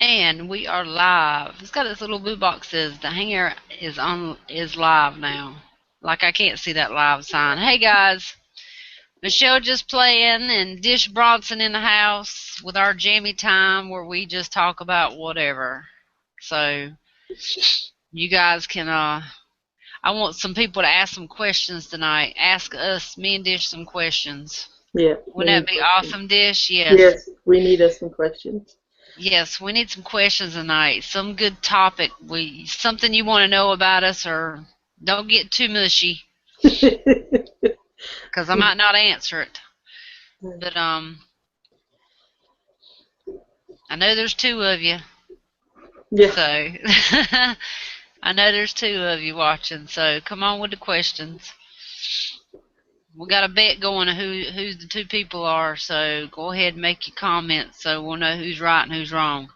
And we are live. It's got its little blue box says the hanger is live now. Like I can't see that live sign. Hey guys, Michelle just playing and Dish Bronson in the house with our Jammy Time where we just talk about whatever. So you guys can I want some people to ask some questions tonight. Ask us, me and Dish, some questions. Yeah, we Wouldn't that need be questions. awesome, Dish? Yes. Yes, we need us some questions. Yes, we need some questions tonight. Some good topic. We something you want to know about us, or don't get too mushy, because I might not answer it. But I know there's two of you, Yeah. so I know there's two of you watching. So come on with the questions. We got a bet going on who the two people are. So go ahead and make your comments, so we'll know who's right and who's wrong.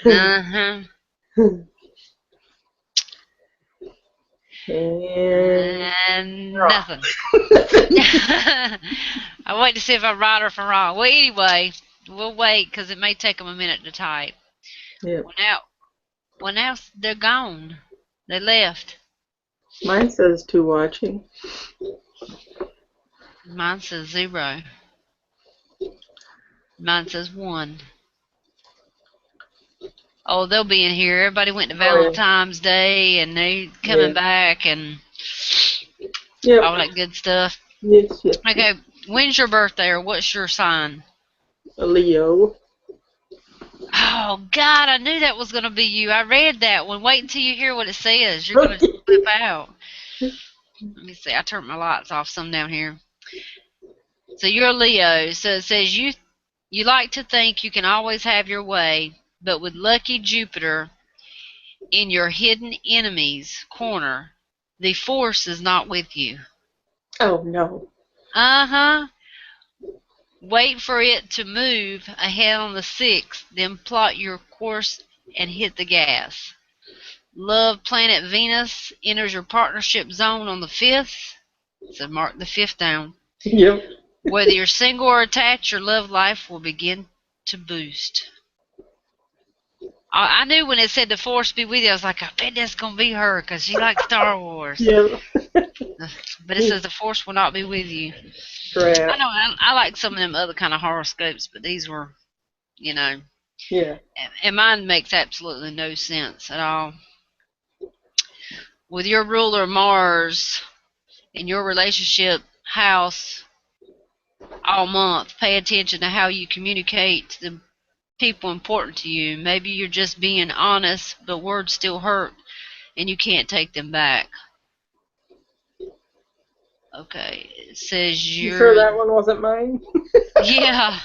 Uh huh. And And nothing. I wait to see if I'm right or if I'm wrong. Well, anyway, we'll wait because it may take them a minute to type. yeah, Well, now, well, now they're gone. They left. mine says two watching. Mine says 0. Mine says 1. Oh, they'll be in here. Everybody went to Oh Valentine's Day and they yeah, coming back and yeah, all yep, that good stuff. yes, yes, yes. Okay, when's your birthday or what's your sign? A Leo. Oh God, I knew that was gonna be you. I read that one. Wait until you hear what it says. You're gonna flip out. Let me see. I turned my lights off some down here. So you're a Leo. So it says you like to think you can always have your way, but with lucky Jupiter in your hidden enemy's corner, the force is not with you. Oh no. Uh-huh. Wait for it to move ahead on the 6th, then plot your course and hit the gas. Love planet Venus enters your partnership zone on the 5th. So mark the 5th down. Yep. Whether you're single or attached, your love life will begin to boost. I knew when it said the force be with you, I was like, I bet that's going to be her because she likes Star Wars. Yep. But it says the force will not be with you. I Crap. know I like some of them other kind of horoscopes, but these were, you know, Yeah. and mine makes absolutely no sense at all. With your ruler Mars in your relationship house all month, pay attention to how you communicate to the people important to you. Maybe you're just being honest, but words still hurt and you can't take them back. Okay, it says You sure you're. that one wasn't mine? Yeah,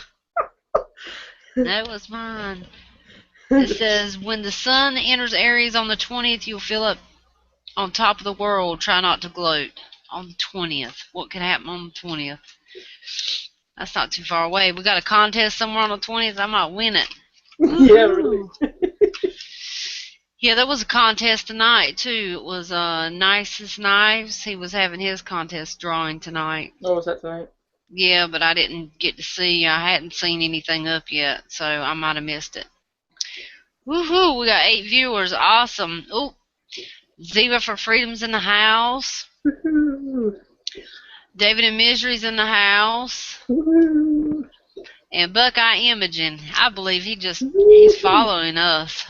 that was mine. It says when the sun enters Aries on the 20th, you'll feel up on top of the world. Try not to gloat. On the 20th. What could happen on the 20th? That's not too far away. We got a contest somewhere on the 20th. I might win it. Yeah, really. Woohoo! Yeah, there was a contest tonight too. It was Nicest Knives. He was having his contest drawing tonight. Oh, was that tonight? Yeah, but I didn't get to see. I hadn't seen anything up yet, so I might have missed it. Woohoo! We got 8 viewers. Awesome. Oh, Ziva for Freedom's in the house. Woohoo. David and Misery's in the house. Woohoo. And Buckeye Imogen. I believe he's Woohoo. following us.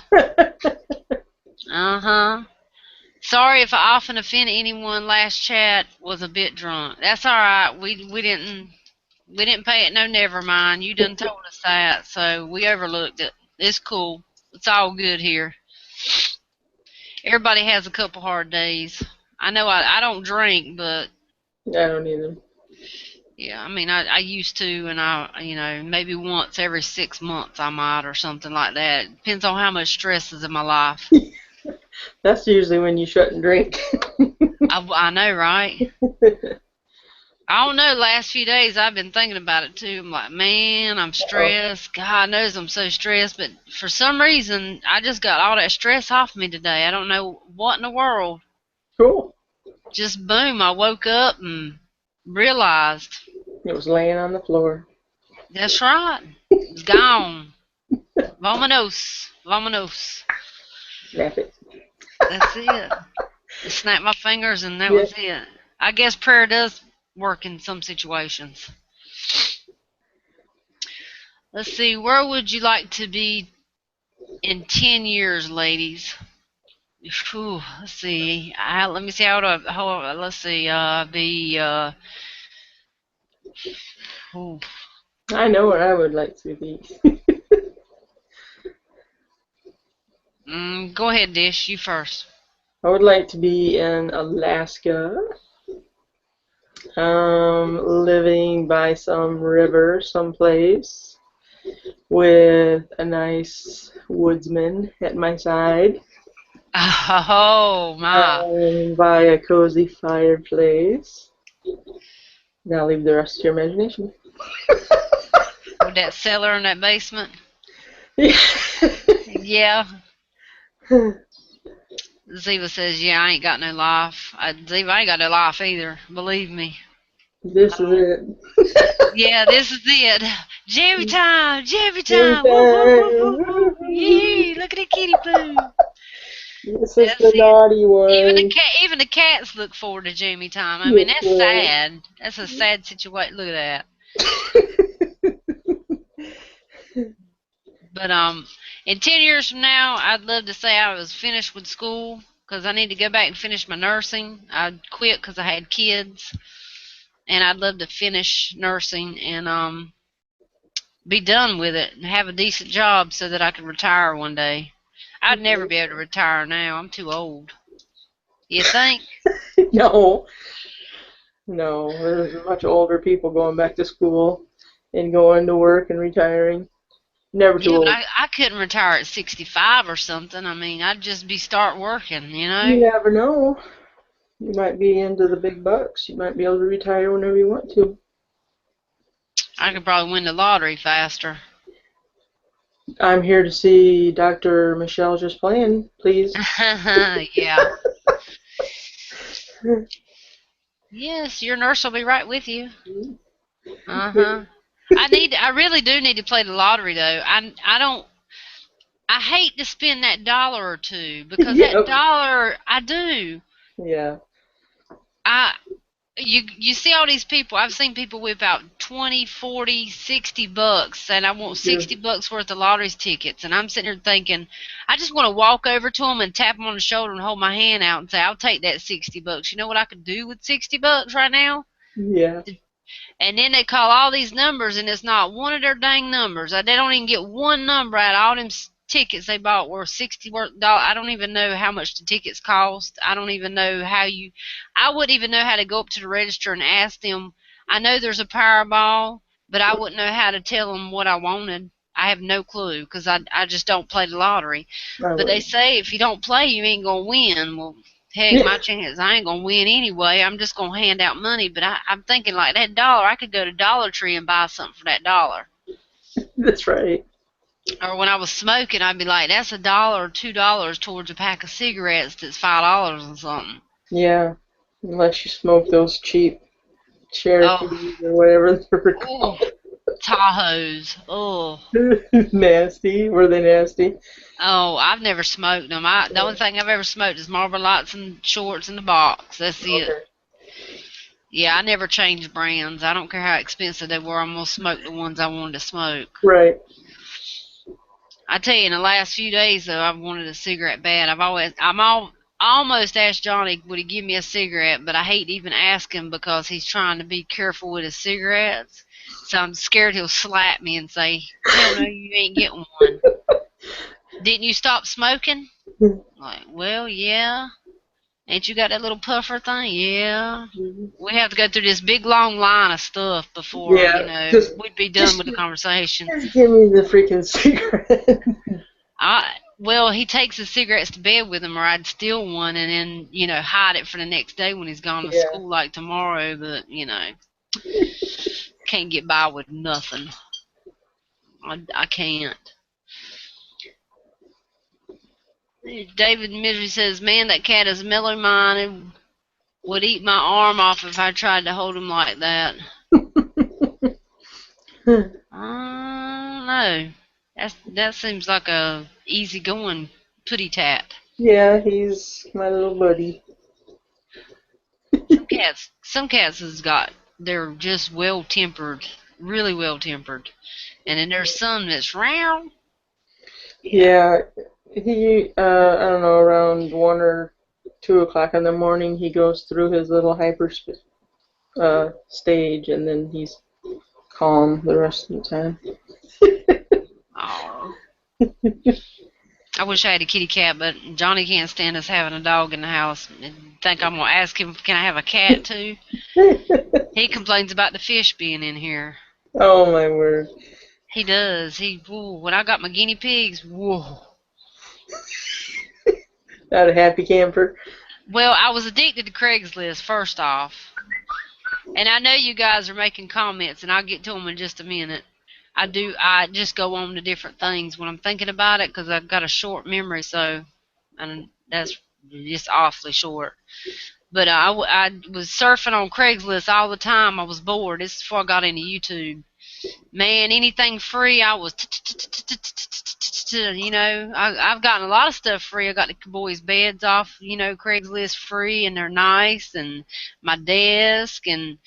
Uh-huh. Sorry if I often offend anyone. Last chat was a bit drunk. That's all right. We didn't pay it no never mind. You done told us that, so we overlooked it. It's cool. It's all good here. Everybody has a couple hard days. I know I don't drink, but I don't either. yeah, I mean I used to, and maybe once every 6 months I might or something like that. Depends on how much stress is in my life. That's usually when you shouldn't drink. I know, right? I don't know. Last few days I've been thinking about it too. I'm like, man, I'm Oh, stressed. God knows I'm so stressed, but for some reason I just got all that stress off me today. I don't know what in the world. cool. Just boom, I woke up and realized It was laying on the floor. that's right. It's gone. Vamonos. Vamonos. Snap it. That's it. Just snap my fingers and that Yeah. was it. I guess prayer does work in some situations. Let's see, where would you like to be in 10 years, ladies? Whew, let's see. Let me see let's see. Ooh. I know where I would like to be. Go ahead, Dish. You first. I would like to be in Alaska, living by some river someplace with a nice woodsman at my side, Oh, my. by a cozy fireplace. Now leave the rest to your imagination. With that cellar in that basement? Yeah. Yeah. Ziva says, yeah, I ain't got no life. Ziva, I ain't got no life either. Believe me. This is it. Yeah, this is it. Jammy time, Jammy Every time. Woo, woo, woo, woo, woo. time. Yee, look at the kitty poo. This is That's the it. naughty one. Even the cats look forward to Jammy time. I mean, Yes, that's right. sad. That's a sad situation. Look at that. But in 10 years from now, I'd love to say I was finished with school because I need to go back and finish my nursing. I quit because I had kids, and I'd love to finish nursing and be done with it and have a decent job so that I could retire one day. I'd never be able to retire now. I'm too old. You think? No, no. There's much older people going back to school and going to work and retiring. Never too Yeah, but old. I couldn't retire at 65 or something. I mean, I'd just be start working, you You know? never know. You might be into the big bucks. You might be able to retire whenever you want to. I could probably win the lottery faster. I'm here to see Dr. Michelle just playing, please. Yeah. Yes, your nurse will be right with you. Uh-huh. I really do need to play the lottery though. I don't I hate to spend that dollar or two because that Yep. dollar I do. Yeah. I you see all these people. I've seen people whip out 20, 40, $60 and I want Yeah. $60 worth of lottery tickets and I'm sitting here thinking I just want to walk over to them and tap them on the shoulder and hold my hand out and say I'll take that $60. You know what I could do with $60 right now? Yeah. And then they call all these numbers, and it's not one of their dang numbers. They don't even get one number out of all them tickets they bought were $60. I don't even know how much the tickets cost. I don't even know how you. I wouldn't even know how to go up to the register and ask them. I know there's a Powerball, but I wouldn't know how to tell them what I wanted. I have no clue because I just don't play the lottery. I But they would. say if you don't play, you ain't gonna win. Well, heck, Yeah. my chance, I ain't gonna win anyway. I'm just gonna hand out money. But I'm thinking like that dollar, I could go to Dollar Tree and buy something for that dollar. That's right. Or when I was smoking, I'd be like, that's $1 or $2 towards a pack of cigarettes that's $5 and something. Yeah. Unless you smoke those cheap Oh, Cherokees or whatever they're oh, called. Tahoes. Oh, Nasty. Were they nasty? oh, I've never smoked them. The only thing I've ever smoked is Marlboro Lights and shorts in the box. That's it. Okay. Yeah, I never changed brands. I don't care how expensive they were. I'm gonna smoke the ones I wanted to smoke. Right. I tell you, in the last few days though, I've wanted a cigarette bad. Almost asked Johnny would he give me a cigarette, but I hate even asking because he's trying to be careful with his cigarettes. So I'm scared he'll slap me and say, "Hell no, you ain't getting one. Didn't you stop smoking?" Like, well, yeah. Ain't you got that little puffer thing? Yeah. We have to go through this big long line of stuff before, Yeah. we'd be done Just, with the conversation. just give me the freaking cigarette. Well, he takes his cigarettes to bed with him, or I'd steal one and then, hide it for the next day when he's gone to Yeah. school like tomorrow, but, can't get by with nothing. I can't. David Misery says, man, that cat is mellow minded. Would eat my arm off if I tried to hold him like that. I don't know. That seems like a easy going putty tat. Yeah, he's my little buddy. Some cats has got they're just well tempered, really well tempered, and then there's some that's round. Yeah. Yeah, I don't know, around 1 or 2 o'clock in the morning, he goes through his little stage, and then he's calm the rest of the time. Oh, I wish I had a kitty cat, but Johnny can't stand us having a dog in the house. I think I'm gonna ask him, can I have a cat too? He complains about the fish being in here. Oh my word. He does. When I got my guinea pigs, whoa. Not a happy camper. Well, I was addicted to Craigslist first off, and I know you guys are making comments, and I'll get to them in just a minute. I do. I just go on to different things when I'm thinking about it because I've got a short memory, so and that's just awfully short. But I was surfing on Craigslist all the time. I was bored. This is before I got into YouTube. Man, anything free, I was, I've gotten a lot of stuff free. I got the boys' beds off, Craigslist free, and they're nice, and my desk, and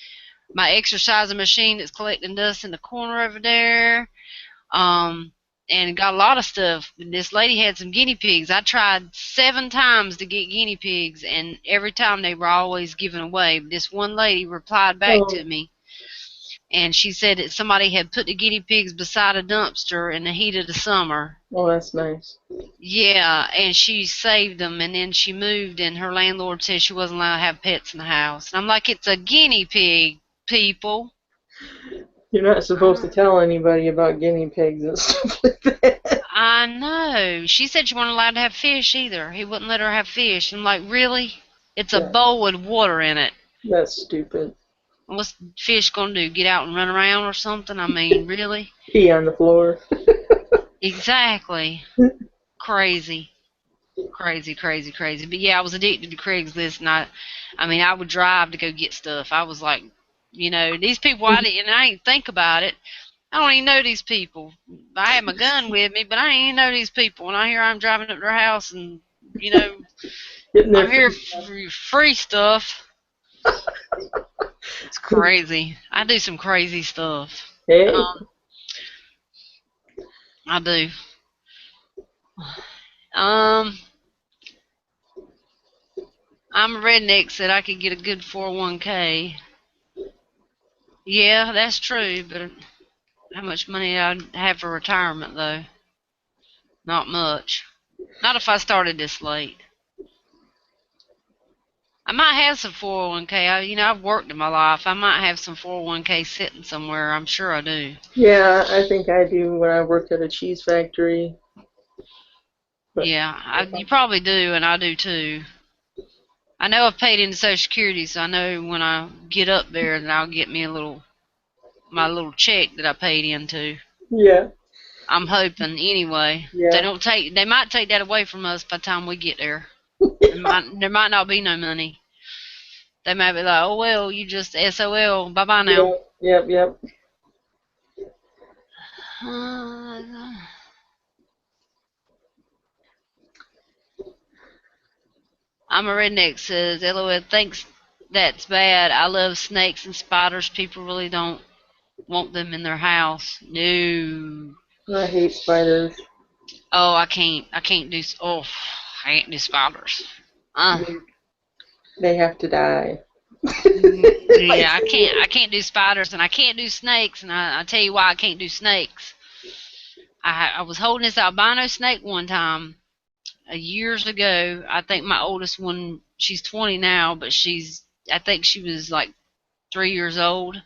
my exercising machine that's collecting dust in the corner over there. Um, and got a lot of stuff. This lady had some guinea pigs. I tried 7 times to get guinea pigs, and every time they were always given away. This one lady replied back to Oh, me, and she said that somebody had put the guinea pigs beside a dumpster in the heat of the summer. oh, that's nice. Yeah, and she saved them, and then she moved, and her landlord said she wasn't allowed to have pets in the house. And I'm like, it's a guinea pig, people. You're not supposed to tell anybody about guinea pigs and stuff like that. I know. She said she wasn't allowed to have fish either. He wouldn't let her have fish. I'm like, really? It's a Yeah, bowl with water in it. that's stupid. What's fish gonna do? Get out and run around or something? I mean, really? Pee on the floor. Exactly. Crazy. Crazy, crazy, crazy. But yeah, I was addicted to Craigslist, and I mean, I would drive to go get stuff. I was like, these people, and I didn't think about it. I don't even know these people. I had my gun with me, but I ain't even know these people. And I hear I'm driving up to their house, and you know, Getting their I'm here free stuff. for free stuff. It's crazy. I do some crazy stuff. Hey, Um, I do. Um, I'm a redneck. Said I could get a good 401k. Yeah, that's true, but how much money I'd have for retirement though? Not much. Not if I started this late. I might have some 401k. I've worked in my life. I might have some 401k sitting somewhere. I'm sure I do. yeah, I think I do when I worked at a cheese factory. But Yeah, you probably do, and I do too. I know I've paid into Social Security, so I know when I get up there, that I'll get me my little check that I paid into. yeah, I'm hoping anyway. yeah, They might take that away from us by the time we get there. There might not be no money. They might be like, oh well, you just SOL, bye bye now. yeah, yep, yep. I'm a redneck, says LOL. Thanks, that's bad. I love snakes and spiders. People really don't want them in their house. No. I hate spiders. Oh, I can't do. Oh, I can't do spiders. Uh, They, they have to die. If I yeah, see it. I can't do spiders, and I can't do snakes. And I tell you why I can't do snakes. I was holding this albino snake one time, years ago. I think my oldest one, she's 20 now, but I think she was like 3 years old.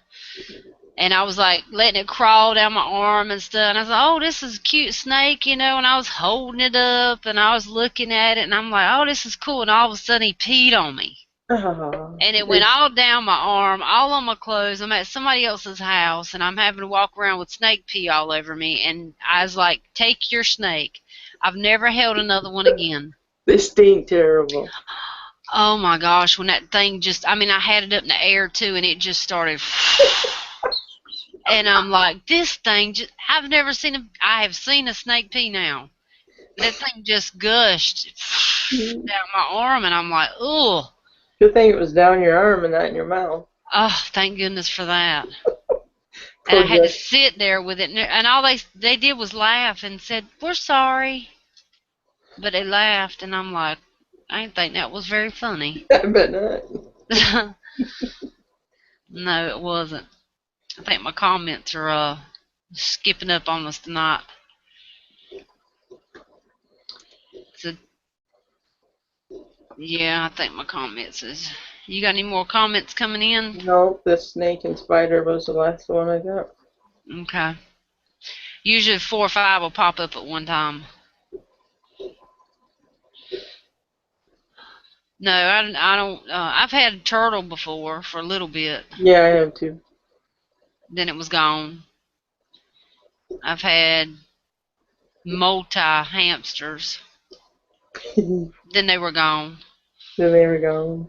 And I was like letting it crawl down my arm and stuff. And I was like, oh, this is a cute snake, And I was holding it up and I was looking at it and I'm like, oh, this is cool. And all of a sudden he peed on me. Oh, And it went all down my arm, all on my clothes. I'm at somebody else's house and I'm having to walk around with snake pee all over me. And I was like, take your snake. I've never held another one again. they stink terrible. Oh my gosh, when that thing I had it up in the air too, and it just started, And I'm like, this thing, I've never seen I have seen a snake pee now. That thing just gushed down my arm, and I'm like, oh, Good thing it was down your arm and not in your mouth. oh, thank goodness for that. And I Poor had to guy. sit there with it, and all they did was laugh and said, "We're sorry," but they laughed, and I'm like, I didn't think that was very funny. I bet not. No, it wasn't. I think my comments are skipping up on us tonight. So yeah, I think my comments is. You got any more comments coming in? No, the snake and spider was the last one I got. Okay. Usually 4 or 5 will pop up at one time. No, I don't. I've had turtle before for a little bit. Yeah, I have too. Then it was gone. I've had multi hamsters. Then Then they were gone. they were gone.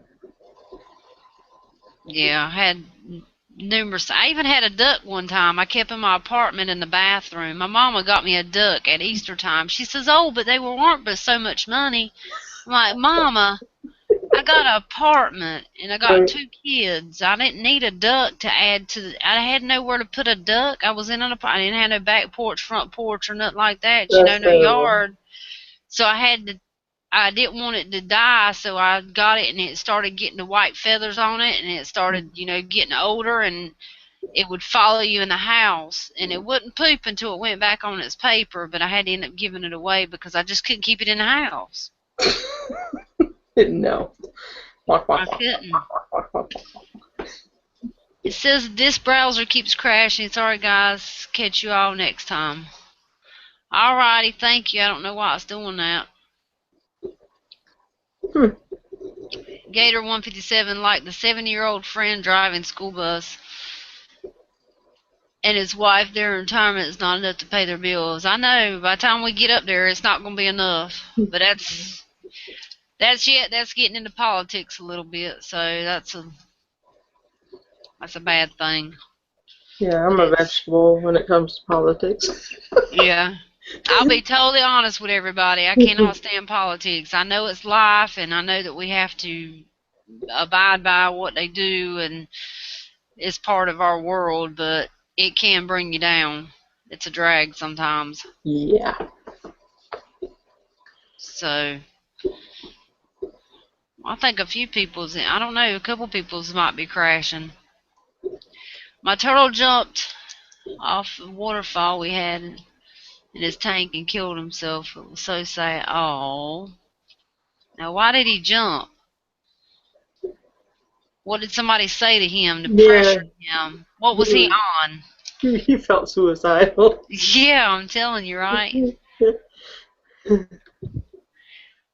Yeah, I had numerous. I even had a duck one time. I kept in my apartment in the bathroom. My mama got me a duck at Easter time. She says, "Oh, but they weren't but so much money." I'm like, "Mama, I got an apartment and I got Right. 2 kids. I didn't need a duck to add to the. I had nowhere to put a duck. I was in an apartment. I didn't have no back porch, front porch, or nothing like that. That's No terrible. yard. So I had to. I didn't want it to die, so I got it and it started getting the white feathers on it, and it started, getting older, and it would follow you in the house, and it wouldn't poop until it went back on its paper. But I had to end up giving it away because I just couldn't keep it in the house. No. Walk, I walk, walk, couldn't. walk, walk. It says this browser keeps crashing. Sorry, guys. Catch you all next time. Alrighty, thank you. I don't know why it's doing that. Hmm. Gator 157, like the 70-year-old friend driving school bus and his wife, their retirement is not enough to pay their bills. I know. By the time we get up there, it's not going to be enough. But that's getting into politics a little bit. So that's a bad thing. Yeah, I'm But a it's vegetable when it comes to politics. yeah. I'll be totally honest with everybody. I cannot stand politics. I know it's life, and I know that we have to abide by what they do, and it's part of our world, but it can bring you down. It's a drag sometimes. Yeah. So I think a few people's, I don't know, a couple people's might be crashing. My turtle jumped off the waterfall we had in his tank and killed himself. It was so sad. Oh. Now, why did he jump? What did somebody say to him to Yeah. pressure him? What was he He, on? he felt suicidal. Yeah, I'm telling you, right?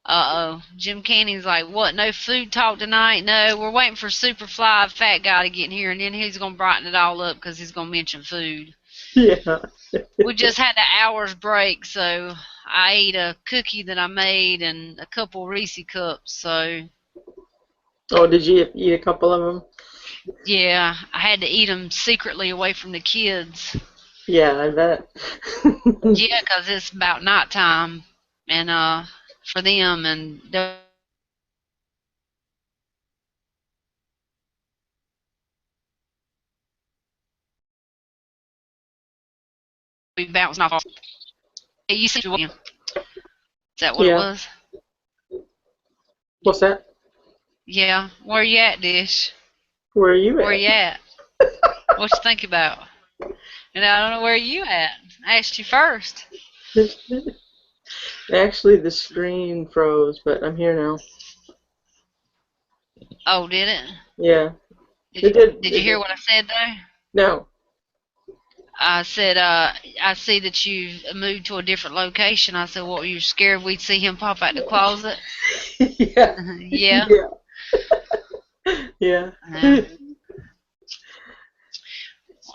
Uh-oh. Jim Canning's like, what, no food talk tonight? No, we're waiting for Superfly Fat Guy to get in here, and then he's going to brighten it all up because he's going to mention food. Yeah. We just had an hour's break, so I ate a cookie that I made and a couple Reese cups, so Oh, did you eat a couple of them? yeah, I had to eat them secretly away from the kids. Yeah, I bet. Yeah, 'cause it's about nighttime, and for them, and they'll be bouncing off. Hey, you see, is that what it Yeah. was? What's that? Yeah. Where you at, Dish? Where are you Where at? you at? What you think about? And I don't know where you at. I asked you first. Actually, the screen froze, but I'm here now. Oh, did it? Yeah. Did It you did. did you It hear did. what I said though? No. I said, I see that you've moved to a different location. I said, what, were you scared we'd see him pop out the closet? Yeah. Yeah. Yeah. Yeah. Yeah.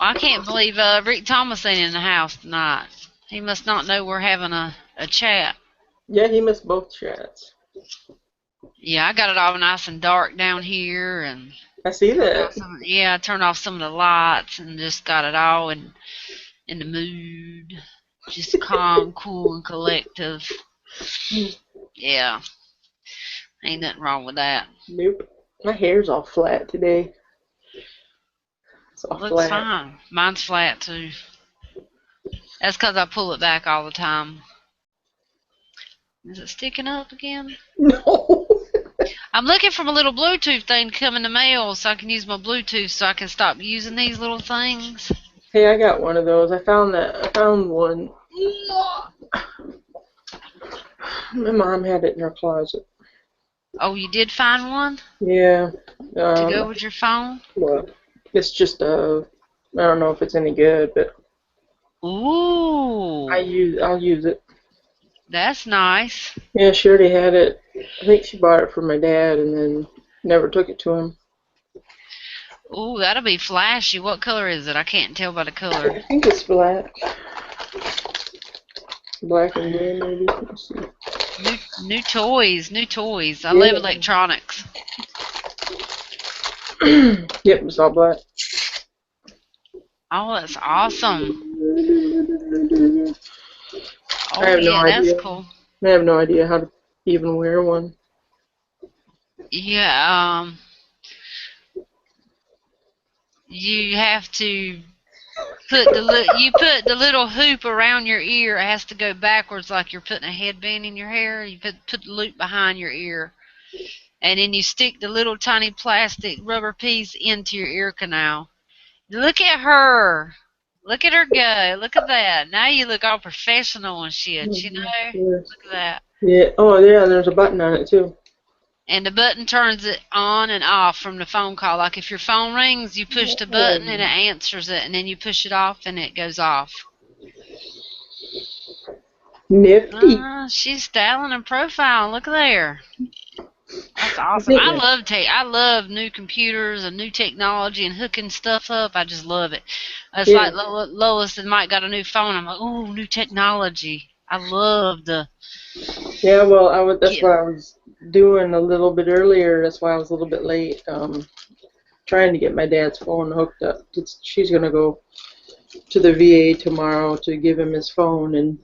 Well, I can't believe Rick Thomas ain't in the house tonight. He must not know we're having a chat. Yeah, he missed both chats. Yeah, I got it all nice and dark down here, and I see Turned off that. some, yeah, turned off some of the lights and just got it all in the mood. Just calm, cool, and collective. Yeah, ain't nothing wrong with that. Nope. My hair's all flat today. It's all Looks flat. fine. Mine's flat too. That's 'cause I pull it back all the time. Is it sticking up again? No. I'm looking for a little Bluetooth thing to come in the mail so I can use my Bluetooth so I can stop using these little things. Hey, I got one of those. I found that. I found one. My mom had it in her closet. Oh, you did find one Yeah. to go with your phone? Well, it's just I don't know if it's any good, but Ooh, I'll use it. that's nice. Yeah, she already had it. I think she bought it for my dad and then never took it to him. Ooh, that'll be flashy. What color is it? I can't tell by the color. I think it's black. Black and blue, maybe. Let's see. New toys, new toys. I love Yeah. electronics. Yep, it's all black. Oh, that's awesome. I Oh have no yeah, that's idea. cool. I have no idea how to even wear one. Yeah, you have to you put the little hoop around your ear. It has to go backwards like you're putting a headband in your hair. You put the loop behind your ear, and then you stick the little tiny plastic rubber piece into your ear canal. Look at her. Look at her go. Look at that. Now you look all professional and shit, you know? Yes. Look at that. Yeah. Oh, yeah. There's a button on it too. And the button turns it on and off from the phone call. Like if your phone rings, you push the button and it answers it, and then you push it off and it goes off. Nifty. She's styling and profiling. Look there. That's I awesome. think that. I love new computers and new technology and hooking stuff up. I just love it. It's Yeah. like Lois and Mike got a new phone. I'm like, ooh, new technology. I love the Yeah. Well, that's get. what I was doing a little bit earlier. That's why I was a little bit late. Trying to get my dad's phone hooked up. She's gonna go to the VA tomorrow to give him his phone, and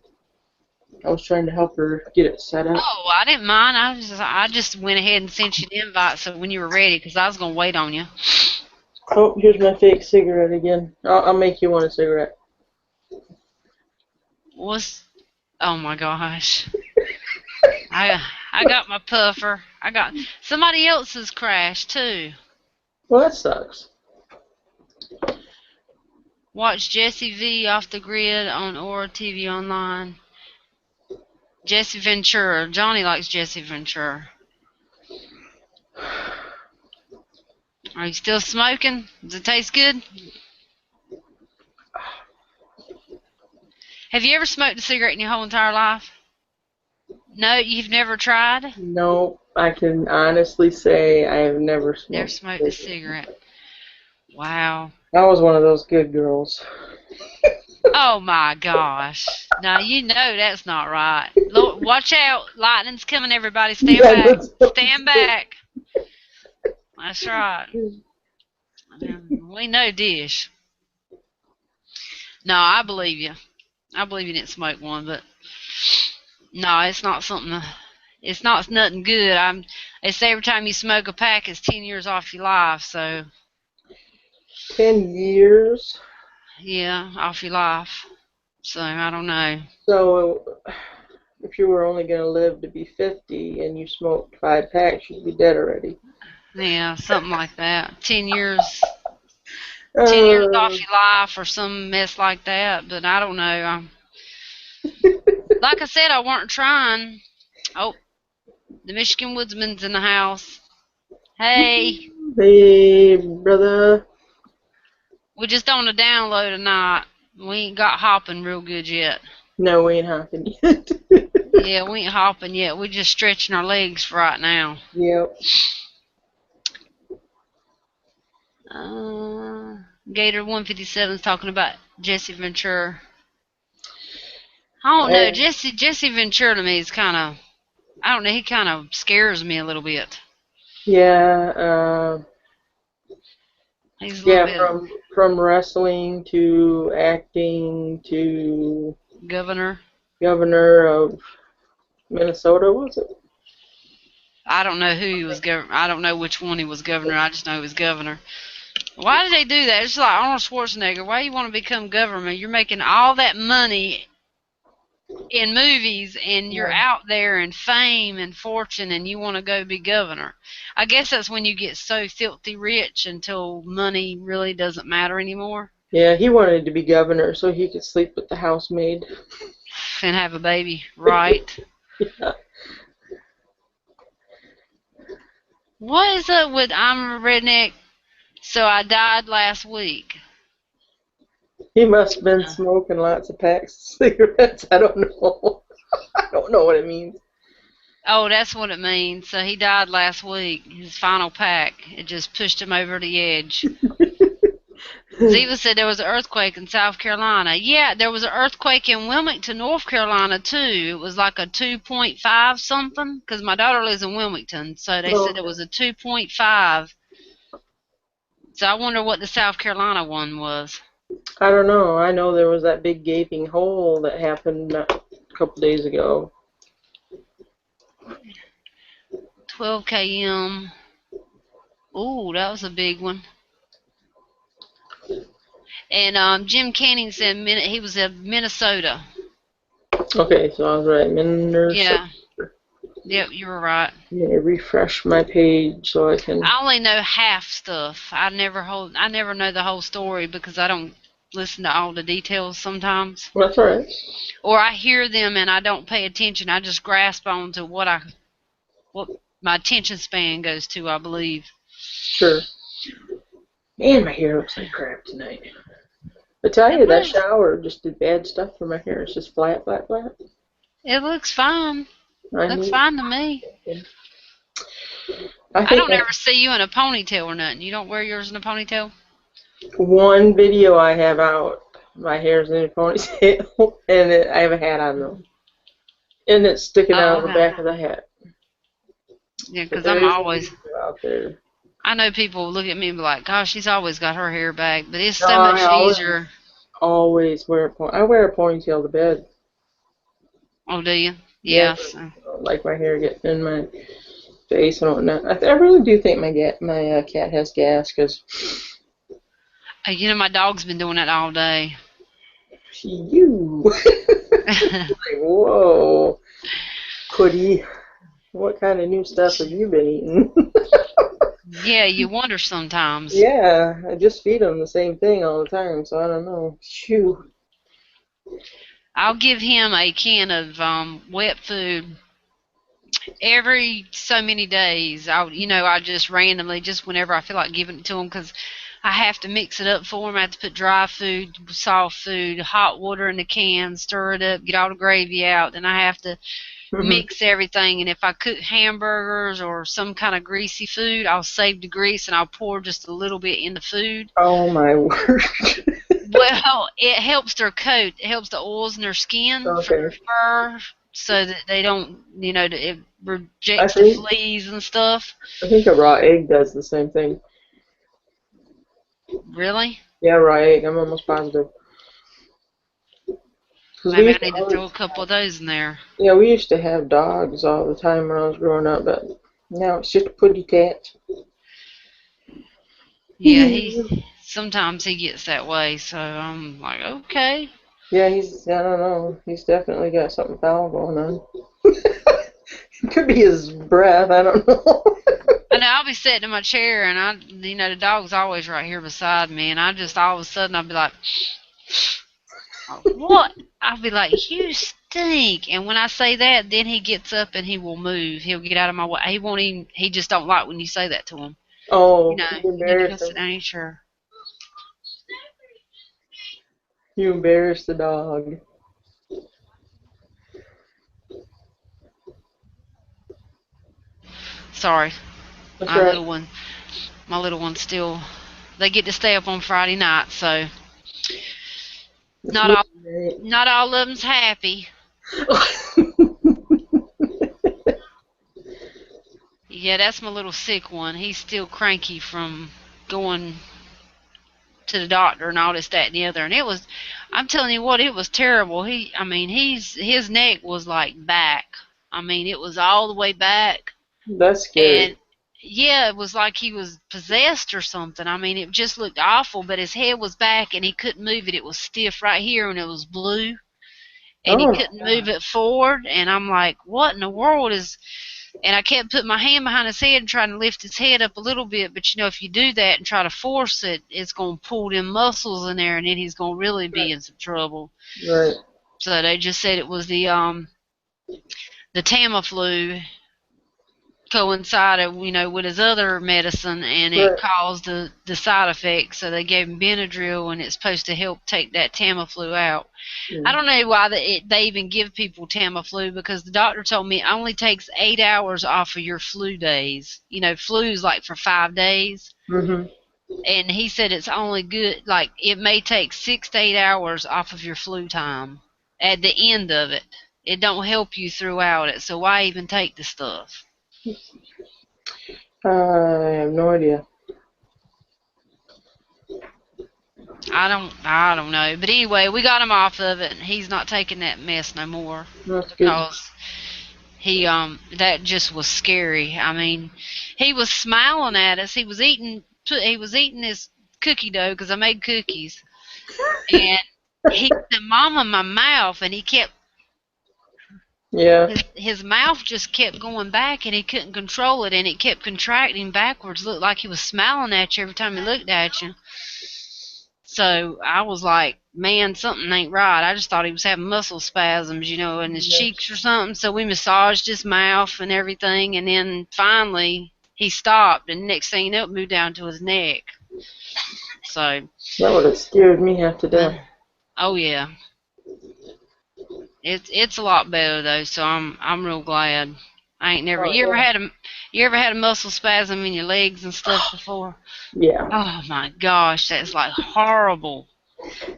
I was trying to help her get it set up. Oh, I didn't mind. I just went ahead and sent you the invite so when you were ready, because I was gonna wait on you. Oh, here's my fake cigarette again. I'll make you one a cigarette. Was Oh my gosh. I got my puffer. I got somebody else's crash too. Well, that sucks. Watch Jesse V off the grid on Aura TV online. Jesse Ventura. Johnny likes Jesse Ventura. Are you still smoking? Does it taste good? Have you ever smoked a cigarette in your whole entire life? No, you've never tried? No, I can honestly say I have never Never smoked smoked a a cigarette. cigarette. Wow. I was one of those good girls. Oh my gosh. Now you know that's not right. Lord, watch out. Lightning's coming, everybody. Stand Yeah, back. that's Stand back. That's right. We know dish. No, I believe you. I believe you didn't smoke one, but no, it's not something. It's not nothing good. They say every time you smoke a pack, it's 10 years off your life. So 10 years. yeah, off your life. So I don't know. So if you were only going to live to be 50 and you smoked 5 packs, you'd be dead already. Yeah, something like that. 10 years. 10 years Uh, off your life or some mess like that. But I don't know. Like I said, I weren't trying. Oh, the Michigan Woodsman's in the house. Hey, hey, brother. we just on a download tonight. We ain't got hopping real good yet. No, we ain't hopping yet. Yeah, we ain't hopping yet. We're just stretching our legs for right now. Yep. Gator 157 is talking about Jesse Ventura. I don't know. I, Jesse Ventura to me is kind of, I don't know. He kind of scares me a little bit. yeah. He's a little Yeah, bit from wrestling to acting to governor. governor of Minnesota, was it? I don't know who he was governor. I don't know which one he was governor. I just know he was governor. Why did they do that? It's like Arnold Schwarzenegger. Why you want to become governor? You're making all that money in movies and you're Yeah. out there in fame and fortune and you want to go be governor. I guess that's when you get so filthy rich until money really doesn't matter anymore Yeah, he wanted to be governor so he could sleep with the housemaid. and have a baby, right? Yeah. What is up with I'm a redneck, so I died last week? He must have been smoking lots of packs of cigarettes. I don't know. I don't know what it means. Oh, that's what it means. So he died last week. His final pack. It just pushed him over the edge. Ziva said there was an earthquake in South Carolina. Yeah, there was an earthquake in Wilmington, North Carolina, too. It was like a 2.5 something, because my daughter lives in Wilmington, so they said it was a 2.5. So I wonder what the South Carolina one was. I don't know. I know there was that big gaping hole that happened a couple days ago. 12 km. Ooh, that was a big one. And Jim Canning said he was in Minnesota. Okay, so I was right. Minnesota. Yeah. Yep, you were right. Let me refresh my page so I can. I only know half stuff. I never know the whole story because I don't listen to all the details sometimes. That's all right. Or I hear them and I don't pay attention. I just grasp onto what my attention span goes to, I believe. Sure. Man, my hair looks like crap tonight. I tell It you, that looks shower just did bad stuff for my hair. It's just flat, flat, flat. it looks fine. I Looks need. fine to me. I I think don't ever see you in a ponytail or nothing. You don't wear yours in a ponytail? one video I have out, my hair's in a ponytail, and I have a hat on though, and it's sticking out Oh, of the okay. back of the hat. Yeah, But because there I'm is a always. video out there. I know people look at me and be like, "Gosh, she's always got her hair back," but it's No, so I much easier. always wear a I wear a ponytail to bed. Oh, do you? Yeah, Yes. I don't like my hair getting in my face and whatnot. I really do think my cat has gas because You know, my dog's been doing that all day. you. Like, whoa, Cootie, what kind of new stuff have you been eating? Yeah, you wonder sometimes. Yeah, I just feed them the same thing all the time, so I don't know. Shoo. I'll give him a can of wet food every so many days. I just randomly, just whenever I feel like giving it to him, because I have to mix it up for him. I have to put dry food, soft food, hot water in the can, stir it up, get all the gravy out. Then I have to mix everything. And if I cook hamburgers or some kind of greasy food, I'll save the grease and I'll pour just a little bit in the food. Oh my word. Well, it helps their coat. It helps the oils in their skin for Okay. their fur so that they don't, it I rejects the think fleas and stuff. I think a raw egg does the same thing. Really? Yeah, raw egg. I'm almost positive. Cause we Maybe I used to need to throw a couple of those in there. yeah, we used to have dogs all the time when I was growing up, but now it's just a putty cat. Yeah, sometimes he gets that way, so I'm like, okay. Yeah, I don't know, he's definitely got something foul going on. It could be his breath, I don't know. I know I'll be sitting in my chair and the dog's always right here beside me, and I just all of a sudden I'll be like, what? I'll be like, you stink. And when I say that, then he gets up and he will move. He'll get out of my way. He won't even. He just don't like when you say that to him. Oh, you You need to go embarrassed sit him. down in your chair. You embarrassed the dog. Sorry, That's my right. little one. My little one's still. They get to stay up on Friday night, so It's not all. moving, Not all of them's happy. right? Yeah, that's my little sick one. He's still cranky from going to the doctor and all this, that, and the other. And it was, I'm telling you what, it was terrible. His neck was like back. I mean, it was all the way back. That's scary. And yeah, it was like he was possessed or something. I mean, it just looked awful, but his head was back and he couldn't move it. It was stiff right here and it was blue and he Oh my couldn't move God. it forward. And I'm like, what in the world is. And I kept putting my hand behind his head and trying to lift his head up a little bit. But you know, if you do that and try to force it, it's going to pull them muscles in there and then he's going to really be in some trouble. Right. So they just said it was the Tamiflu coincided, with his other medicine, and it Right. caused the side effects. So they gave him Benadryl, and it's supposed to help take that Tamiflu out. I Mm. don't know why they even give people Tamiflu because the doctor told me it only takes 8 hours off of your flu days. Flu's like for 5 days, Mhm. and he said it's only good, like it may take 6 to 8 hours off of your flu time at the end of it. It don't help you throughout it, so why even take the stuff? I have no idea. I don't know. But anyway, we got him off of it and he's not taking that mess no more That's good. because that just was scary. I mean, he was smiling at us. He was eating his cookie dough because I made cookies, and he said, "Mama, my mouth," and Yeah. his mouth just kept going back and he couldn't control it and it kept contracting backwards. Looked like he was smiling at you every time he looked at you. So I was like, man, something ain't right. I just thought he was having muscle spasms, in his Yeah. cheeks or something. So we massaged his mouth and everything. And then finally he stopped. And next thing you know, it moved down to his neck. So, That would have scared me half to uh, death. oh yeah, it's a lot better though. So I'm real glad. I ain't never. Oh You yeah. ever had a muscle spasm in your legs and stuff before? Yeah. Oh my gosh, that's like horrible.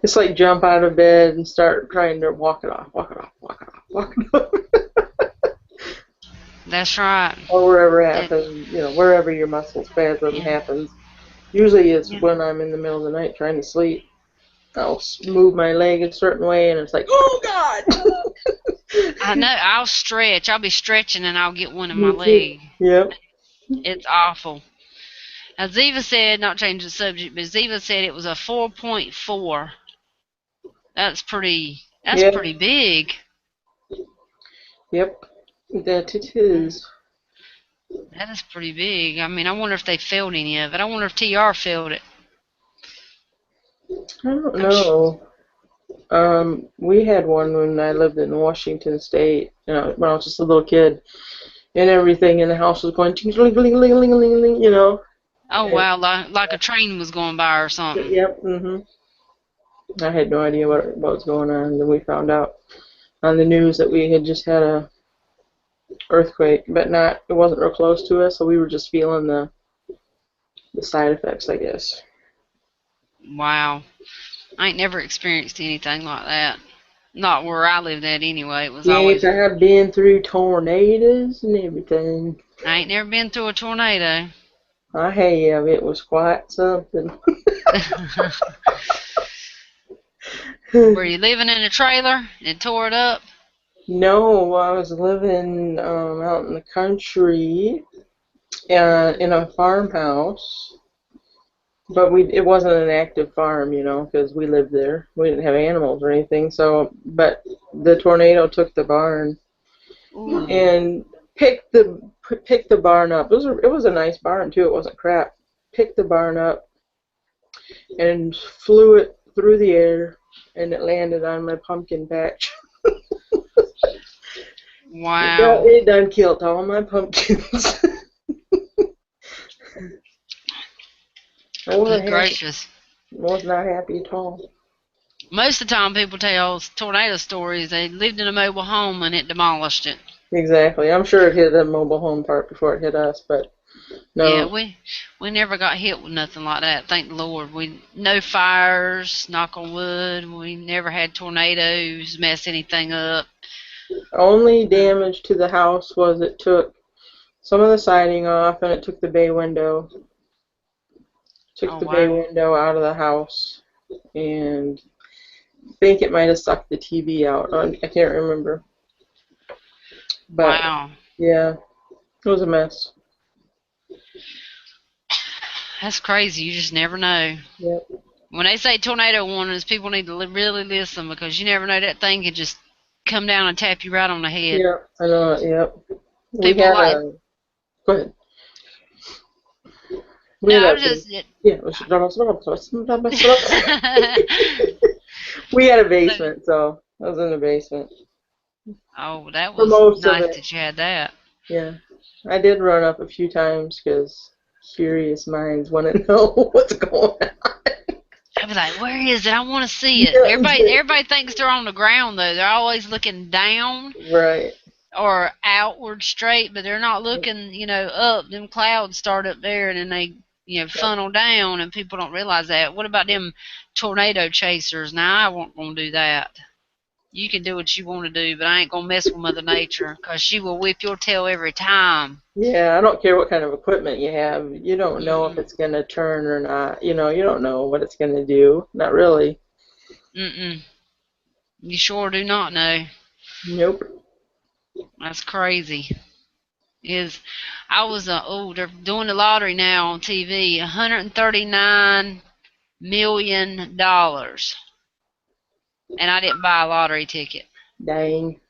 It's like jump out of bed and start trying to walk it off, walk it off, walk it off, walk it off. That's right. Or wherever It, happens, wherever your muscle spasm yeah. happens. Usually it's Yeah. when I'm in the middle of the night trying to sleep. I'll move my leg a certain way and it's like, oh God! I know. I'll stretch. I'll be stretching and I'll get one in my Me too. leg. Yep. It's awful. Now, Ziva said, not change the subject, but Ziva said it was a 4.4. That's pretty. That's Yep. pretty big. Yep. That it is. That is pretty big. I mean, I wonder if they felt any of it. I wonder if TR felt it. I don't I'm sh- know. We had one when I lived in Washington State, when I was just a little kid, and everything in the house was going ting ling ling ling ling ling ling, Oh And, wow, like a train was going by or something. yep. I had no idea what was going on, and then we found out on the news that we had just had a earthquake, but it wasn't real close to us, so we were just feeling the side effects, I guess. Wow, I ain't never experienced anything like that. Not where I lived at anyway. It was Yes, always. I have been through tornadoes and everything. I ain't never been through a tornado. I have. It was quite something. Were you living in a trailer and tore it up? No, I was living out in the country in a farmhouse, but it wasn't an active farm, because we lived there. We didn't have animals or anything. So, but the tornado took the barn Ooh, and picked the barn up. It was a nice barn too. It wasn't crap. Picked the barn up and flew it through the air, and it landed on my pumpkin patch. wow. It done killed all my pumpkins. I wasn't Good happy. gracious. Was not happy at all. Most of the time people tell tornado stories, they lived in a mobile home and it demolished it. Exactly. I'm sure it hit the mobile home park before it hit us, but Yeah, no. we never got hit with nothing like that. Thank the Lord. We no fires, knock on wood. We never had tornadoes mess anything up. Only damage to the house was it took some of the siding off and it took the bay window. took Oh the bay wow. window out of the house, and I think it might have sucked the TV out. I can't remember. But Wow. yeah, it was a mess. That's crazy. You just never know. Yep. When they say tornado warnings, people need to really listen because you never know that thing could just come down and tap you right on the head. Yep. I know. Yep. We People had like a. Go ahead. We no, had I a. was just it, Yeah. We had a so, basement, so I was in the basement oh, that for was most of nice it. that you had that. Yeah. I did run up a few times because curious minds want to know what's going on. I'd be like, "Where is it? I want to see it." Yeah. Everybody thinks they're on the ground though. They're always looking down Right. or outward straight, but they're not looking, up. Them clouds start up there and then they, Yep. funnel down and people don't realize that. What about them tornado chasers? Now, I won't gonna do that. You can do what you want to do, but I ain't gonna mess with Mother Nature, 'cause she will whip your tail every time. Yeah, I don't care what kind of equipment you have. You don't know if Mm-mm. it's going to turn or not. You don't know what it's going to do. Not really. Mm-mm. You sure do not know. Nope. That's crazy. Is I was they're doing the lottery now on TV. $139 million, and I didn't buy a lottery ticket. Dang.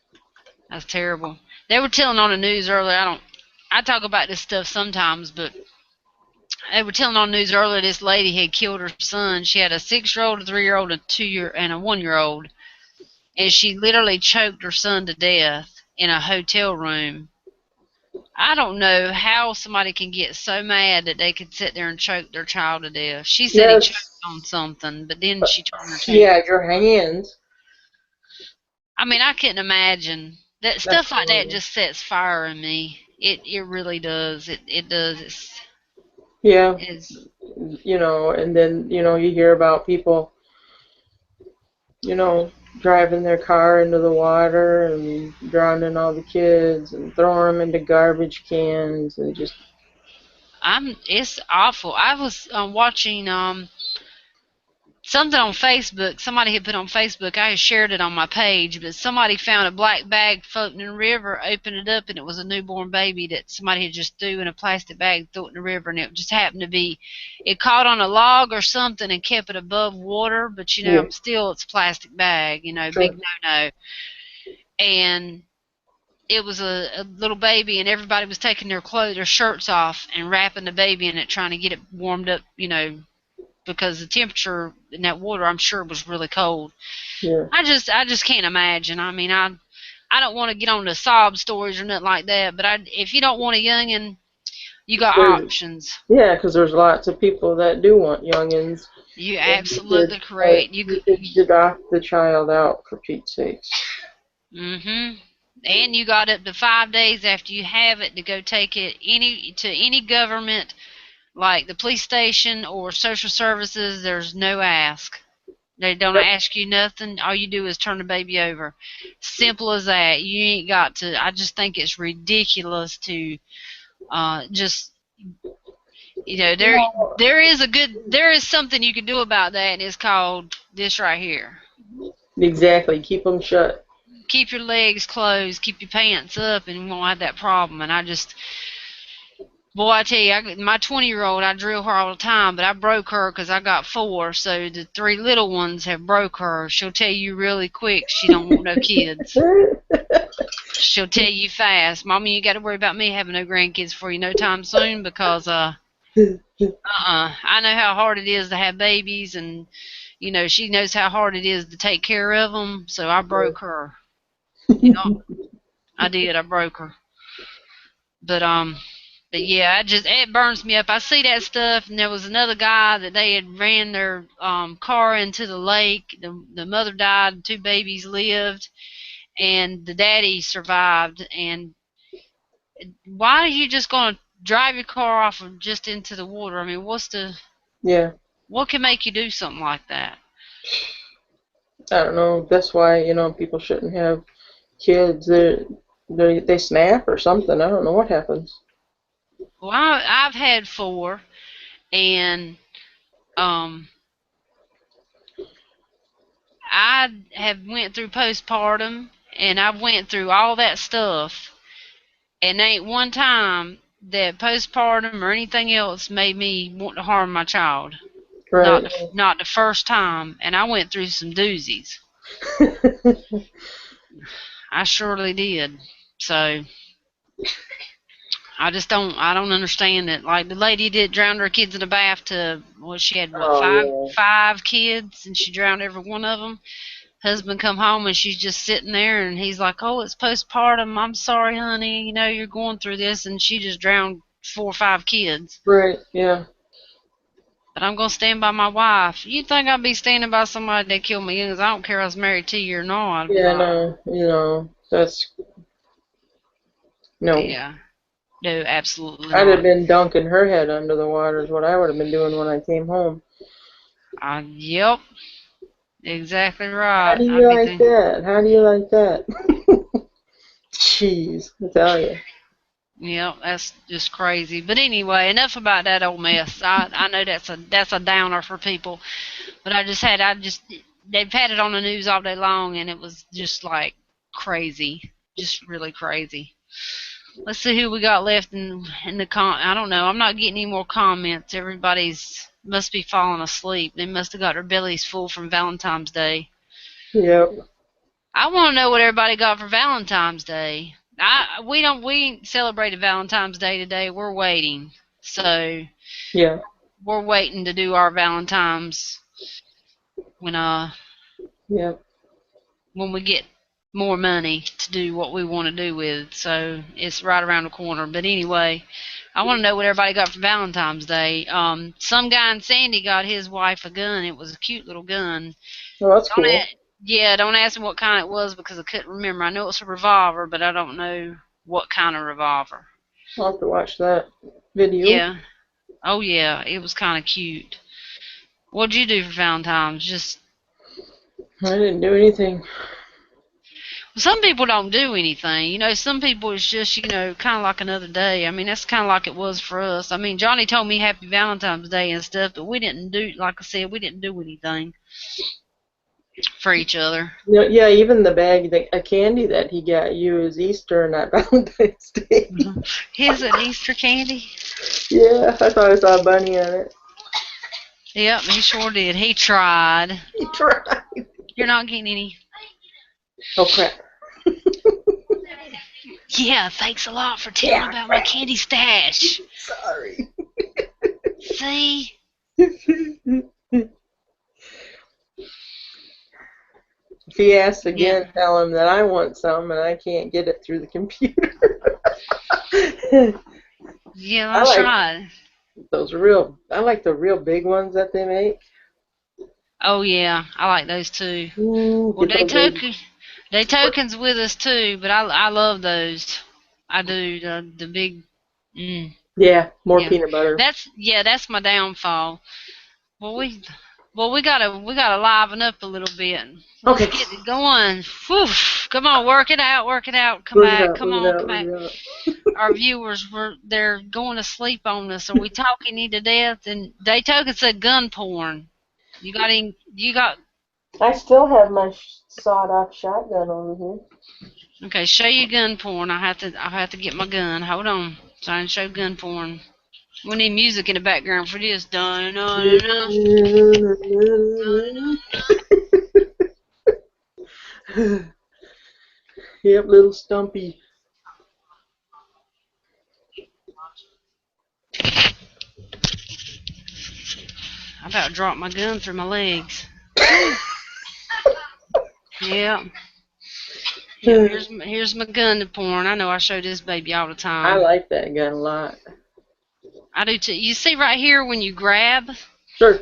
That's terrible. They were telling on the news earlier. I talk about this stuff sometimes, but they were telling on the news earlier this lady had killed her son. She had a 6-year-old, a 3-year-old, a 2-year, and a 1-year-old, and she literally choked her son to death in a hotel room. I don't know how somebody can get so mad that they could sit there and choke their child to death. She said he choked Yes. on something, but then she turned her tail. Yeah, your hands. I mean, I couldn't imagine that That's stuff like that horrible. just sets fire in me. It really does. It does. Yeah, It's and then, you hear about people, driving their car into the water and drowning all the kids and throwing them into garbage cans and just, it's awful. I was watching something on Facebook. Somebody had put on Facebook. I had shared it on my page, but somebody found a black bag floating in the river, opened it up, and it was a newborn baby that somebody had just threw in a plastic bag, threw it in the river, and it just happened to be, it caught on a log or something and kept it above water. But yeah, it's a plastic bag. Big sure. no no. And it was a little baby, and everybody was taking their shirts off and wrapping the baby in it, trying to get it warmed up. Because the temperature in that water, I'm sure, was really cold. Yeah. I just can't imagine. I mean, I don't want to get on the sob stories or nothing like that, but if you don't want a youngin, you got There's, options. yeah, because there's lots of people that do want youngins, You and you could, absolutely correct. you could adopt the child out for Pete's sakes. Mhm. And you got up to 5 days after you have it to go take it any government, like the police station or social services. There's no ask. They don't Yep. ask you nothing. All you do is turn the baby over. Simple as that. You ain't got to. I just think it's ridiculous to just there No, there is something you can do about that, and it's called this right here. exactly. Keep them shut. Keep your legs closed, keep your pants up, and you won't have that problem. And boy, I tell you, my 20-year-old, I drill her all the time, but I broke her because I got 4, so the 3 little ones have broke her. She'll tell you really quick she don't want no kids. She'll tell you fast, Mommy, you got to worry about me having no grandkids for you no time soon because I know how hard it is to have babies, and she knows how hard it is to take care of them. So I broke her. You know, I did. I broke her. But yeah, it burns me up. I see that stuff, and there was another guy that they had ran their car into the lake. The mother died, 2 babies lived, and the daddy survived. And why are you just gonna drive your car off of just into the water? I mean, Yeah, what can make you do something like that? I don't know. That's why, people shouldn't have kids. They snap or something. I don't know what happens. Well, I've had 4, and Um, I have went through postpartum, and I went through all that stuff, and ain't one time that postpartum or anything else made me want to harm my child. Right. Not the first time, and I went through some doozies. I surely did. So I don't understand it. Like the lady that drowned her kids in the bathtub. Well, she had what, Oh yeah. five kids, and she drowned every one of them. Husband come home and she's just sitting there, and he's like, "Oh, it's postpartum. I'm sorry, honey. You know you're going through this," and she just drowned 4 or 5 kids. Right. Yeah. But I'm gonna stand by my wife. You think I'd be standing by somebody that killed my youngins? I don't care if I was married to you or not. I'd be Yeah. like, No. That's no. yeah, no, absolutely I'd have not. been dunking her head under the water is what I would have been doing when I came home. Yep, exactly How right. do I'd you be like thinking, that? How do you like that? Jeez, I tell you. yep, that's just crazy. But anyway, enough about that old mess. I know that's a downer for people, but I just they've had it on the news all day long, and it was just like crazy, just really crazy. Let's see who we got left in the I don't know. I'm not getting any more comments. Everybody's must be falling asleep. They must have got their bellies full from Valentine's Day. Yep. I want to know what everybody got for Valentine's Day. We ain't celebrated Valentine's Day today. We're waiting. So Yeah. we're waiting to do our Valentine's when Yep. when we get more money to do what we want to do with. So it's right around the corner. But anyway, I want to know what everybody got for Valentine's Day. Some guy in Sandy got his wife a gun. It was a cute little gun. Well, that's Don't cool. a- yeah, don't ask me what kind it was because I couldn't remember. I know it's a revolver, but I don't know what kind of revolver. I'll have to watch that video. Yeah. Oh yeah, it was kind of cute. What'd you do for Valentine's? Just I didn't do anything. some people don't do anything. Some people it's just kind of like another day. I mean, that's kind of like it was for us. I mean, Johnny told me Happy Valentine's Day and stuff, but we didn't do, like I said, we didn't do anything for each other. Yeah, even the bag of candy that he got you is Easter, not Valentine's Day. Here's an Easter candy. Yeah, I thought I saw a bunny on it. Yep, he sure did. He tried. He tried. You're not getting any. Oh crap. Yeah, thanks a lot for telling about my candy stash. Sorry. See? If he asks Yeah. again, tell him that I want some and I can't get it through the computer. Yeah, I that's like right. I like the real big ones that they make. Oh yeah, I like those too. Ooh, Well, get those baby. they tokens with us too, but I love those. I do the big. Mm, Yeah, more yeah, peanut butter. that's my downfall. Well, we gotta liven up a little bit. Let's Okay. get it going. Whew, come on, work it out. Come Work it back, out, come work it on, out, come work back. it out. Our viewers they're going to sleep on us. Are we talking you to death? And Daytoken said gun porn. You got I still have my sawed-off shotgun over here. okay. Show you gun porn. I have to get my gun. Hold on. Trying to show gun porn. We need music in the background for this. Dun dun dun Yep, little Stumpy. I about dropped my gun through my legs. Yeah. Yeah, here's my gun to porn. I know I show this baby all the I time. like that gun a lot. I do too. You see right here when you grab? Sure.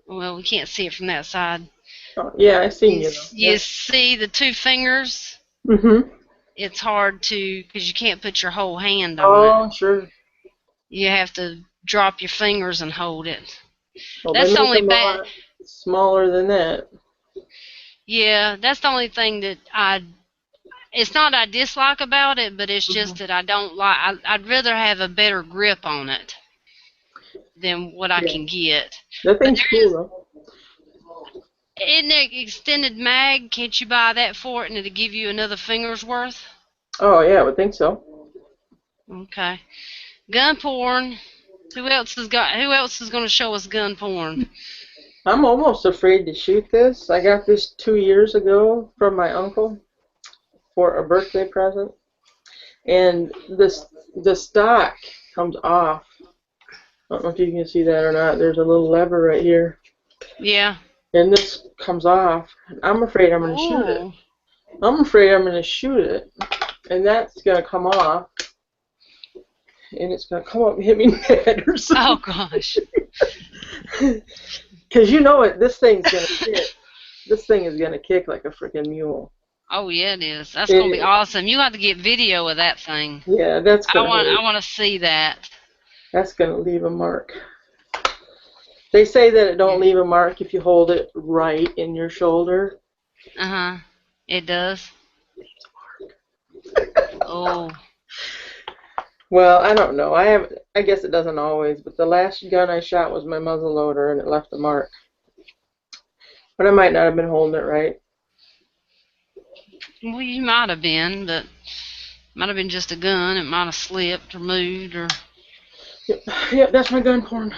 Well, we can't see it from that side. Oh, yeah, I seen You, you though. you Yeah. see the 2 fingers? Mhm. It's hard to, because you can't put your whole hand on it. Oh, sure. You have to drop your fingers and hold it. Well, they That's the make only them a bad. lot smaller than that. Yeah, that's the only thing that it's not I dislike about it, but it's just Mhm. that I don't like, I'd rather have a better grip on it. than what I Yeah. can get. That But thing's there cool is, though. isn't there extended mag? Can't you buy that for it and it'll give you another finger's worth? Oh yeah, I would think so. Okay. Gun porn. Who else has got? Who else is going to show us gun porn? I'm almost afraid to shoot this. I got this 2 years ago from my uncle for a birthday present, and the stock comes off. I don't know if you can see that or not. There's a little lever right here, Yeah. and this comes off. I'm afraid I'm going to shoot it. Ooh. I'm afraid I'm going to shoot it, and that's going to come off, and it's going to come up and hit me in the head or Oh something. gosh. Because you know it, this thing's going to kick. This thing is going to kick like a freaking mule. Oh yeah, it is. That's gonna be awesome. You have to get video of that thing. Yeah, that's I going to want. hurt. I want to see that. That's going to leave a mark. They say that it don't leave a mark if you hold it right in your shoulder. It does. Oh. Well, I don't know. I guess it doesn't always, but the last gun I shot was my muzzle loader, and it left a mark. But I might not have been holding it right. Well, you might have been, but might have been just a gun. It might have slipped or moved or. Yep, that's my gun porn.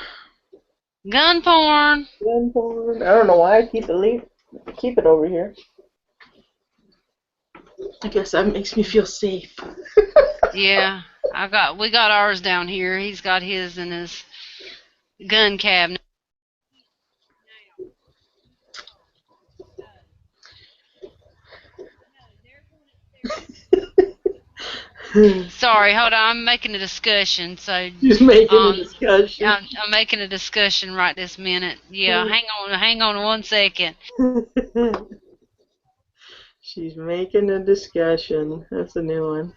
Gun porn. Gun porn. I don't know why I keep it over here. I guess that makes me feel safe. Yeah, we got ours down here. He's got his in his gun cabinet. Sorry, hold on. I'm making a discussion. So She's making a discussion. I'm making a discussion right this minute. Yeah, hang on 1 second. She's making a discussion. That's a new one.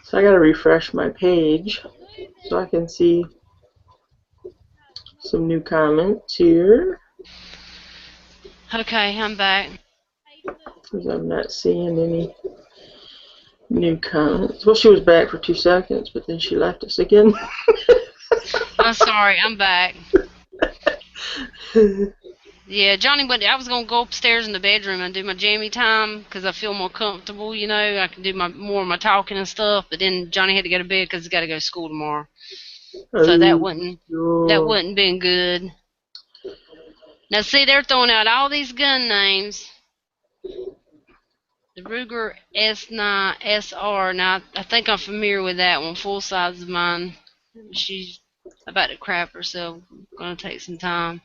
So I gotta refresh my page so I can see some new comments here. Okay, I'm back. Because I'm not seeing any new comments. Well, she was back for 2 seconds, but then she left us again. I'm sorry, I'm back. Yeah, Johnny, but I was gonna go upstairs in the bedroom and do my Jammy Time because I feel more comfortable. You know, I can do more of my talking and stuff. But then Johnny had to go to bed because he's got to go to school tomorrow. So that wouldn't been good. Now see, they're throwing out all these gun names. The Ruger S9 SR. Now I think I'm familiar with that one. Full size of mine. She's about to crap herself. Gonna take some time.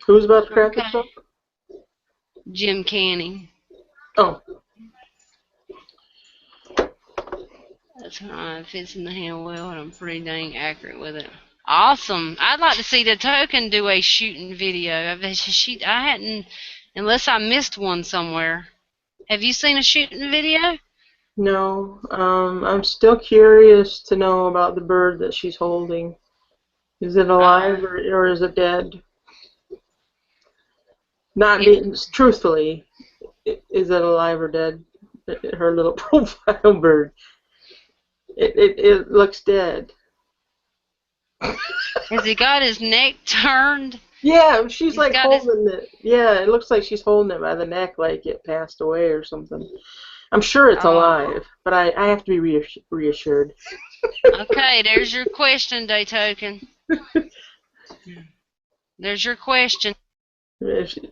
Who's about to crap herself? Jim Canning. Oh. That's right. It fits in the hand well, and I'm pretty dang accurate with it. Awesome. I'd like to see the token do a shooting video. I hadn't, unless I missed one somewhere. Have you seen a shooting video? No. I'm still curious to know about the bird that she's holding. Is it alive or is it dead? Truthfully, is it alive or dead? Her little profile bird. It looks dead. Has he got his neck turned? Yeah, she's like holding it. Yeah, it looks like she's holding it by the neck like it passed away or something. I'm sure it's alive, but I have to be reassured. Okay, there's your question, Day Token. There's your question.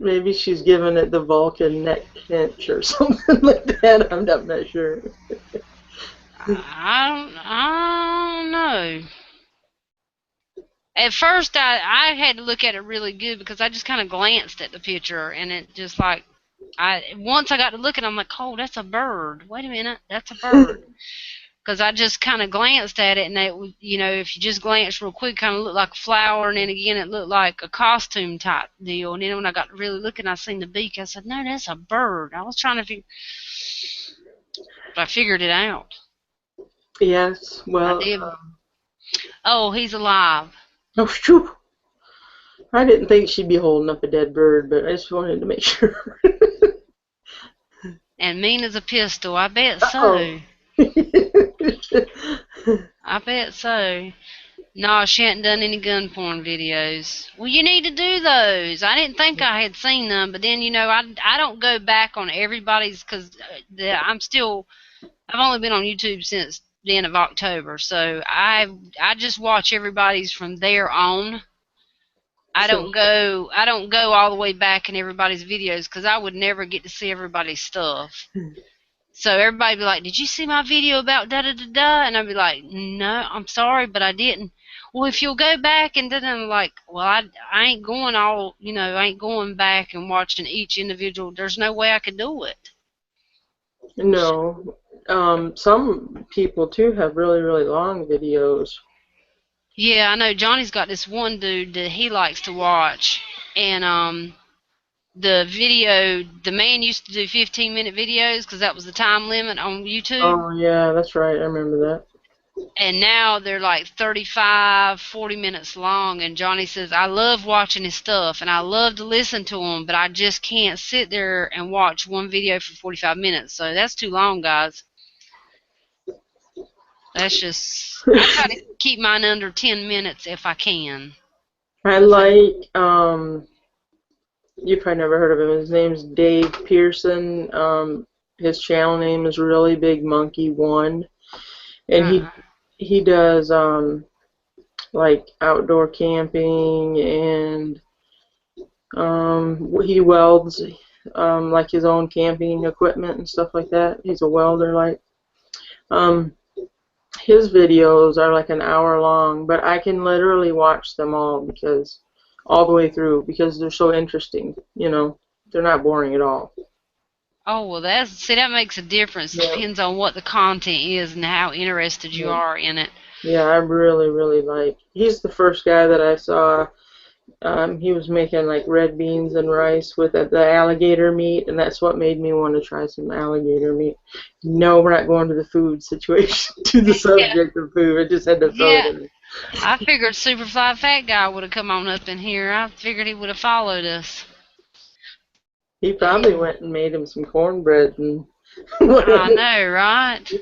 Maybe she's giving it the Vulcan neck pinch or something like that. I'm not sure. I don't know. At first, I had to look at it really good because I just kind of glanced at the picture, and it just like, once I got to look at it, I'm like, oh, that's a bird. Wait a minute, that's a bird. Because I just kind of glanced at it, and it, you know, if you just glance real quick, kind of looked like a flower, and then again, it looked like a costume type deal. And then when I got really looking, I seen the beak. I said, no, that's a bird. I was trying to figure, but I figured it out. Yes, well. I did. Oh, he's alive. Oh, shoot. I didn't think she'd be holding up a dead bird, but I just wanted to make sure. And mean as a pistol. I bet so. I bet so. No, she hadn't done any gun porn videos. Well, you need to do those. I didn't think I had seen them, but then I don't go back on everybody's because I'm still I've only been on YouTube since the end of October, so I just watch everybody's from there on. Sure. I don't go all the way back in everybody's videos because I would never get to see everybody's stuff. So everybody be like, "Did you see my video about da da da da?" And I'd be like, "No, I'm sorry, but I didn't." Well, if you'll go back and then I'm like, "Well, I ain't going all, I ain't going back and watching each individual. There's no way I could do it." No. Some people too have really, really long videos. Yeah, I know Johnny's got this one dude that he likes to watch, and the man used to do 15-minute videos because that was the time limit on YouTube. Oh yeah, that's right. I remember that. And now they're like 35, 40 minutes long. And Johnny says, I love watching his stuff and I love to listen to him, but I just can't sit there and watch one video for 45 minutes. So that's too long, guys. That's just, I try to keep mine under 10 minutes if I can. I Cause it, like you've probably never heard of him. His name's Dave Pearson. His channel name is Really Big Monkey One, and uh, he does like outdoor camping, and he welds like his own camping equipment and stuff like that. He's a welder. Like um, his videos are like an hour long, but I can literally watch them all the way through because they're so interesting. They're not boring at all. oh, well, that makes a difference. Yeah, Depends on what the content is and how interested you yeah, are in it. yeah. I really, really like. He's the first guy that I saw. He was making like red beans and rice with the alligator meat, and that's what made me want to try some alligator meat. No, we're not going to the food situation, to the Yeah, subject of food. I just had to throw it yeah. in there. I figured Superfly Fat Guy would have come on up in here. I figured he would have followed us. He But probably went and made him some cornbread and I whatever. know, right?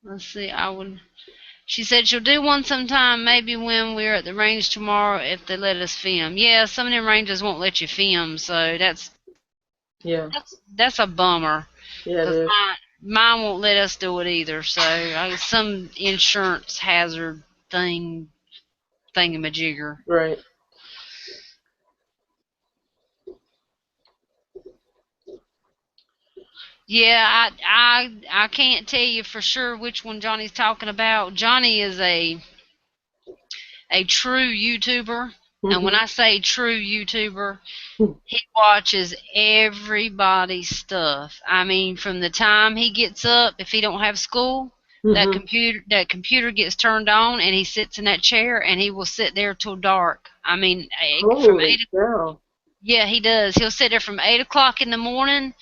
Let's see. I would. She said she'll do one sometime, maybe when we're at the range tomorrow, if they let us film. Yeah, some of them ranges won't let you film, so Yeah, that's a bummer. yeah, it Cause is. mine won't let us do it either. So some insurance hazard thingamajigger. Right. Yeah, I can't tell you for sure which one Johnny's talking about. Johnny is a true YouTuber, and when Mhm. I say true YouTuber, he watches everybody's stuff. I mean, from the time he gets up, if he don't have school, Mhm. that computer gets turned on, and he sits in that chair, and he will sit there till dark. I mean, from Holy 8. cow! Yeah, he does. He'll sit there from 8 o'clock in the morning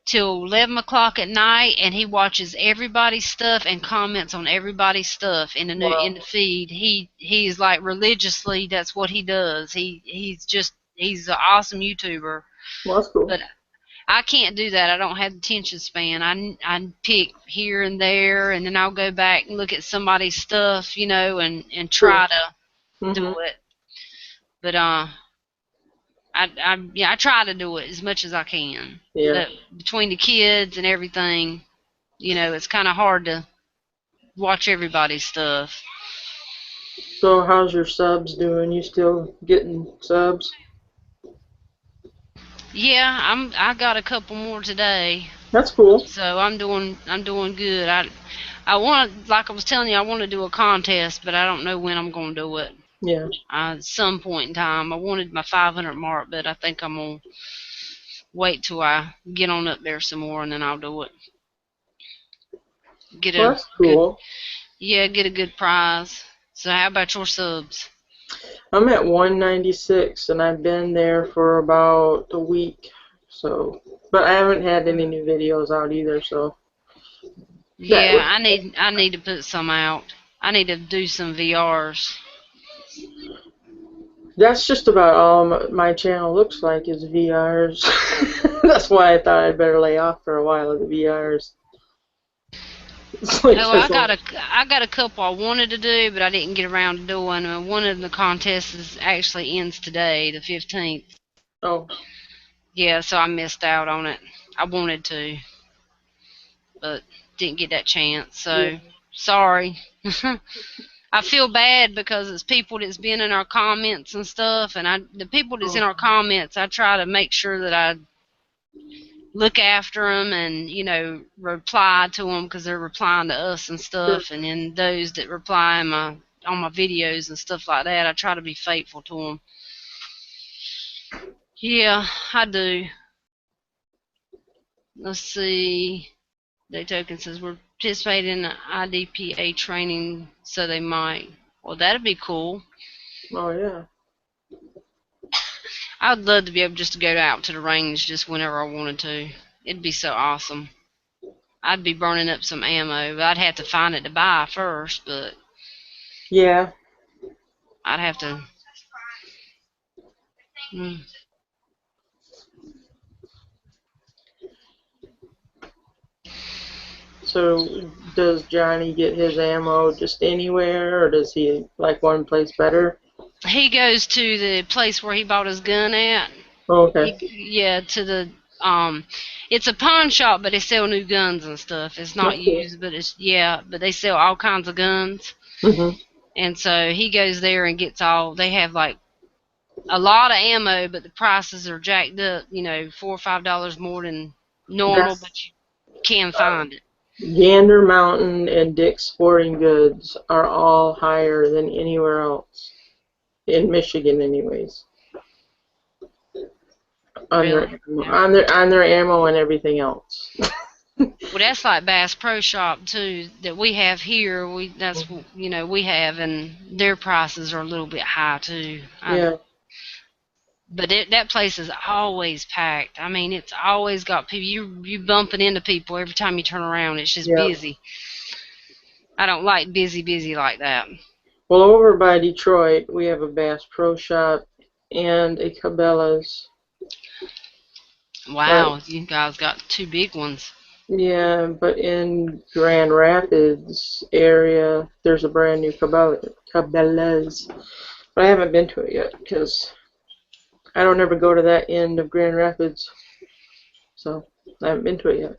till 11 o'clock at night, and he watches everybody's stuff and comments on everybody's stuff in the Wow. feed. He's like religiously, that's what he does. He's an awesome YouTuber. Well, that's cool. But I can't do that. I don't have the attention span. I pick here and there, and then I'll go back and look at somebody's stuff, and Sure. try to Mhm. do it. But I try to do it as much as I can. Yeah. But between the kids and everything, it's kind of hard to watch everybody's stuff. So, how's your subs doing? You still getting subs? Yeah, I got a couple more today, That's cool. so I'm doing good. I want, like I was telling you, I want to do a contest, but I don't know when I'm gonna do it. Yeah. At some point in time, I wanted my 500 mark, but I think I'm gonna wait till I get on up there some more, and then I'll do it. Get Well, a that's good, cool. yeah, get a good prize. So how about your subs? I'm at 196, and I've been there for about a week. So, but I haven't had any new videos out either. So that Yeah, was I need to put some out. I need to do some VRs. that's just about all my channel looks like is VRs. That's why I thought I'd better lay off for a while of the VRs. It's like Oh, there's I got a couple I wanted to do, but I didn't get around to doing. One of the contests actually ends today, the 15th. oh Yeah, so I missed out on it. I wanted to, but didn't get that chance. yeah. So sorry. I feel bad because it's people that's been in our comments and stuff, and the people that's in Oh, our comments, I try to make sure that I look after them and reply to them because they're replying to us and sure. stuff, and then those that reply on my videos and stuff like that, I try to be faithful to them. Yeah, I do. Let's see. Day Token says we're participating in the IDPA training, so they might. Well, that'd be cool. Oh yeah. I'd love to be able just to go out to the range just whenever I wanted to. It'd be so awesome. I'd be burning up some ammo, but I'd have to find it to buy first, but Yeah. I'd have to. Mm. So does Johnny get his ammo just anywhere, or does he like one place better? He goes to the place where he bought his gun at. Oh, okay. Yeah, to the it's a pawn shop, but they sell new guns and stuff. It's not That's cool. used, but but they sell all kinds of guns. Mhm. And so he goes there and gets all. They have like a lot of ammo, but the prices are jacked up. $4 or $5 more than normal, That's but you can find it. Gander Mountain and Dick's Sporting Goods are all higher than anywhere else in Michigan, anyways. On their Really? ammo, Yeah. on their ammo and everything else. Well, that's like Bass Pro Shop too that we have here. We have, and their prices are a little bit high too. Yeah, But that place is always packed. I mean, it's always got people. You bumping into people every time you turn around. It's just yeah. busy. I don't like busy like that. Well, over by Detroit, we have a Bass Pro Shop and a Cabela's. But Wow, you guys got two big ones. yeah, but in Grand Rapids area, there's a brand new Cabela's. But I haven't been to it yet because I don't ever go to that end of Grand Rapids, so I haven't been to it yet.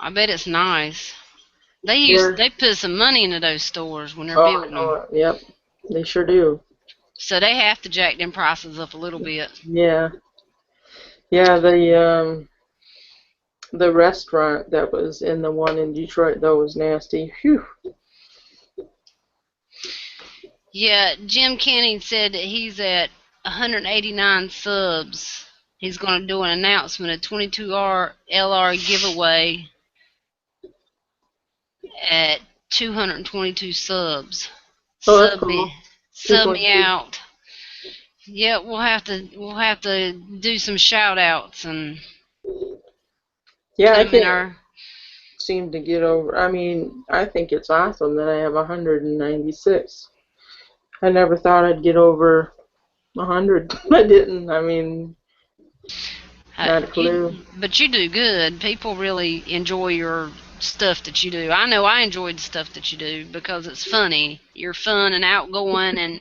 I bet it's nice. Yeah. They put some money into those stores when they're Oh, I building know them, it. Yep. They sure do. so they have to jack them prices up a little bit. Yeah. Yeah, the restaurant that was in the one in Detroit though was nasty. Phew. Yeah, Jim Canning said that he's at 189 subs. He's going to do an announcement, a 22R LR giveaway at 222 subs. Oh, that's Sub cool. me, sub me 222. out. Yeah, we'll have to do some shout outs and Yeah, put I them in can't our. seem to get over. I mean, I think it's awesome that I have 196. I never thought I'd get over 100. I didn't. I mean, not a clue. But you do good. People really enjoy your stuff that you do. I know I enjoyed the stuff that you do because it's funny. You're fun and outgoing and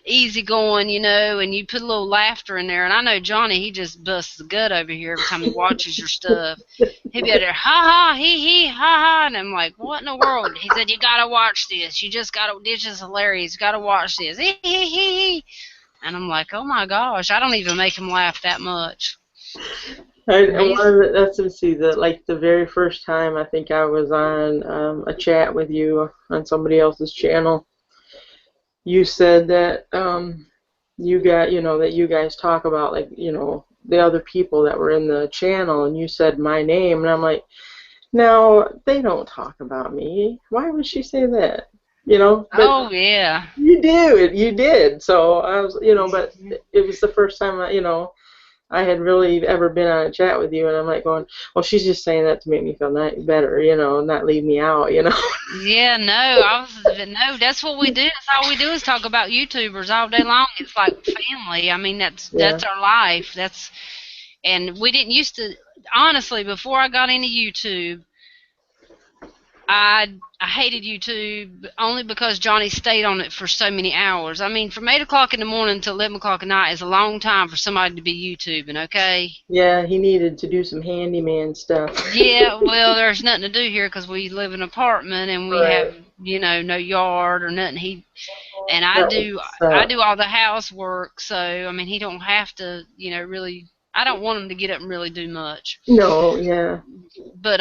easygoing, and you put a little laughter in there. And I know Johnny, he just busts the gut over here every time he watches your stuff. He'd be out there, ha ha, hee, ha ha. And I'm like, what in the world? He said, you gotta watch this. You just gotta, this is hilarious. You gotta watch this. Hee hee hee. And I'm like, oh my gosh, I don't even make him laugh that much. And He's one of the, let's see, the very first time I think I was on a chat with you on somebody else's channel, you said that that you guys talk about like the other people that were in the channel, and you said my name, and I'm like, no, they don't talk about me. Why would she say that? But Oh yeah. you did. So I was, but it was the first time I had really ever been on a chat with you, and I'm like going, well, she's just saying that to make me feel better, not leave me out. Yeah, no, I was no. That's what we do. That's all we do is talk about YouTubers all day long. It's like family. I mean, Yeah. that's our life. And we didn't used to. Honestly, before I got into YouTube, I hated YouTube only because Johnny stayed on it for so many hours. I mean, from 8 o'clock in the morning to 11 o'clock at night is a long time for somebody to be YouTubing. Okay. Yeah, he needed to do some handyman stuff. Yeah, well, there's nothing to do here because we live in an apartment and we Right. have, no yard or nothing. And I That would do, I suck. do all the housework, so I mean, he don't have to, really. I don't want him to get up and really do much, No, yeah. but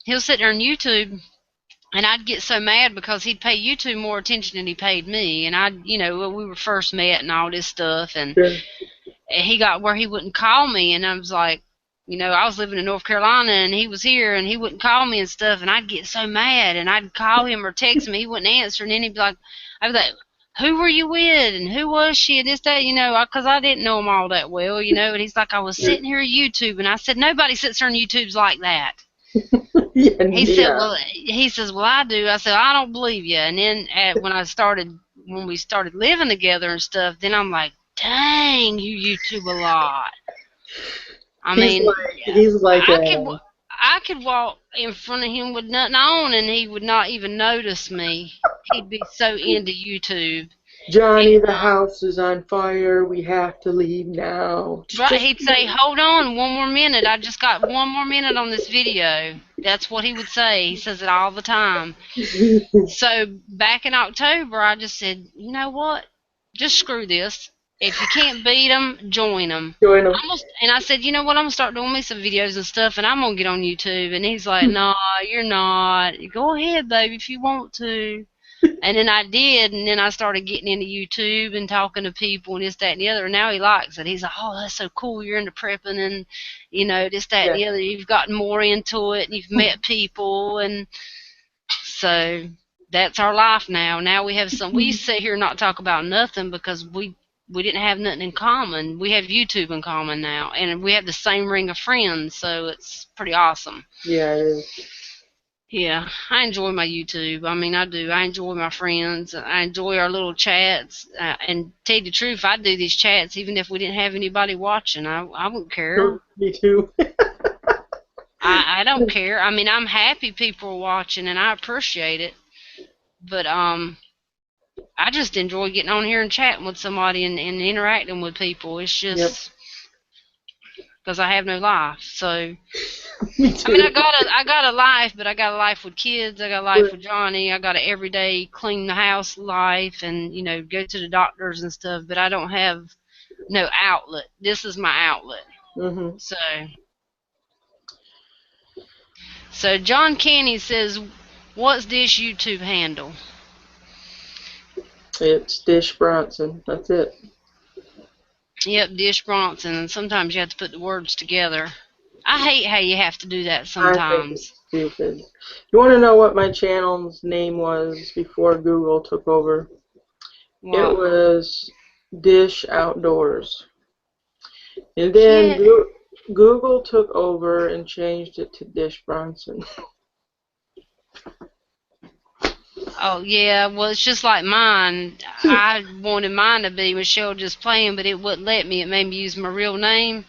he'll sit there on YouTube, and I'd get so mad because he'd pay YouTube more attention than he paid me, and when we were first met and all this stuff, and Sure. he got where he wouldn't call me, and I was like, I was living in North Carolina and he was here and he wouldn't call me and stuff, and I'd get so mad and I'd call him or text him, he wouldn't answer, and then he'd be like, I'd be like, who were you with and who was she and this that, because I didn't know him all that well, and he's like, I was sitting here YouTube, and I said, nobody sits there on YouTube's like that. Yeah, He said, yeah. well, I do. I said, I don't believe you. And then when we started living together and stuff, then I'm like, dang, you YouTube a lot. I He's mean, like he's like I could a I could walk in front of him with nothing on, and he would not even notice me. He'd be so into YouTube. Johnny, And the house is on fire. We have to leave now. right, Just he'd say, hold on, one more minute. I just got one more minute on this video. That's what he would say. He says it all the time. So back in October, I just said, you know what? Just screw this. If you can't beat them, join them. join him. And I said, you know what? I'm gonna start doing me some videos and stuff, and I'm gonna get on YouTube. And he's like, nah, you're not. Go ahead, baby, if you want to. And then I did, and then I started getting into YouTube and talking to people and this, that, and the other. And now he likes it. He's like, oh, that's so cool. You're into prepping and, this, that, and Yeah. the other. You've gotten more into it, and you've met people, and so that's our life now. Now we have some. We sit here and not talk about nothing because we didn't have nothing in common. We have YouTube in common now, and we have the same ring of friends, so it's pretty awesome. Yeah, it is. Yeah, I enjoy my YouTube. I mean, I do. I enjoy my friends. I enjoy our little chats. And tell you the truth, I'd do these chats even if we didn't have anybody watching. I wouldn't care. Me too. I don't care. I mean, I'm happy people are watching, and I appreciate it. But I just enjoy getting on here and chatting with somebody and interacting with people. It's Yep. just because I have no life. So Me too. I mean, I got a life, but I got a life with kids. I got a life with Johnny. I got an everyday clean the house life, and go to the doctors and stuff. But I don't have no outlet. This is my outlet. Mhm. So John Canny says, "What's this YouTube handle?" It's Dish Bronson. That's it. Yep, Dish Bronson. And sometimes you have to put the words together. I hate how you have to do that sometimes. I think it's stupid. You want to know what my channel's name was before Google took over? What? It was Dish Outdoors. And then Google took over and changed it to Dish Bronson. Oh, yeah, well, it's just like mine. I wanted mine to be Michelle Just Playing, but it wouldn't let me. It made me use my real name.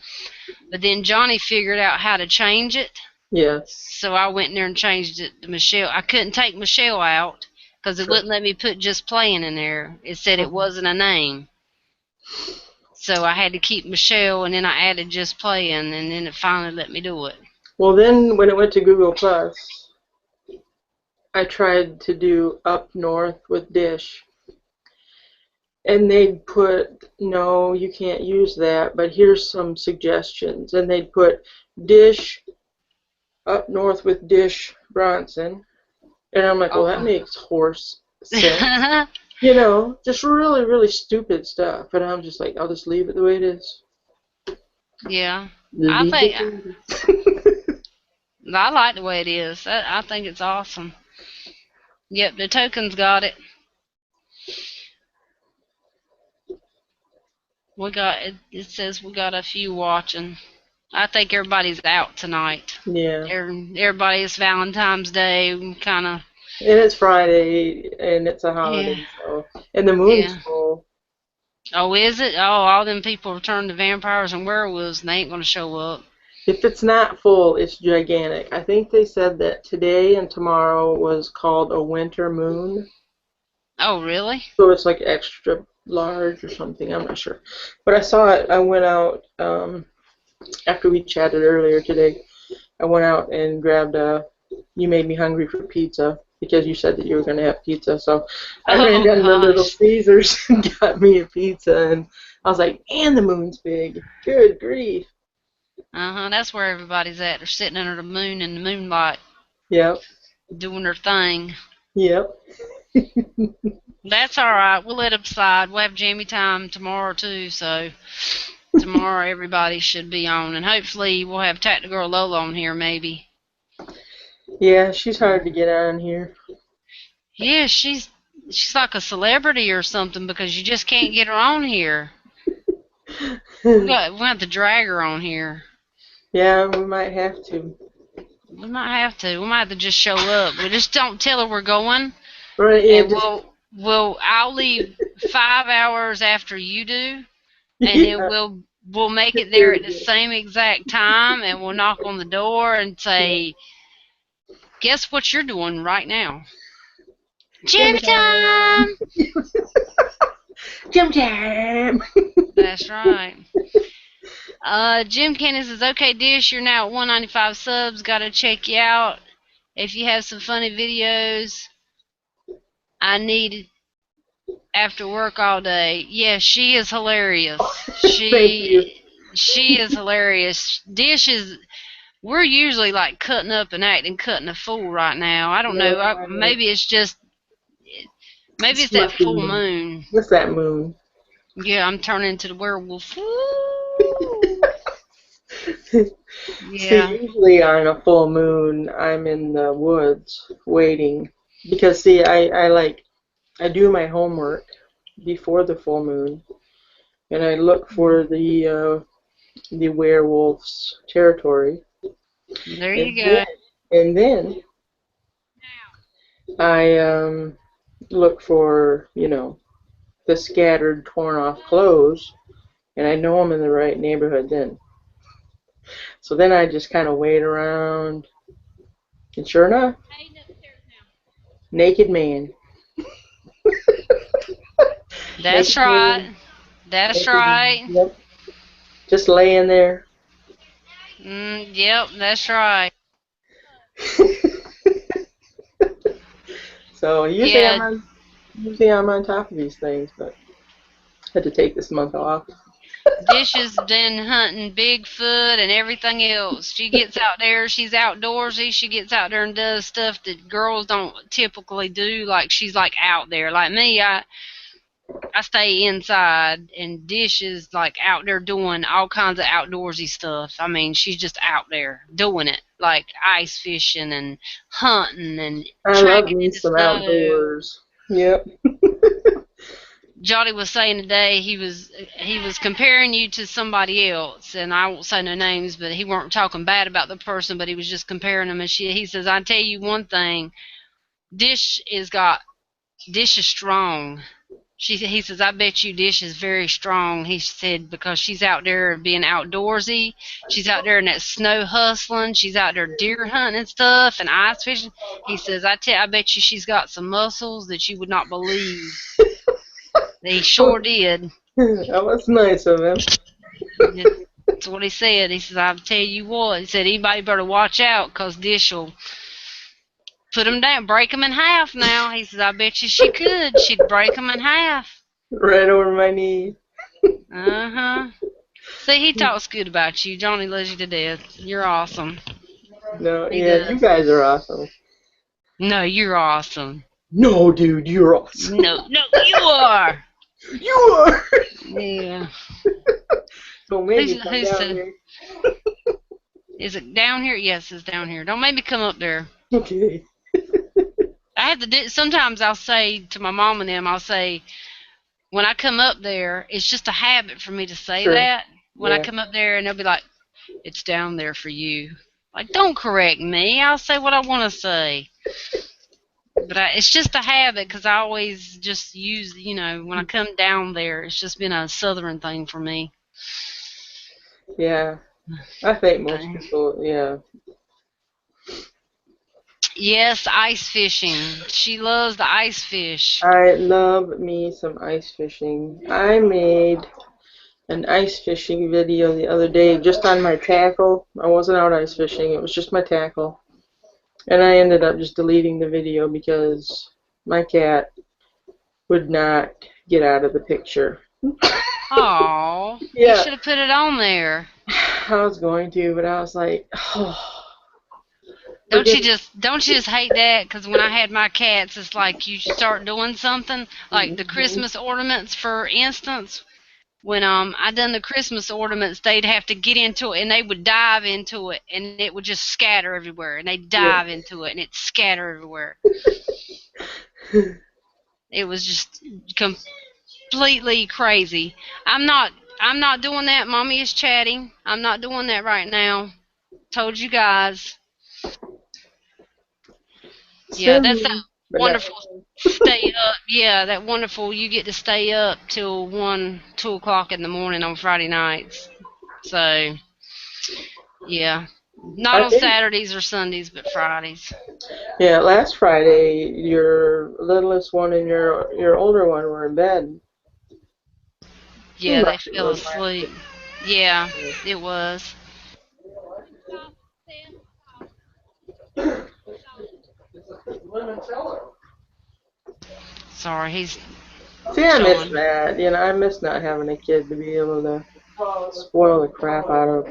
But then Johnny figured out how to change it. Yes. So I went in there and changed it to Michelle. I couldn't take Michelle out because it wouldn't let me put Just Playing in there. It said it wasn't a name. So I had to keep Michelle, and then I added Just Playing, and then it finally let me do it. Well, then when it went to Google Plus, I tried to do Up North with Dish. And they'd put, no, you can't use that, but here's some suggestions. And they'd put Dish Up North with Dish Bronson. And I'm like, well, that makes horse sense. Just really, really stupid stuff. And I'm just like, I'll just leave it the way it is. Yeah. I like the way it is. I think it's awesome. Yep, the tokens got it. It says we got a few watching. I think everybody's out tonight. Yeah. Everybody, it's Valentine's Day, kind of. And it's Friday, and it's a holiday, and the moon's full. Oh, is it? Oh, all them people returned to vampires and werewolves, and they ain't gonna show up. If it's not full, it's gigantic. I think they said that today and tomorrow was called a winter moon. Oh, really? So it's like extra large or something. I'm not sure. But I saw it. I went out after we chatted earlier today. I went out and grabbed you made me hungry for pizza because you said that you were going to have pizza. So I ran Oh down to Little gosh. Caesars and got me a pizza. And I was like, and the moon's big. Good grief. That's where everybody's at. They're sitting under the moon in the moonlight, Yep. doing their thing. Yep. That's all right. We'll let them slide. We'll have Jammy Time tomorrow too. So tomorrow everybody should be on, and hopefully we'll have Tactical Girl Lola on here maybe. Yeah, she's hard to get on here. Yeah, she's like a celebrity or something because you just can't get her on here. We have to drag her on here. Yeah, we might have to. We might have to. We might have to just show up. We just don't tell her we're going, Right, yeah, and just I'll leave 5 hours after you do, and then yeah. we'll make it there Very at the good. same exact time, and we'll knock on the door and Yeah. say, "Guess what you're doing right now? Jammy Jammy time. time!" Jammy time. That's right. Jim Cannon says, "Okay, Dish, you're now at 195 subs. Gotta check you out. If you have some funny videos, I need after work all day." Yeah, she is hilarious. Thank you. She is hilarious. Dish is. We're usually like cutting up and acting cutting a fool right now. I don't know. Right. Maybe it's just. Maybe It's it's that must be full moon. moon. What's that moon? Yeah, I'm turning into the werewolf. Woo! See, Yeah. usually on a full moon, I'm in the woods waiting because see, I do my homework before the full moon, and I look for the werewolf's territory, There and you then go. I look for the scattered, torn off clothes, and I know I'm in the right neighborhood then. So then I just kind of wait around, and sure enough, naked man, That's naked man, right. That's naked man. right. Yep, just laying there. Yep, that's right. So Yeah, usually I'm on top of these things, but I had to take this month off. Dishes been hunting Bigfoot and everything else. She gets out there, she's outdoorsy, she gets out there and does stuff that girls don't typically do. Like she's like out there. Like me, I stay inside and Dish is like out there doing all kinds of outdoorsy stuff. I mean, she's just out there doing it. Like ice fishing and hunting and I love tracking in me the some snow. outdoors. Yep. Johnny was saying today he was comparing you to somebody else, and I won't say no names, but he weren't talking bad about the person, but he was just comparing them and shit. He says, "I tell you one thing, Dish is strong." He says, "I bet you Dish is very strong." He said because she's out there being outdoorsy, she's out there in that snow hustling, she's out there deer hunting and stuff and ice fishing. He says, I bet you she's got some muscles that you would not believe." He sure did. That was nice of him. That's what he said. He says, "I'll tell you what." He said, "Anybody better watch out, 'cause Dish'll put him down, break him in half now." He says, "I bet you she could. She'd break him in half." Right over my knee. Uh-huh. See, he talks good about you. Johnny loves you to death. You're awesome. No, He yeah, you does. guys are awesome. No, you're awesome. No, dude, you're awesome. No, you are. You are. Yeah. Don't make me come Who's down the, here. is it down here? Yes, it's down here. Don't make me come up there. Okay. I have to do, sometimes I'll say to my mom and them, I'll say, when I come up there, it's just a habit for me to say Sure. that. When I Yeah. come up there and they'll be like, "It's down there for you." Like, don't correct me. I'll say what I want to say. But it's just a habit because I always just use, when I come down there, it's just been a southern thing for me. Yeah. I think most people, yeah. Yes, ice fishing. She loves the ice fish. I love me some ice fishing. I made an ice fishing video the other day just on my tackle. I wasn't out ice fishing, it was just my tackle. And I ended up just deleting the video because my cat would not get out of the picture. Oh, you Yeah, should have put it on there. I was going to, but I was like, oh, Don't forget you just hate that? Because when I had my cats, it's like you start doing something like the it. Christmas ornaments, for instance. When I done the Christmas ornaments, they'd have to get into it and they would dive into it and it would just scatter everywhere. And they'd Yeah. dive into it and it'd scatter everywhere. It was just completely crazy. I'm not I'm not doing that. Mommy is chatting. I'm not doing that right now. Told you guys. Yeah, that's that Soon, but not. wonderful stay up. Yeah, that wonderful you get to stay up till 2 o'clock in the morning on Friday nights. So yeah. Not I on think, Saturdays or Sundays, but Fridays. yeah, last Friday, your littlest one and your older one were in bed. Yeah, Seemed they like it fell was last asleep. Yeah, week. it was. Sorry, he's See, I miss showing. that. You know, I miss not having a kid to be able to spoil the crap out of.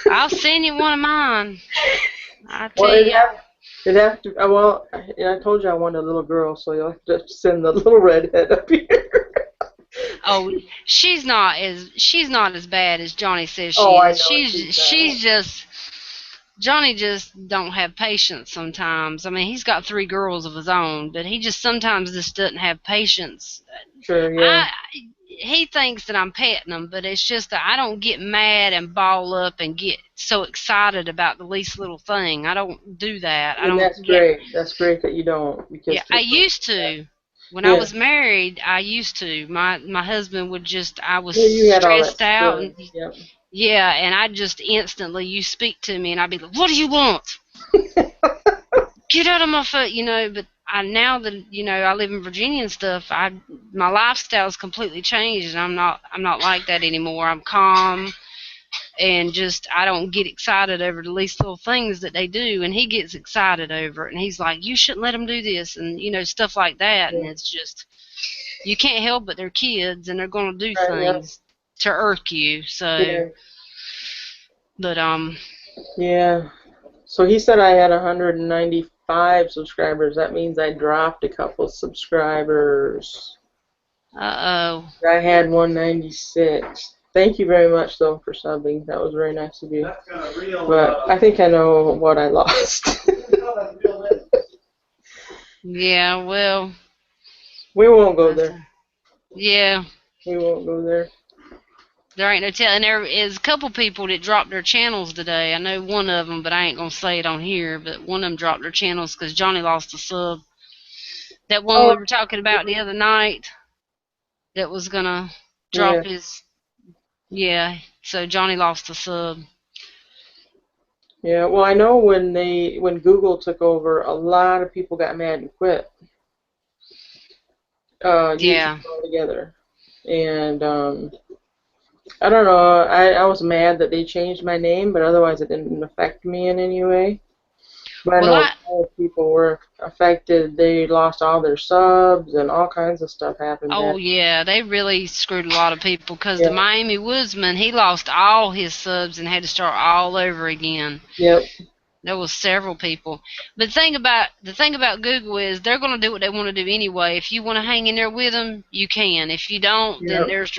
I'll send you one of mine. I Well, tell you. it'd have to. Well, I told you I wanted a little girl, so you'll have to send the little redhead up here. Oh, she's not as bad as Johnny says Oh, she I is. know She's she's not. she's just Johnny just don't have patience sometimes. I mean, he's got 3 girls of his own, but he just sometimes just doesn't have patience. Sure, yeah, I He thinks that I'm petting him, but it's just that I don't get mad and ball up and get so excited about the least little thing. I don't do that. I and don't that's get. great. That's great that you don't Yeah, because I people used that. to. When I Yeah, was married, I used to. My husband would just I was yeah, you had all that stressed out stress. and Yep. yeah, and I just instantly you speak to me and I'd be like, "What do you want? Get out of my foot," but I now that I live in Virginia and stuff, my lifestyle's completely changed and I'm not like that anymore. I'm calm and just I don't get excited over the least little things that they do, and he gets excited over it and he's like, "You shouldn't let them do this," and stuff like that, and Yeah. it's just you can't help but they're kids and they're going to do Right. Yep. things to irk you. So, Yeah. but Yeah. So he said I had 195 subscribers. That means I dropped a couple subscribers. oh. I had 196. Thank you very much, though, for subbing. That was very nice of you. But I think I know what I lost. Yeah, well, We won't go that's there. a, yeah. We won't go there. There ain't no telling. There is a couple people that dropped their channels today. I know one of them, but I ain't gonna say it on here. But one of them dropped their channels because Johnny lost a sub. That one Oh, we were talking about the other night that was gonna yeah. drop his. Yeah, so Johnny lost a sub. Yeah. Well, I know when Google took over, a lot of people got mad and quit YouTube Yeah. altogether. And I don't know. I was mad that they changed my name, but otherwise it didn't affect me in any way. But I Well, know a I lot of people were affected. They lost all their subs and all kinds of stuff happened Oh bad. yeah, they really screwed a lot of people because the Yeah. Miami Woodsman he lost all his subs and had to start all over again. Yep. There was several people, but the thing about Google is they're going to do what they want to do anyway. If you want to hang in there with them, you can. If you don't, then Yep. there's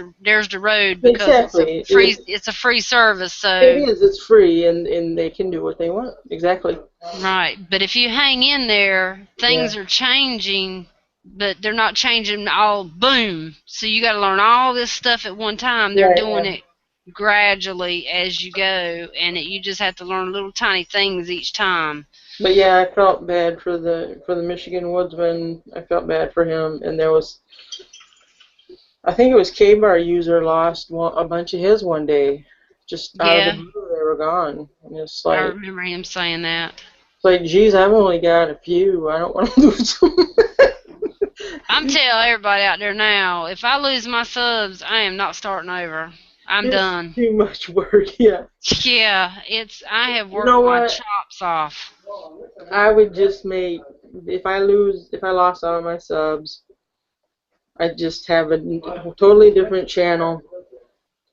the road because it's a Exactly. free it's a free service. It So is. It's free, and they can do what they want. Exactly. right, but if you hang in there, Yeah. things are changing, but they're not changing all boom. So you got to learn all this stuff at one time. They're Right. doing it gradually as you go, and you just have to learn little tiny things each time. But yeah, I felt bad for the Michigan Woodsman. I felt bad for him, and there was, I think it was K-Bar user lost a bunch of his one day Just out of the Yeah, blue, they were gone. And it's I like, remember him saying that. geez, I've only got a few. I don't want to lose them. I'm telling everybody out there now, if I lose my subs, I am not starting over. I'm It's done. too much work. Yeah. Yeah, I have You know worked my what? chops off. I would just make if I lost all my subs, I'd just have a totally different channel,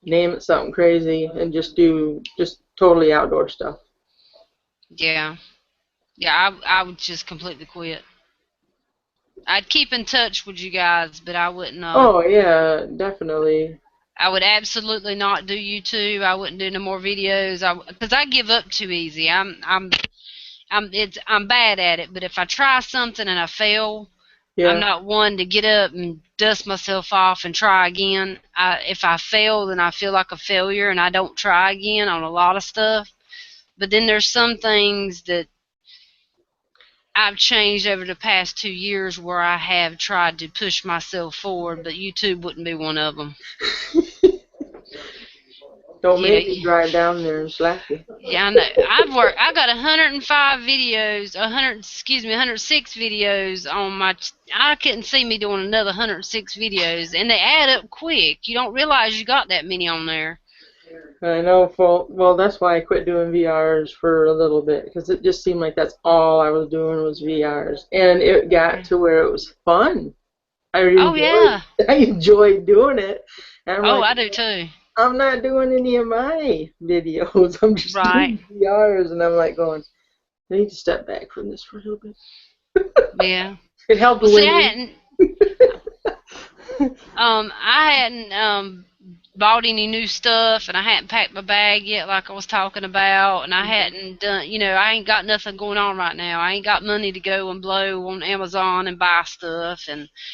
name it something crazy, and just do just totally outdoor stuff. Yeah. Yeah, I would just completely quit. I'd keep in touch with you guys, but I wouldn't Oh yeah, definitely. I would absolutely not do YouTube. I wouldn't do no more videos. Because I give up too easy. I'm bad at it. But if I try something and I fail, I'm Yeah. not one to get up and dust myself off and try again. If I fail, then I feel like a failure and I don't try again on a lot of stuff. But then there's some things that I've changed over the past 2 years where I have tried to push myself forward, but YouTube wouldn't be one of them. Don't Yeah, make me drive down there and slap you. yeah, I know. I got 105 videos, 106 videos on my. I couldn't see me doing another 106 videos, and they add up quick. You don't realize you got that many on there. I know. Well, that's why I quit doing VRs for a little bit because it just seemed like that's all I was doing was VRs, and it got to where it was fun. I Oh enjoyed yeah. I enjoyed doing it, and I'm Oh, like, I do too. I'm not doing any of my videos. I'm just Right. doing VRs, and I'm like going, I need to step back from this for a little bit. Yeah. It helped Well, see, winning. I hadn't bought any new stuff, and I hadn't packed my bag yet, like I was talking about, and I hadn't done, I ain't got nothing going on right now. I ain't got money to go and blow on Amazon and buy stuff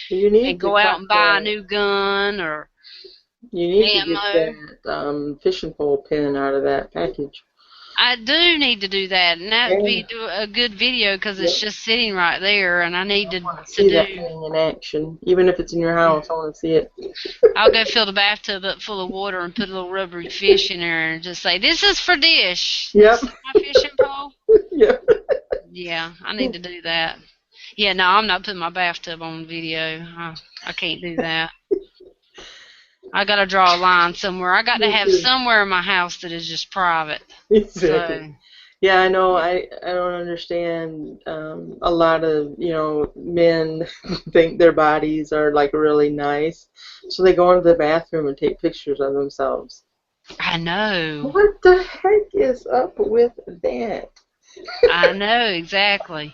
You and need to go out cut and buy a the. new gun or You need to get ammo. that fishing pole pin out of that package. I do need to do that, and that would Yeah. be a good video because it's Yep. just sitting right there, and I need I want to to see that do. thing in action, even if it's in your house. I want to see it. I'll go fill the bathtub up full of water and put a little rubbery fish in there and just say, "This is for dish. Yep. This is my fishing pole." Yep. Yeah, I need to do that. Yeah, no, I'm not putting my bathtub on video. I can't do that. I got to draw a line somewhere. I got to Me have too. somewhere in my house that is just private. Exactly. So, Yeah, I know. yeah. I don't understand. A lot of men think their bodies are like really nice, so they go into the bathroom and take pictures of themselves. I know. What the heck is up with that? I know exactly.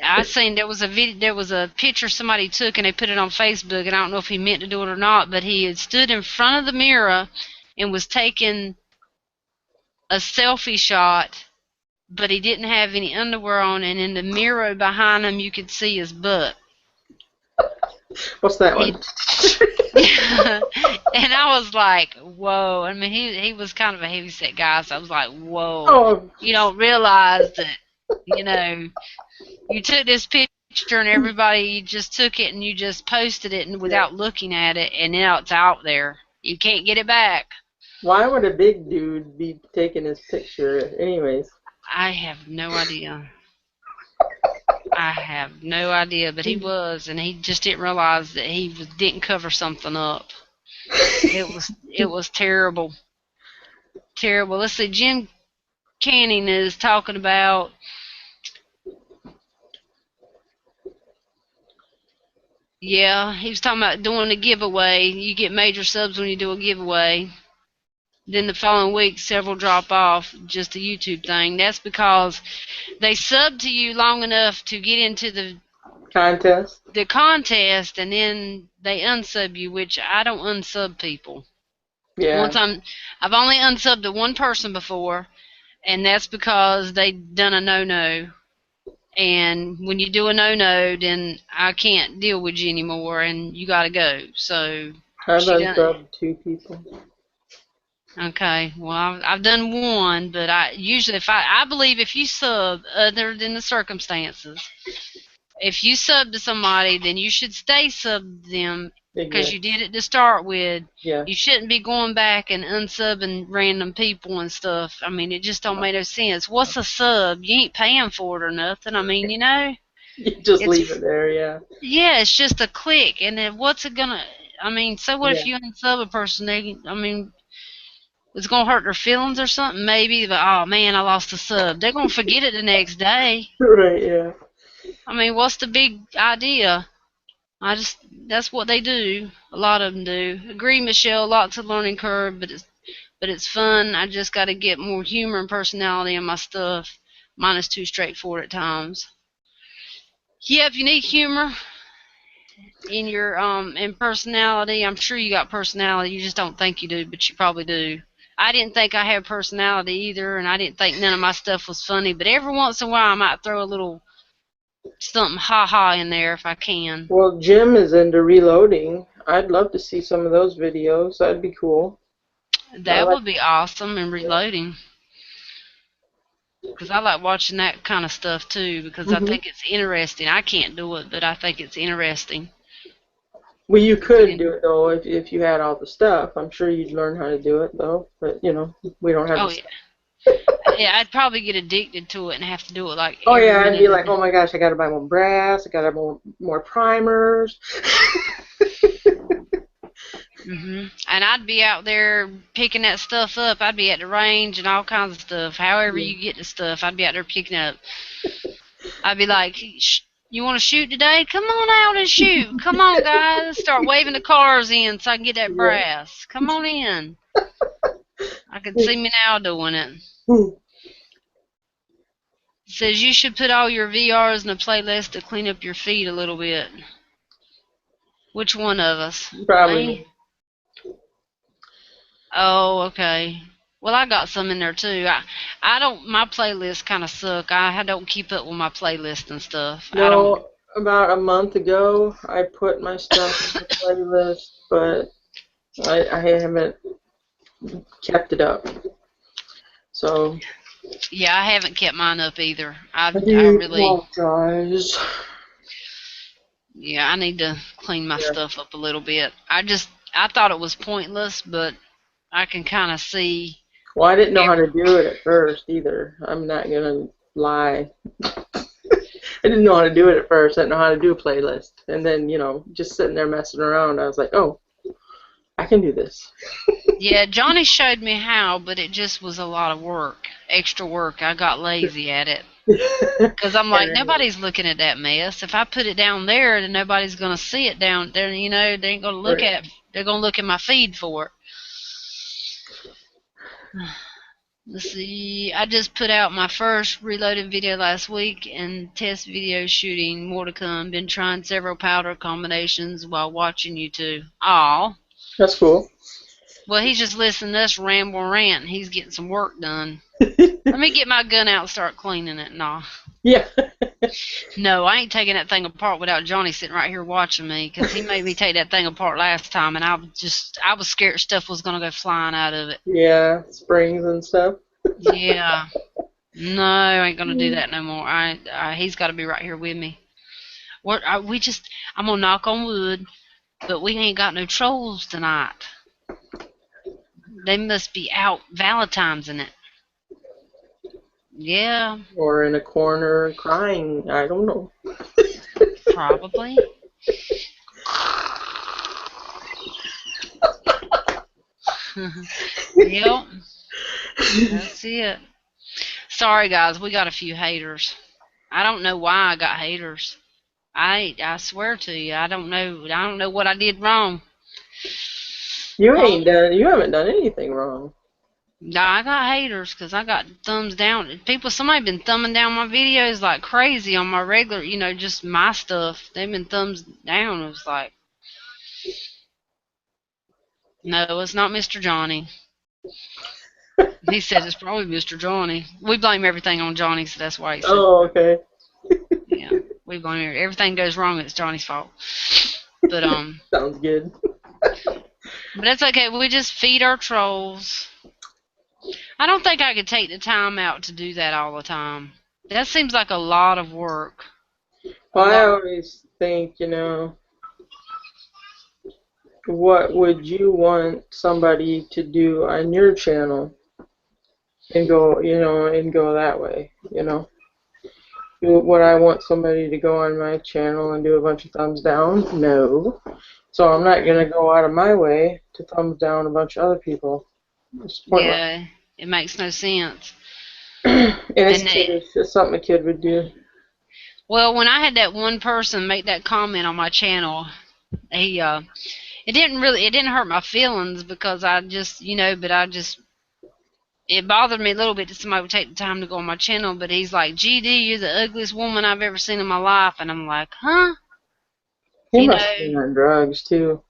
I seen there was a picture somebody took and they put it on Facebook, and I don't know if he meant to do it or not, but he had stood in front of the mirror and was taking a selfie shot, but he didn't have any underwear on, and in the mirror behind him you could see his butt. What's that one? He and I was like, whoa. I mean, he was kind of a heavy set guy, so I was like, whoa. Oh, You don't realize that, you know, you took this picture and everybody you just took it and you just posted it and yeah. without looking at it, and now it's out there. You can't get it back. Why would a big dude be taking his picture, anyways? I have no idea. I have no idea, but he was, and he just didn't realize that didn't cover something up. It was terrible, terrible. Let's see. Jim Canning is talking about. Yeah, he was talking about doing a giveaway. You get major subs when you do a giveaway. Then the following week, several drop off. Just a YouTube thing. That's because they sub to you long enough to get into Contest? the contest, and then they unsub you, which I don't unsub people. Yeah. I've only unsubbed to one person before, and that's because they done a no-no. And when you do a no-no, then I can't deal with you anymore, and you gotta go. So I've she done. unsubbed 2 people. Okay, well I've done one, but I usually I believe if you sub other than the circumstances, if you sub to somebody, then you should stay sub to them because Exactly. you did it to start with. Yeah. You shouldn't be going back and unsubbing random people and stuff. I mean, it just don't make no sense. What's a sub? You ain't paying for it or nothing. I mean, You just leave it it's there. Yeah. yeah, it's just a click, and then what's it gonna? I mean, so what if Yeah. you unsub a person? I mean, it's gonna hurt their feelings or something, maybe. But oh man, I lost a sub. They're gonna forget it the next day. Right. Yeah. I mean, what's the big idea? That's what they do. A lot of them do. Agree, Michelle. Lots of learning curve, but it's fun. I just got to get more humor and personality in my stuff. Mine is too straightforward at times. Yeah, if you need humor in your in personality, I'm sure you got personality. You just don't think you do, but you probably do. I didn't think I had personality either, and I didn't think none of my stuff was funny. But every once in a while, I might throw a little something ha ha in there if I can. Well, Jim is into reloading. I'd love to see some of those videos. That'd be cool. I That like. would be awesome and reloading. Because I like watching that kind of stuff too, because I Hmm. think it's interesting. I can't do it, but I think it's interesting Well, you to get could in. do it though if you had all the stuff. I'm sure you'd learn how to do it though. But we don't have the Oh yeah, stuff. yeah. I'd probably get addicted to it and have to do it like Oh every yeah, I'd be minute of like, the. oh my gosh, I gotta buy more brass. I gotta more primers. And I'd be out there picking that stuff up. I'd be at the range and all kinds of stuff. However Yeah. you get the stuff, I'd be out there picking up. I'd be like, "You want to shoot today? Come on out and shoot. Come on, guys. Start waving the cars in so I can get that Yeah. brass. Come on in." I can see me now doing it. It says you should put all your VRs in a playlist to clean up your feed a little bit. Which one of us? Probably me. Me? Oh, okay. Well, I got some in there too. I don't. My playlists kind of suck. I don't keep up with my playlist and stuff. I don't. No, about a month ago, I put my stuff in the playlist, but I haven't kept it up. So Yeah, I haven't kept mine up either. I I do really. apologize. Yeah, I need to clean my Yeah. stuff up a little bit. I thought it was pointless, but I can kind of see. Well, I didn't know how Every, to do it at first either. I'm not gonna lie. I didn't know how to do it at first. I didn't know how to do a playlist. And then, just sitting there messing around, I was like, oh, I can do this. yeah, Johnny showed me how, but it just was a lot of work, extra work. I got lazy at it. Because I'm like, And nobody's looking at that mess. If I put it down there, then nobody's going to see it down there. They ain't going to look right. at They're going to look at my feed for it. Let's see. I just put out my first reloaded video last week and test video shooting. More to come. Been trying several powder combinations while watching you two. Aw. That's cool. Well, he's just listening to us ramble and rant, and he's getting some work done. Let me get my gun out and start cleaning it. Nah. Yeah. No, I ain't taking that thing apart without Johnny sitting right here watching me, because he made me take that thing apart last time, and I was scared stuff was going to go flying out of it. Yeah, springs and stuff. Yeah. No, I ain't going to do that no more. He's got to be right here with me. I'm going to knock on wood, but we ain't got no trolls tonight. They must be out Valentine's in it. Yeah, Or in a corner crying. I don't know. probably. Yep, that's it. Sorry, guys, we got a few haters. I don't know why I got haters. I swear to you, I don't know. I don't know what I did wrong. Oh, You haven't done anything wrong. no, I got haters because I got thumbs down. Somebody been thumbing down my videos like crazy on my regular, just my stuff. They've been thumbs down. It was like, no, it's not Mr. Johnny. He said it's probably Mr. Johnny. We blame everything on Johnny, so that's why he said, Oh, okay. yeah, we blame everything goes wrong. It's Johnny's fault. But Sounds good. that's okay. We just feed our trolls. I don't think I could take the time out to do that all the time. That seems like a lot of work. A Well, I lot. always think, what would you want somebody to do on your channel and go, and go that way, Would I want somebody to go on my channel and do a bunch of thumbs down? No. So I'm not going to go out of my way to thumbs down a bunch of other people. It's pointless. Yeah, it makes no sense. And it's And kiddish. It's something a kid would do. well, when I had that one person make that comment on my channel, he it didn't hurt my feelings because I just, but it bothered me a little bit that somebody would take the time to go on my channel, but he's like, GD, you're the ugliest woman I've ever seen in my life. And I'm like, huh? He You must have know, been on drugs, too.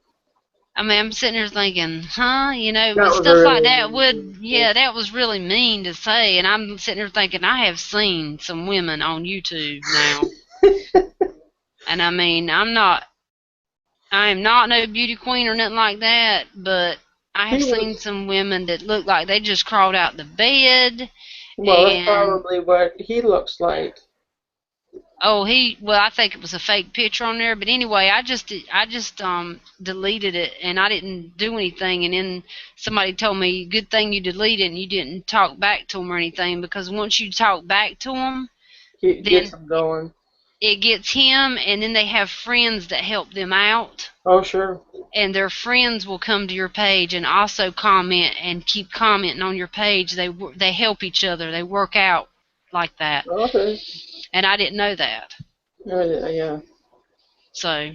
I mean, I'm sitting there thinking, huh? That But was a stuff like really that mean thing would, to yeah, that was really mean to say. And I'm sitting there thinking, I have seen some women on YouTube now. say. And I mean, I am not no beauty queen or nothing like that, but I have He seen was, some women that look like they just crawled out the bed. well, that's And probably what he looks like. well, I think it was a fake picture on there, but anyway, I just deleted it and I didn't do anything. And then somebody told me, good thing you deleted and you didn't talk back to them or anything, because once you talk back to them, He gets then him going. it gets him, and then they have friends that help them out. Oh, sure. And their friends will come to your page and also comment and keep commenting on your page. They help each other. They work out like that. Okay. And I didn't know that. Yeah. So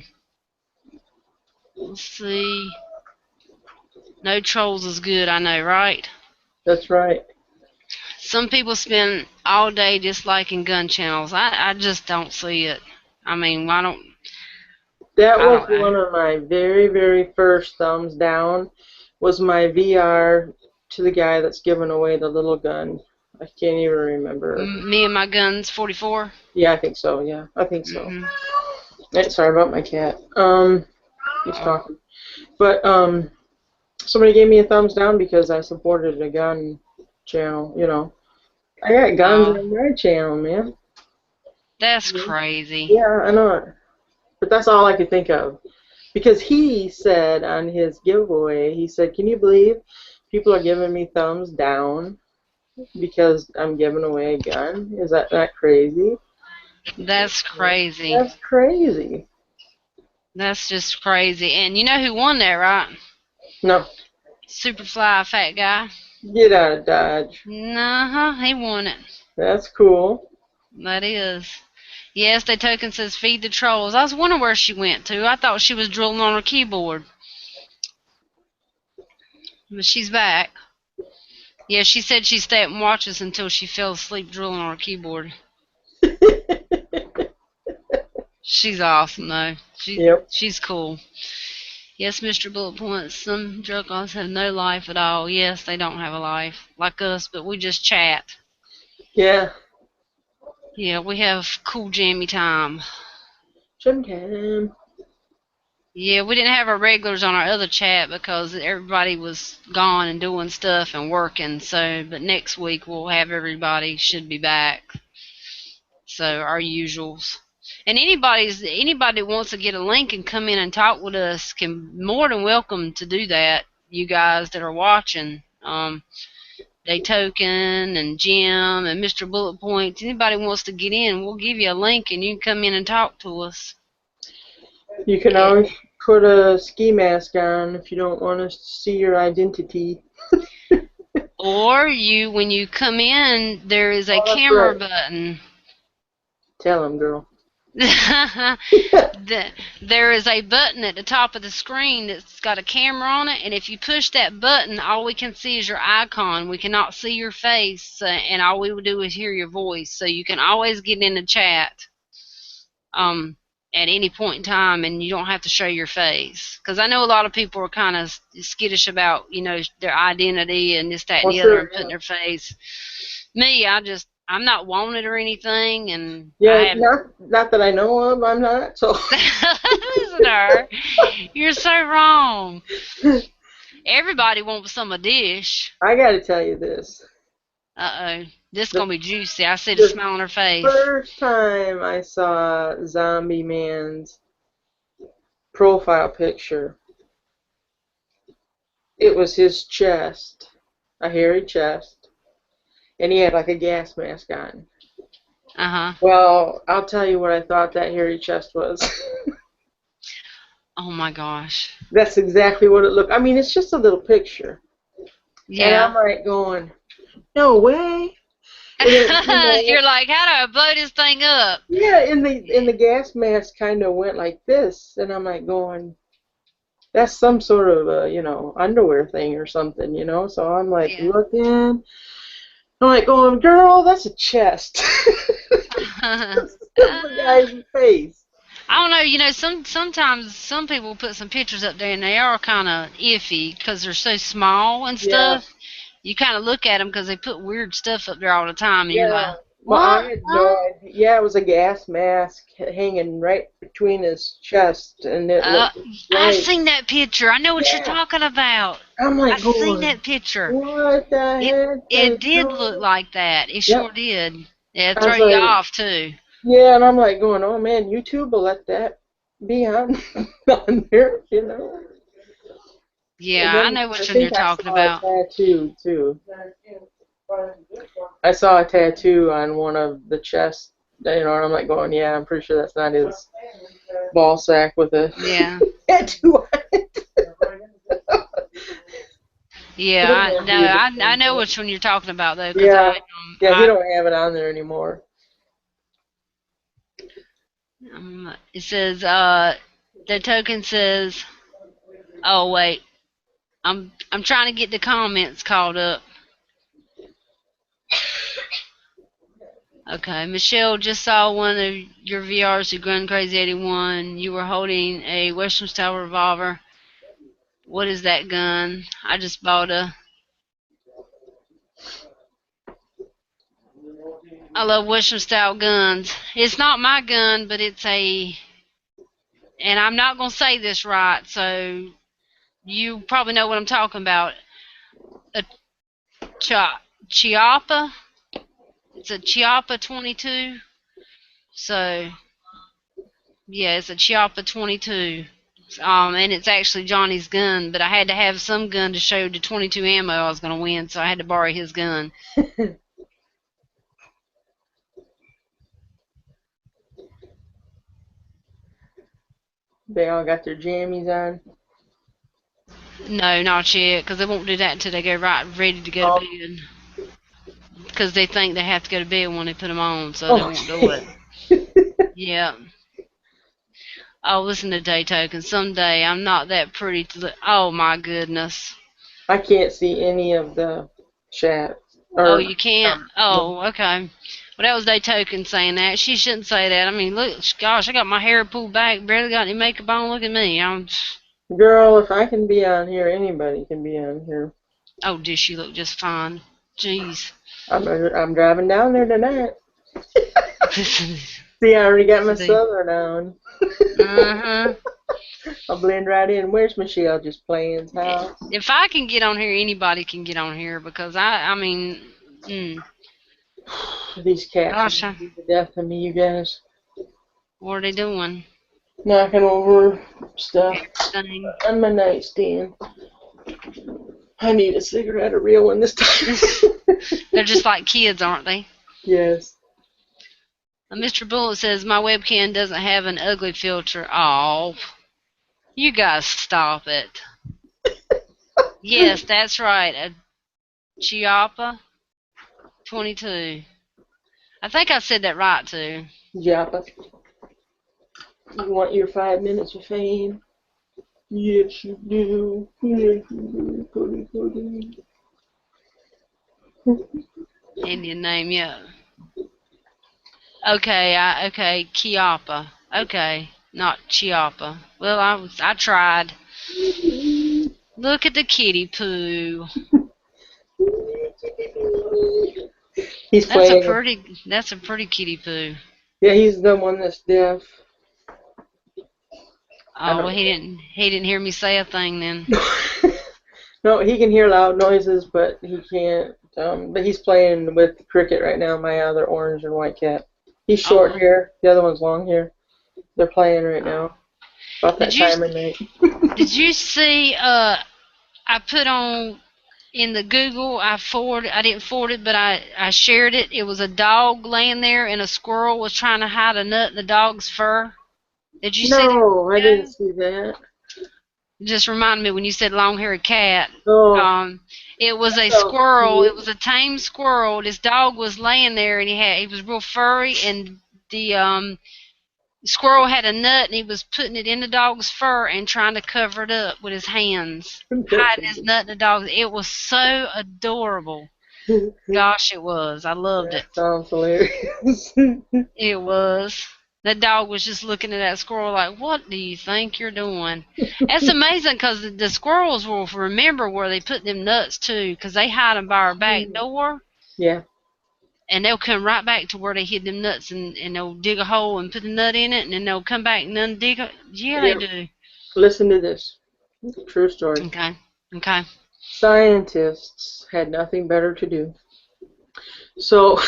let's see. No trolls is good, I know, right? That's right. Some people spend all day disliking gun channels. I just don't see it. I mean, That I was don't know. one of my very, very first thumbs down, was my VR to the guy that's giving away the little gun. I can't even remember. Me and my guns 44. Yeah, I think so. Yeah, I think so. Mhm. Sorry about my cat. He's Oh, talking. But somebody gave me a thumbs down because I supported a gun channel. I got guns oh, on my channel, man. that's crazy. Yeah, I know it. But that's all I could think of. Because he said on his giveaway, he said, can you believe people are giving me thumbs down because I'm giving away a gun? Is that not crazy? That's crazy. That's crazy. That's just crazy. And you know who won that, right? No, Superfly fat guy. get out of Dodge. Nah, he won it. That's cool. That is. Yes, the token says feed the trolls. I was wondering where she went to. I thought she was drilling on her keyboard. But she's back. Yeah, she said she'd stay up and watch us until she fell asleep drilling on her keyboard. She's awesome though. Yep. She's cool. Yes, Mr. Bullet Points, some drug laws have no life at all. Yes, they don't have a life like us, but we just chat. Yeah. Yeah, we have cool jammy time. Gym time. Yeah, we didn't have our regulars on our other chat because everybody was gone and doing stuff and working. So, but next week we'll have everybody should be back. So our usuals. And anybody that wants to get a link and come in and talk with us can more than welcome to do that. You guys that are watching, Day Token and Jim and Mr. Bullet Point. Anybody wants to get in, we'll give you a link and you can come in and talk to us. You can It, always put a ski mask on if you don't want us to see your identity. or when you come in, there is a Oh, that's camera right. button. Tell him, girl. There is a button at the top of the screen that's got a camera on it, and if you push that button, all we can see is your icon. We cannot see your face, and all we will do is hear your voice. So you can always get in the chat at any point in time, and you don't have to show your face. Because I know a lot of people are kind of skittish about, their identity and this, that, and Well, the other, sure, and yeah. putting their face. Me, I'm not wanted or anything, and I Yeah, have not that I know of, I'm not, so. Listener, you're so wrong. Everybody wants some of dish. I gotta tell you this. Uh-oh. This is The, going to be juicy. I see the the smile on her face. first time I saw Zombie Man's profile picture, It was his chest, a hairy chest, and he had like a gas mask on. Uh-huh. Well, I'll tell you what I thought that hairy chest was. Oh my gosh. That's exactly what it looked. I mean, it's just a little picture, and I'm Yeah. like going, no way. And then, You're like, how do I blow this thing up? yeah, and the gas mask kind of went like this, and I'm like going, that's some sort of underwear thing or something, So I'm like Yeah. looking, I'm like going, girl, that's a chest. That's the guy's face. I don't know. Sometimes some people put some pictures up there and they are kind of iffy because they're so small and Yeah, stuff. You kind of look at them because they put weird stuff up there all the time, and you're yeah. like, Well, I what? had no Huh? idea. Yeah, it was a gas mask hanging right between his chest, and it Uh, looked I've right. seen that picture. I know what you're Yeah. talking about. I'm I like seen going, that picture. what the It heck? That it is did look so. like that. It sure Yep. did. Yeah, I throw was you like, off too. yeah, and I'm like going, oh man, YouTube will let that be on on there. And Yeah, I then know I which one you're think I talking saw a about. tattoo too. I saw a tattoo on one of the chests, and I'm like going, yeah, I'm pretty sure that's not his ball sack with a Yeah. tattoo on it. It Yeah, doesn't I have to no, be a big I thing, know but which one you're talking about though, 'cause yeah, yeah, he I don't have it on there anymore. it says the token says, oh wait, I'm trying to get the comments caught up. Okay, Michelle just saw one of your VRs who Gun Crazy 81. You were holding a Western style revolver. What is that gun? I just bought a. I love Western style guns. It's not my gun, but it's a. And I'm not gonna say this right, so you probably know what I'm talking about. A Chiappa. It's a Chiappa 22. So yeah, it's a Chiappa 22. And it's actually Johnny's gun, but I had to have some gun to show the 22 ammo I was going to win, so I had to borrow his gun. They all got their jammies on. No, not yet, because they won't do that until they go right ready to go to Oh, bed. Because they think they have to go to bed when they put them on, so they won't do it. okay. Yeah. Oh, listen to Day Token. Someday I'm not that pretty to look. Oh my goodness. I can't see any of the chat Oh, or you can't? no. Oh, okay. Well, that was Day Token saying that. She shouldn't say that. I mean, look, gosh, I got my hair pulled back, barely got any makeup on. Look at me. Girl, if I can be on here, anybody can be on here. Oh, does she look just fine? Jeez. I'm driving down there tonight. Uh See, I already got my southern on. huh. I'll blend right in. Where's Michelle? Just playing house. If I can get on here, anybody can get on here because I mean, These cats are gosh, gonna be the death of me, you guys. what are they doing? Knocking over stuff Everything. on my nightstand. I need a cigarette, a real one this time. They're just like kids, aren't they? Yes. Mr. Bullet says my webcam doesn't have an ugly filter. Oh, you guys stop it. Yes, that's right. A Chiappa 22. I think I said that right too. Joppa. You want your 5 minutes of fame? Yes, you do. Yes, you do. Cody, Cody. Indian name, yeah. Okay, okay, Chiappa. Okay, not Chiappa. Well, I tried. Look at the kitty poo. He's playing. That's a pretty kitty poo. Yeah, he's the one that's deaf. I Oh, well, don't know. he didn't hear me say a thing then. No, he can hear loud noises, but he can't. But he's playing with Cricket right now, my other orange and white cat. He's short Oh, hair. The other one's long hair. They're playing right oh. now. About Did that you time of night. did you see I put on in the Google. I didn't forward it, but I shared it. It was a dog laying there, and a squirrel was trying to hide a nut in the dog's fur. Did you see that No, I didn't video? see that. It just reminded me when you said long-haired cat. Oh, Um, it was that a sounds squirrel. It cute. was a tame squirrel. This dog was laying there, and he was real furry, and the squirrel had a nut, and he was putting it in the dog's fur and trying to cover it up with his hands, That's hiding his nut in the dog. It was so adorable. Gosh, it was. I loved that it. sounds hilarious. It was. The dog was just looking at that squirrel like, "What do you think you're doing?" It's amazing because the squirrels will remember where they put them nuts too, because they hide them by our back door, Yeah, and they'll come right back to where they hid them nuts, and they'll dig a hole and put the nut in it, and then they'll come back and undig it. Yeah, they yeah. do. Listen to this. True story. Okay. Okay. Scientists had nothing better to do. So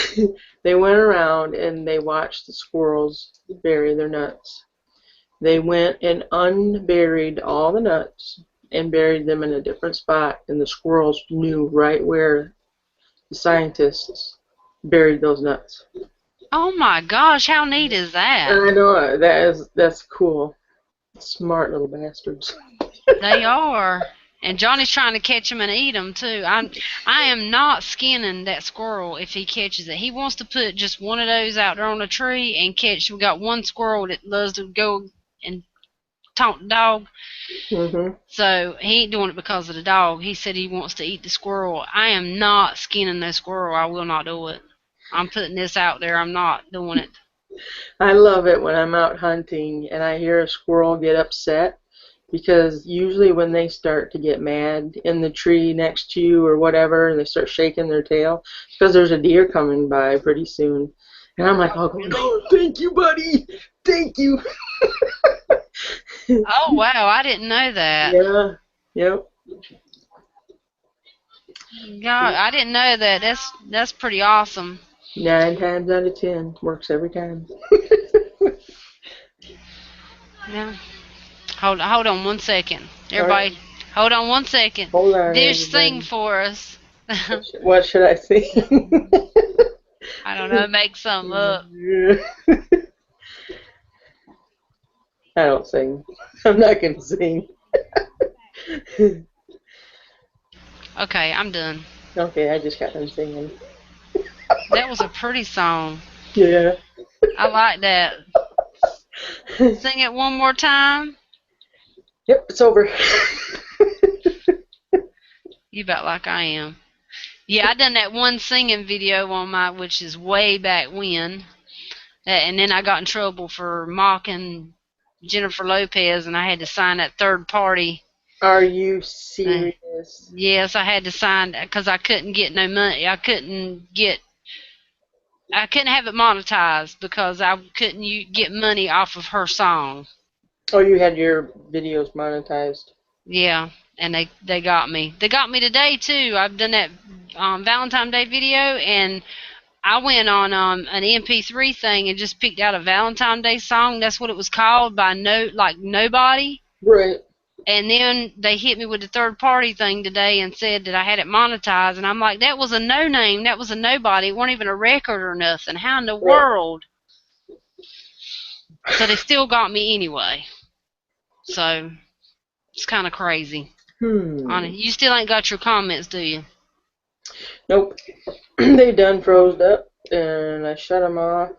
they went around and they watched the squirrels bury their nuts. They went and unburied all the nuts and buried them in a different spot, and the squirrels knew right where the scientists buried those nuts. Oh my gosh, how neat is that? I know that's cool. Smart little bastards. They are. And Johnny's trying to catch them and eat them too. I am not skinning that squirrel if he catches it. He wants to put just one of those out there on a tree and catch. We got one squirrel that loves to go and taunt the dog. Mhm. So he ain't doing it because of the dog. He said he wants to eat the squirrel. I am not skinning that squirrel. I will not do it. I'm putting this out there. I'm not doing it. I love it when I'm out hunting and I hear a squirrel get upset, because usually when they start to get mad in the tree next to you or whatever, and they start shaking their tail, it's because there's a deer coming by pretty soon. And I'm like, oh, Really? oh, thank you, buddy. Thank you. Oh wow, I didn't know that. Yeah. Yep. God, I didn't know that. That's pretty awesome. 9 times out of 10 works every time. Yeah. Hold on 1 second. All right. Everybody, hold on 1 second. Hold on, Dish, sing everybody. for us. What should I say? I don't know, make something up. I don't sing. I'm not going to sing. Okay, I'm done. Okay, I just got done singing. That was a pretty song. Yeah. I like that. Sing it one more time. Yep, it's over. You bet like I am. Yeah, I done that one singing video on which is way back when. And then I got in trouble for mocking Jennifer Lopez, and I had to sign that third party. Are you Uh, serious? yes, I had to sign because I couldn't get no money. I couldn't have it monetized because I couldn't get money off of her song. Oh, you had your videos monetized. Yeah, and they got me. They got me today too. I've done that Valentine's Day video, and I went on an MP3 thing and just picked out a Valentine's Day song. That's what it was called by Nobody. Right. And then they hit me with the third party thing today and said that I had it monetized, and I'm like, that was a no name, that was a nobody, it wasn't even a record or nothing. How in the Right. world? So they still got me anyway. So it's kind of crazy. You still ain't got your comments, do you? Nope. They done froze up, and I shut them off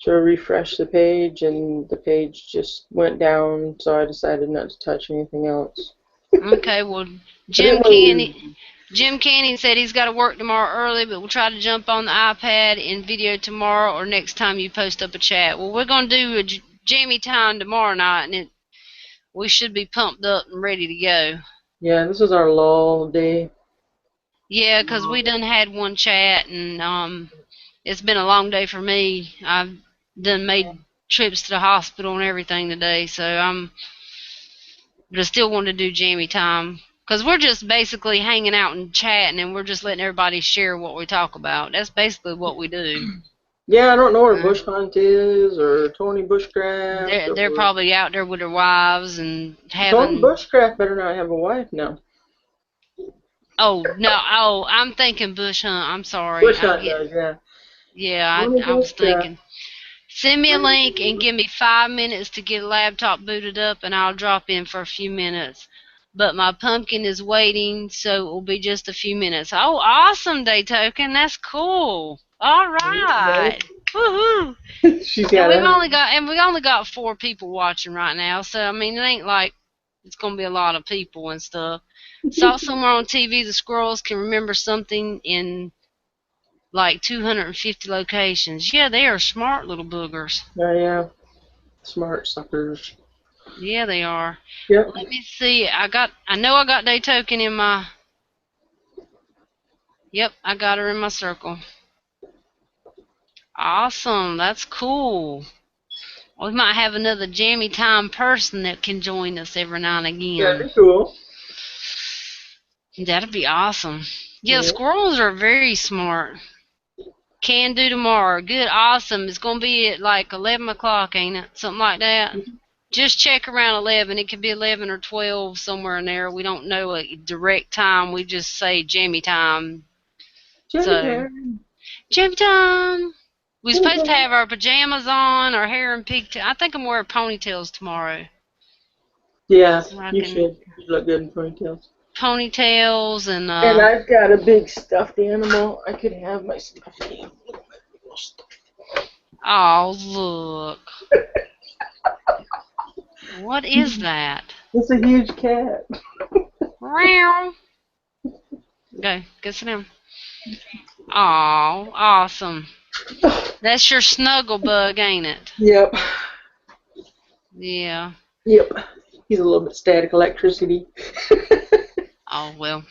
to refresh the page, and the page just went down, so I decided not to touch anything else. Okay, well, But it Jim will. Canny, Jim Canning said he's got to work tomorrow early, but we'll try to jump on the iPad in video tomorrow or next time you post up a chat. Well, we're going to do a Jammy Time tomorrow night, and we should be pumped up and ready to go. Yeah, this is our lull day. Yeah, 'cause we done had one chat, and it's been a long day for me. I've done made trips to the hospital and everything today, so but I still want to do Jammy Time. 'Cause we're just basically hanging out and chatting, and we're just letting everybody share what we talk about. That's basically what we do. Yeah, I don't know where Bush Hunt is, or Tony Bushcraft, They're or probably out there with their wives and Tony having. Bushcraft better not have a wife now. Oh no! Oh, I'm thinking bush hunt. I'm sorry. Bush I'm Hunt getting. does, yeah. Yeah, Let me I was just, thinking. Send me a link and give me 5 minutes to get a laptop booted up, and I'll drop in for a few minutes. But my pumpkin is waiting, so it will be just a few minutes. Oh, awesome, Day Token. That's cool. All right. Woohoo! she's And got a, we only got 4 people watching right now, so I mean it ain't like it's gonna be a lot of people and stuff. Saw somewhere on TV the squirrels can remember something in like 250 locations. Yeah, they are smart little boogers. yeah, smart suckers. Yeah, they are. Yep. Let me see. I know I got Day Token in my. Yep, I got her in my circle. Awesome. That's cool. We might have another Jammy Time person that can join us every now and That'd again. be cool. That'd be awesome. Yeah, Yeah. squirrels are very smart. Can do tomorrow. Good, awesome. It's gonna be at like 11 o'clock, ain't it? Something like that. Just check around 11. It could be 11 or 12, somewhere in there. We don't know a direct time. We just say Jammy Time. Jammy So, Time. Jammy Time. We're Jammy supposed to Time. have our pajamas on, our hair and pigtails. I think I'm wearing ponytails tomorrow. Yeah, I you can should. You look good in ponytails. ponytails and And I've got a big stuffed animal. I could have my stuffed animal. oh look, what is that? It's a huge cat. Meow. Go sit down. Oh, awesome. That's your snuggle bug, ain't it? Yep. Yeah. Yep. He's a little bit static electricity. Oh well,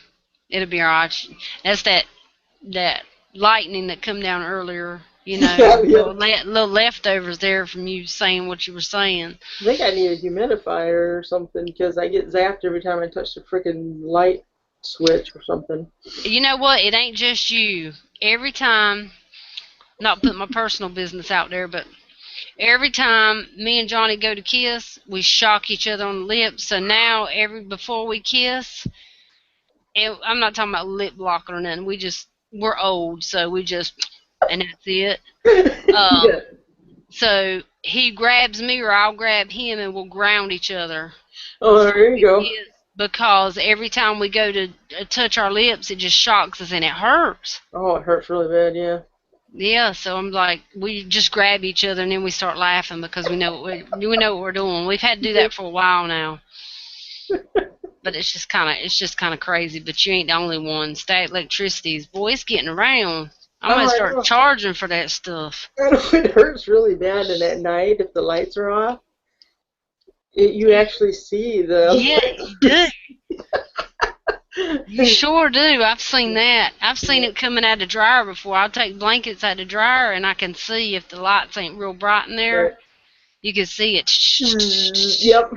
it'll be alright. That's that lightning that come down earlier. You know, Yeah, yep. little leftovers there from you saying what you were saying. I think I need a humidifier or something because I get zapped every time I touch the freaking light switch or something. You know what? It ain't just you. Every time, not putting my personal business out there, but every time me and Johnny go to kiss, we shock each other on the lips. So now, before we kiss, and I'm not talking about lip locking or nothing. We're old, so and that's it. Yeah. Um, so he grabs me or I'll grab him and we'll ground each other Oh, before there you we go. kiss because every time we go to touch our lips, it just shocks us and it hurts. Oh, it hurts really bad, yeah. Yeah, so I'm like, we just grab each other and then we start laughing because we know what we're doing. We've had to do that for a while now, but it's just kind of crazy. But you ain't the only one. Static electricities, boy, it's getting around. I'm Oh, gonna I start know. charging for that stuff. I know it hurts really bad, and at night, if the lights are off, you actually see the Yeah, you do. You sure do. I've seen that. I've seen it coming out of the dryer before. I'll take blankets out of the dryer and I can see if the lights ain't real bright in there. Right. You can see it. Yep.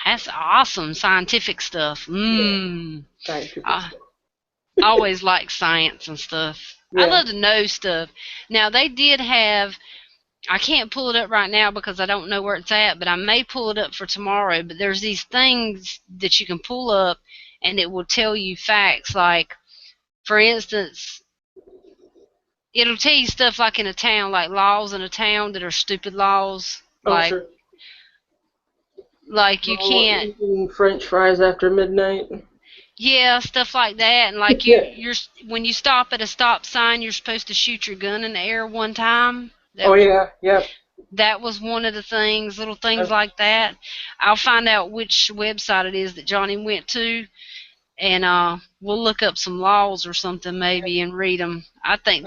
That's awesome scientific stuff. Yeah, Mmm. scientific I stuff. always like science and stuff. I Yeah. love to know stuff. Now they did have. I can't pull it up right now because I don't know where it's at, but I may pull it up for tomorrow. But there's these things that you can pull up, and it will tell you facts. Like, for instance, it'll tell you stuff like in a town, like laws in a town that are stupid laws, Oh, sure. like you Oh, can't. eating French fries after midnight. Yeah, stuff like that. And like Yeah. you're when you stop at a stop sign, you're supposed to shoot your gun in the air one time. Oh, yeah. Yep. That was one of the things, little things Uh, like that. I'll find out which website it is that Johnny went to, and we'll look up some laws or something maybe and read them. I think,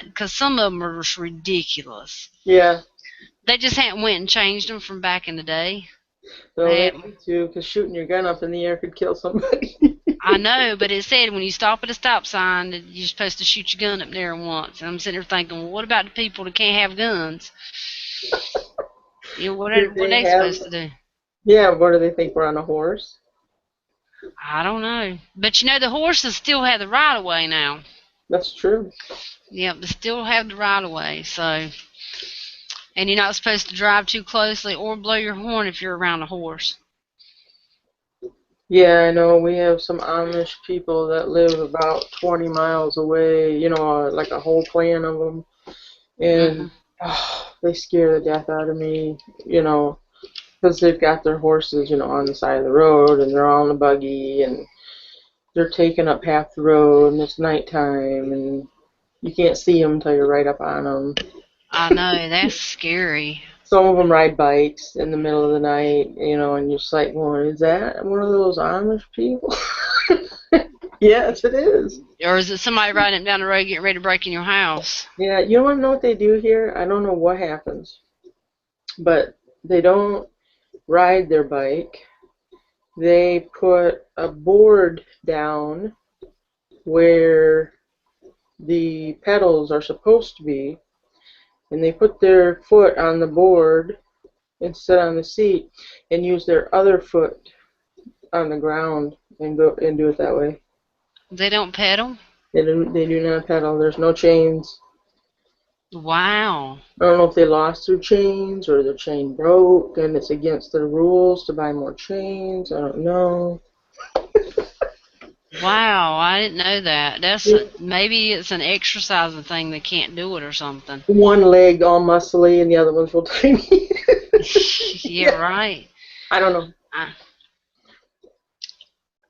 because some of them are just ridiculous. Yeah. They just hadn't went and changed them from back in the day. So They they hadn't. need to, because shooting your gun up in the air could kill somebody. I know, but it said when you stop at a stop sign that you're supposed to shoot your gun up there once. And I'm sitting there thinking, well, what about the people that can't have guns? You know, Did what are they they have? supposed to do? Yeah. What do they think? We're on a horse? I don't know. But you know, the horses still have the right of way now. That's true. Yep, they still have the right of way. So, and you're not supposed to drive too closely or blow your horn if you're around a horse. Yeah, I know we have some Amish people that live about 20 miles away, like a whole clan of them. And Mhm. they scare the death out of me, because they've got their horses, on the side of the road and they're all in a buggy and they're taking up half the road and it's nighttime and you can't see them until you're right up on them. I know, that's scary. Some of them ride bikes in the middle of the night, and you're just like, well, is that one of those Amish people? Yes, it is. Or is it somebody riding down the road getting ready to break in your house? Yeah, you want to know what they do here? I don't know what happens, but they don't ride their bike. They put a board down where the pedals are supposed to be, and they put their foot on the board and sit on the seat and use their other foot on the ground and go and do it that way. They don't pedal? They do not pedal. There's no chains. Wow. I don't know if they lost their chains or their chain broke and it's against their rules to buy more chains. I don't know. Wow, I didn't know that. Maybe it's an exercising thing. They can't do it or something. One leg all muscly and the other one's real tiny. Yeah, Yeah, right. I don't know. I,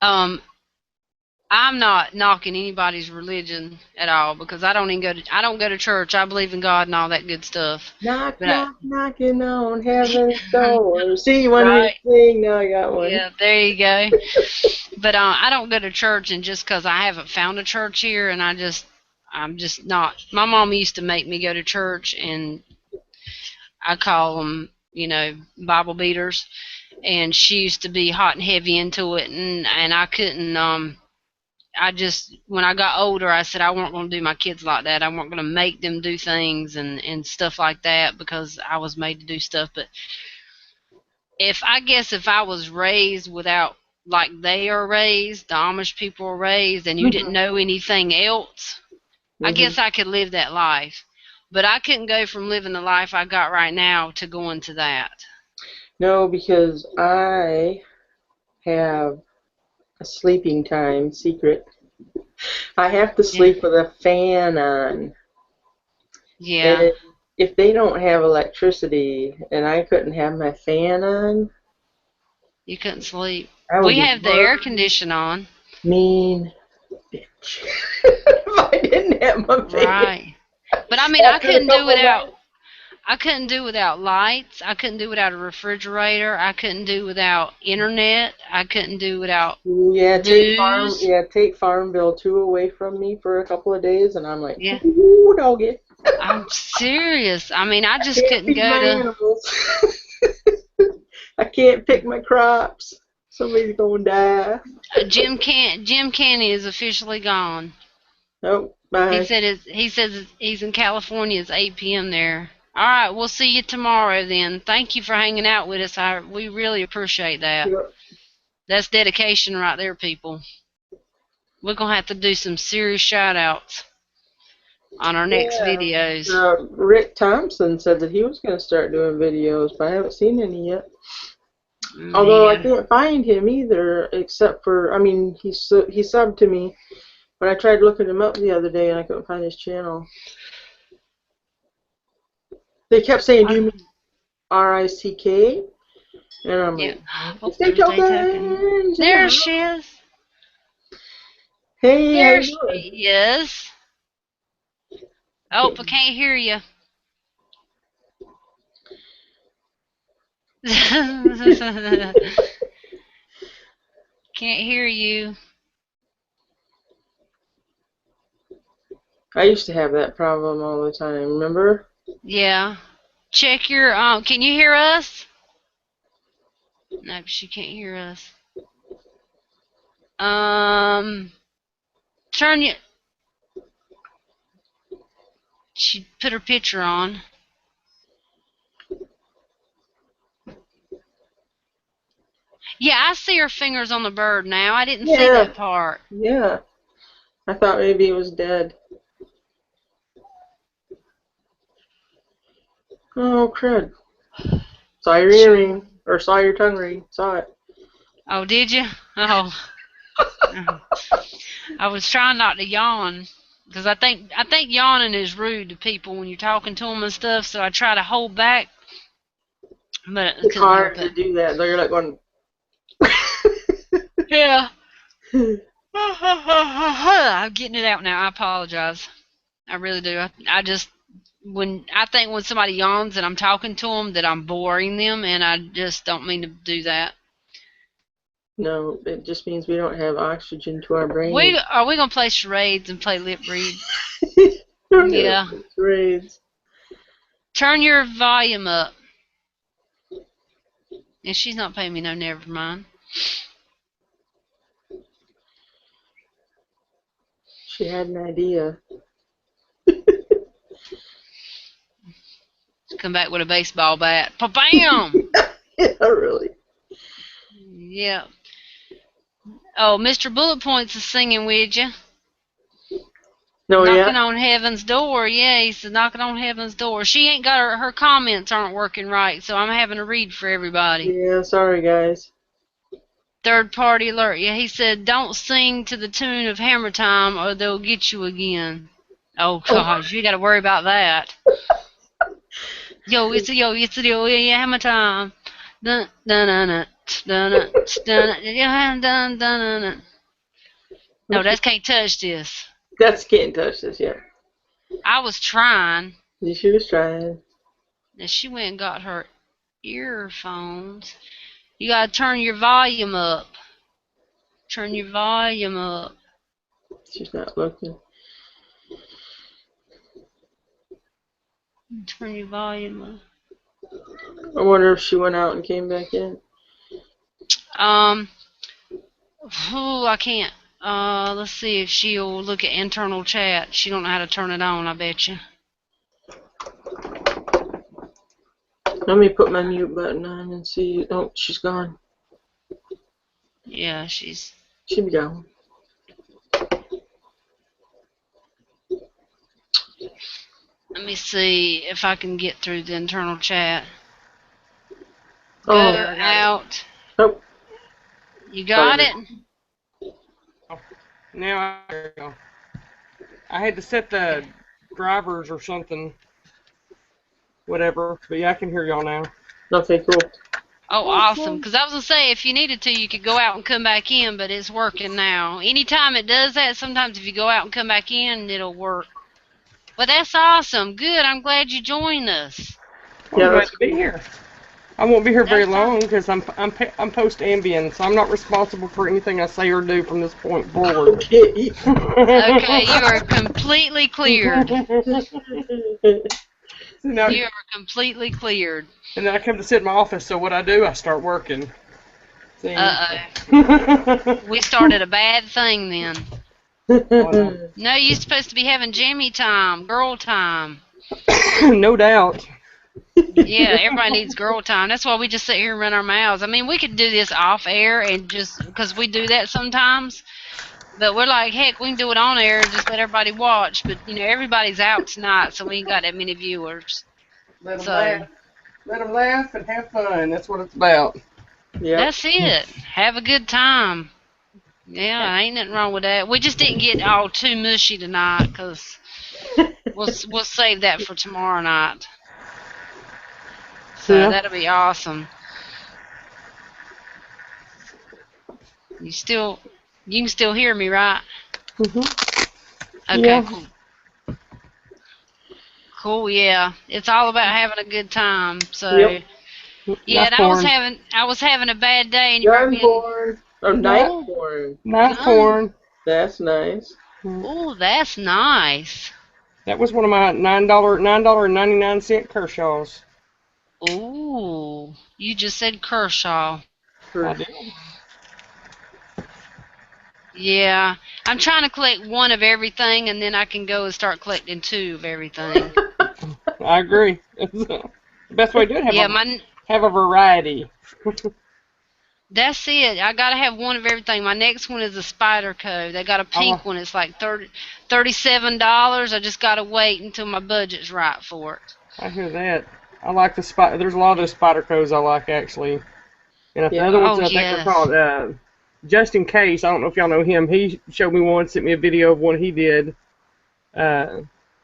um, I'm not knocking anybody's religion at all because I don't go to church. I believe in God and all that good stuff. Knock, But knock, knocking on heaven's door. See, you want me to right, sing? Now I got one. yeah, there you go. But I don't go to church, and just because I haven't found a church here, and I'm just not. My mom used to make me go to church, and I call them, Bible beaters. And she used to be hot and heavy into it, and I couldn't. I just when I got older, I said I wasn't going to do my kids like that. I wasn't going to make them do things and stuff like that because I was made to do stuff. But if I was raised without like they are raised, the Amish people are raised, and you didn't Hmm. know anything else, I Hmm. guess I could live that life. But I couldn't go from living the life I got right now to going to that. No, because I have a sleeping time secret. I have to Yeah. sleep with a fan on. Yeah. And if they don't have electricity and I couldn't have my fan on, You couldn't sleep. I would We be have the air one condition on. mean bitch. If I didn't have my fan Right. But I mean, after a couple of nights. I couldn't do without lights. I couldn't do without a refrigerator. I couldn't do without internet. I couldn't do without Ooh, yeah, booze. take Farmville 2 away from me for a couple of days, and I'm like, Yeah. ooh, doggy. I'm serious. I mean, I I just can't couldn't feed go my to animals. I can't pick my crops. Somebody's gonna die. Jim Canny is officially gone. Oh, He bye. said he says he's in California. It's 8 p.m. there. All right, we'll see you tomorrow then. Thank you for hanging out with us. We really appreciate that. Yep. That's dedication right there, people. We're gonna have to do some serious shout outs on our next Yeah. videos. Rick Thompson said that he was going to start doing videos, but I haven't seen any yet. Although I Yeah. can't find him either, except for, I mean, he subbed to me, but I tried looking him up the other day and I couldn't find his channel. They kept saying, "Do you mean RICK?" And I'm Yeah. like, Oh, "Stay Thursday token. tokens in the There house." she is. Hey, how There you she doing? is. Oh, I Okay. can't hear you. Can't hear you. I used to have that problem all the time, remember? Yeah. Check your can you hear us? No, she can't hear us. Um turn you she put her picture on. Yeah, I see her fingers on the bird now. I didn't see Yeah, that part. yeah. I thought maybe it was dead. Oh, crud. Saw your She earring, or saw your tongue ring. Saw it. Oh, did you? Oh, I was trying not to yawn because I think yawning is rude to people when you're talking to them and stuff. So I try to hold back, but I It's couldn't help hard to it. do that. Though you're like going. Yeah. I'm getting it out now. I apologize. I really do. I just when somebody yawns and I'm talking to them that I'm boring them, and I just don't mean to do that. No, it just means we don't have oxygen to our brain. We gonna play charades and play lip read? Don't have Yeah. grades. Turn your volume up. And she's not paying me no. Never mind. She had an idea. Come back with a baseball bat. Bam! Yeah, really. Yeah. Oh, Mr. Bullet Points is singing with you. No, Knocking yeah. on heaven's door. Yeah, he said knocking on heaven's door. She ain't got her comments aren't working right, so I'm having to read for everybody. Yeah, sorry guys. Third party alert. Yeah, he said don't sing to the tune of Hammer Time or they'll get you again. Oh gosh, you gotta worry about that. Yo, it's yeah, Hammer Time. Dun dun dun dun dun dun dun dun dun dun. No, that can't touch this. That's can't touch this yet. I was trying. She was trying. And she went and got her earphones. You gotta turn your volume up. Turn your volume up. She's not looking. Turn your volume up. I wonder if she went out and came back in. Um, I can't. Let's see if she'll look at internal chat. She don't know how to turn it on, I bet you. Let me put my mute button on and see. Oh, she's gone. Yeah, she's. She'll be gone. Let me see if I can get through the internal chat. Oh. Go out. Oh. You got it? Now I go. I had to set the drivers or something. Whatever. But yeah, I can hear y'all now. Okay, cool. Oh, awesome. Because I was going to say, if you needed to, you could go out and come back in, but it's working now. Anytime it does that, sometimes if you go out and come back in, it'll work. But that's awesome. Good. I'm glad you joined us. I'm Yeah, glad that's to be here. I won't be here very That's long because I'm post-ambient, so I'm not responsible for anything I say or do from this point forward. Okay. Okay, you are completely cleared. Now, You are completely cleared. and then I come to sit in my office, so what I do, I start working. See? Uh-oh. We started a bad thing then. Oh, No, you're supposed to be having Jammy Time, girl time. no doubt. Yeah, everybody needs girl time. That's why we just sit here and run our mouths. I mean, we could do this off air and just because we do that sometimes. But we're like, heck, we can do it on air and just let everybody watch. But you know, everybody's out tonight, so we ain't got that many viewers. Let them So laugh. Let them laugh and have fun. That's what it's about. Yep. that's it. Have a good time. Yeah, ain't nothing wrong with that. We just didn't get all too mushy tonight because we'll save that for tomorrow night. So Yeah. that'll be awesome. You can still hear me, right? Okay, Yeah. cool. Cool, yeah. It's all about having a good time. So Yep. yeah, and I was having a bad day and you brought me in. Yarn or night porn. Nice porn. That's nice. Oh, that's nice. That was one of my $9.99 Kershaws. Ooh, you just said Kershaw. I did. Yeah. I'm trying to collect one of everything, and then I can go and start collecting two of everything. I agree. The best way to do it, have a variety. That's it. I gotta have one of everything. My next one is a Spider Cove. They got a pink one. It's like $37. I just gotta wait until my budget's right for it. I hear that. I like the spider. There's a lot of those spider codes I like actually. And the other ones I think are called just in case, I don't know if y'all know him. He showed me one, sent me a video of one he did.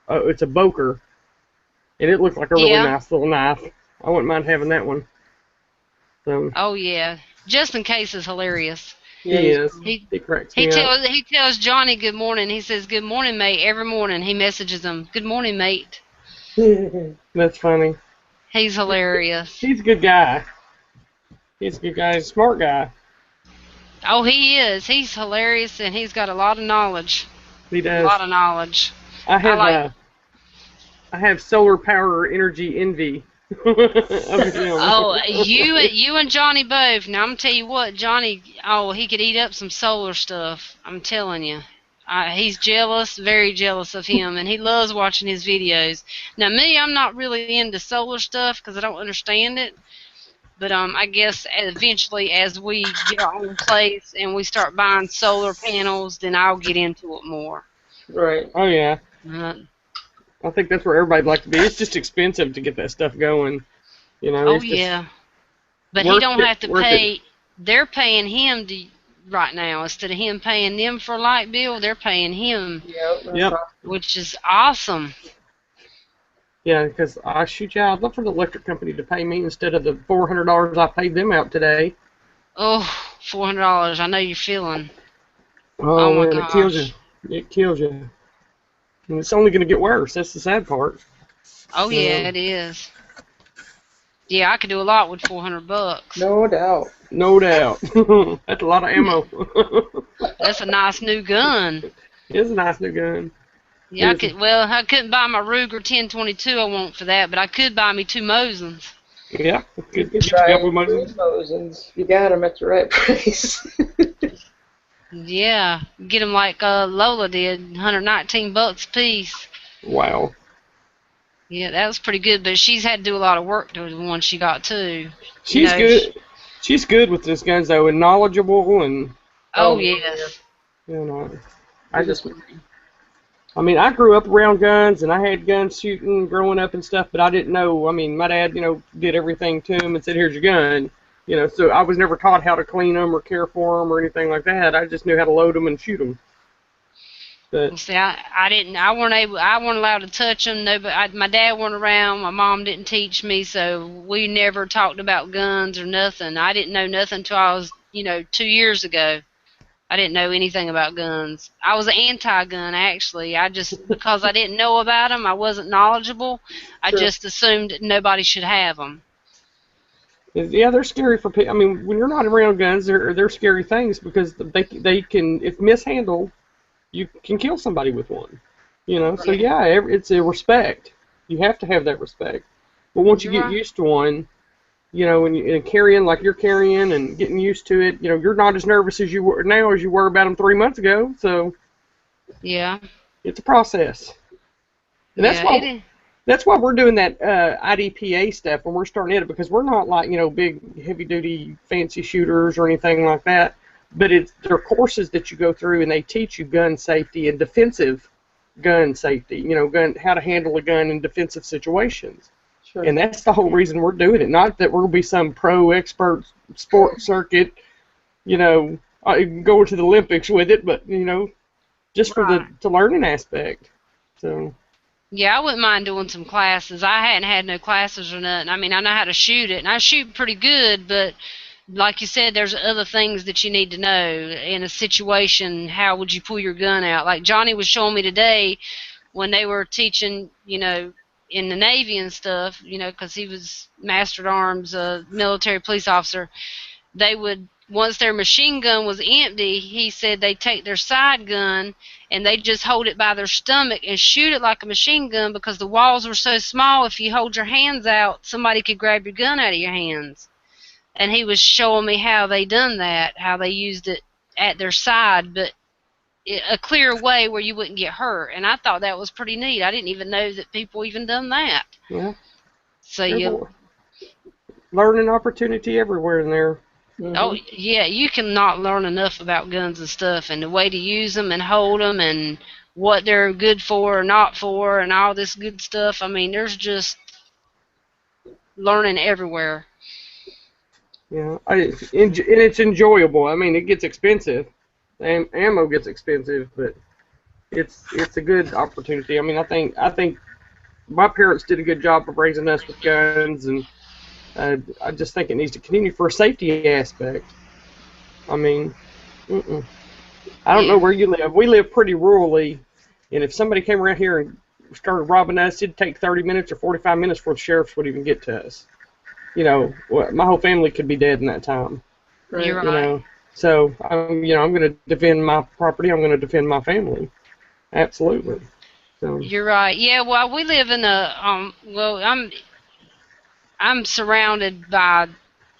It's a Boker, and it looked like a really Yeah. nice little knife. I wouldn't mind having that one. So Oh yeah. Just in case is hilarious. Yeah, he is. He He cracks he me up. tells Johnny good morning. He says good morning, mate, every morning. He messages him, good morning, mate. That's funny. He's hilarious. He's a good guy. He's a good guy. He's a smart guy. Oh, he is. He's hilarious, and he's got a lot of knowledge. He A does. lot of knowledge. I I have like. I have solar power energy envy of him. Oh, you and Johnny both. Now I'm gonna tell you what, Johnny. Oh, he could eat up some solar stuff. I'm telling you. He's jealous, very jealous of him, and he loves watching his videos. Now me, I'm not really into solar stuff because I don't understand it. But I guess eventually, as we get our own place and we start buying solar panels, then I'll get into it more. right. Oh yeah. Uh, I think that's where everybody'd like to be. It's just expensive to get that stuff going. You know, oh it's just yeah, but he worth don't it. have to Worth it. pay. They're paying him right now instead of him paying them for a light bill. They're paying him, Yep. That's Yep. awesome. which is awesome. Yeah, because I shoot you, I'd love for the electric company to pay me instead of the $400 I paid them out today. Oh, $400. I know you're feeling. Oh, Oh my man, it kills you. gosh. It kills you. And it's only going to get worse. That's the sad part. Oh yeah, it is. Yeah, I could do a lot with $400. No doubt. No doubt. That's a lot of ammo. That's a nice new gun. It's a nice new gun. Yeah, I It is. could. Well, I couldn't buy my Ruger 1022. I want for that, but I could buy me 2 Mosins. Yeah. You Good. could Get you buy up with Moses. Mosins. You got them at the right price. Yeah, get them like Lola did, $119 a piece. Wow. Yeah, that was pretty good, but she's had to do a lot of work to the one she got too. She's know, good. She's good with this guns though, and knowledgeable, and Oh Oh, yes. you know, I mean, I grew up around guns, and I had guns shooting growing up and stuff, but I didn't know. I mean, my dad, did everything to him and said, "Here's your gun." So I was never taught how to clean them or care for them or anything like that. I just knew how to load them and shoot them. But See, I didn't. I wasn't allowed to touch them. No, but my dad wasn't around. My mom didn't teach me, so we never talked about guns or nothing. I didn't know nothing until I was, 2 years ago. I didn't know anything about guns. I was anti-gun actually. I just because I didn't know about them, I wasn't knowledgeable. I Sure. just assumed that nobody should have them. yeah, they're scary for people. I mean, when you're not around guns, they're scary things because they can, if mishandled, you can kill somebody with one. So yeah, it's a respect. You have to have that respect. But once you You're get right. used to one, and carrying like you're carrying and getting used to it, you're not as nervous as you were now as you were about them 3 months ago. So Yeah. it's a process, and that's Yeah. why It is. that's why we're doing that IDPA stuff when we're starting it because we're not like big heavy duty fancy shooters or anything like that. But they're courses that you go through and they teach you gun safety and defensive gun safety. How to handle a gun in defensive situations. Sure. And that's the whole reason we're doing it. Not that we're going to be some pro expert sports circuit, going to the Olympics with it, but, just for Right. the learning aspect. So, Yeah, I wouldn't mind doing some classes. I hadn't had no classes or nothing. I mean, I know how to shoot it, and I shoot pretty good, but like you said, there's other things that you need to know in a situation. How would you pull your gun out? Like Johnny was showing me today when they were teaching, in the Navy and stuff, because he was master at arms, military police officer. They would, once their machine gun was empty, he said they'd take their side gun and they just hold it by their stomach and shoot it like a machine gun because the walls were so small. If you hold your hands out, somebody could grab your gun out of your hands. And he was showing me how they done that, how they used it at their side, but a clear way where you wouldn't get hurt. And I thought that was pretty neat. I didn't even know that people even done that. yeah, So there's you, a learning opportunity everywhere in there. Mhm. oh yeah, you can not learn enough about guns and stuff, and the way to use them and hold them, and what they're good for or not for, and all this good stuff. I mean, there's just learning everywhere. Yeah, and it's enjoyable. I mean, it gets expensive. Ammo gets expensive, but it's a good opportunity. I mean, I think my parents did a good job of raising us with guns, and I just think it needs to continue for a safety aspect. I mean, mm-mm. I don't know Yeah. where you live. We live pretty rurally, and if somebody came around here and started robbing us, it'd take 30 minutes or 45 minutes before the sheriffs would even get to us. My whole family could be dead in that time. You're Right. You right. know, so I'm going to defend my property. I'm going to defend my family. Absolutely. So, You're right. Yeah. Well, we live in a Well, I'm surrounded by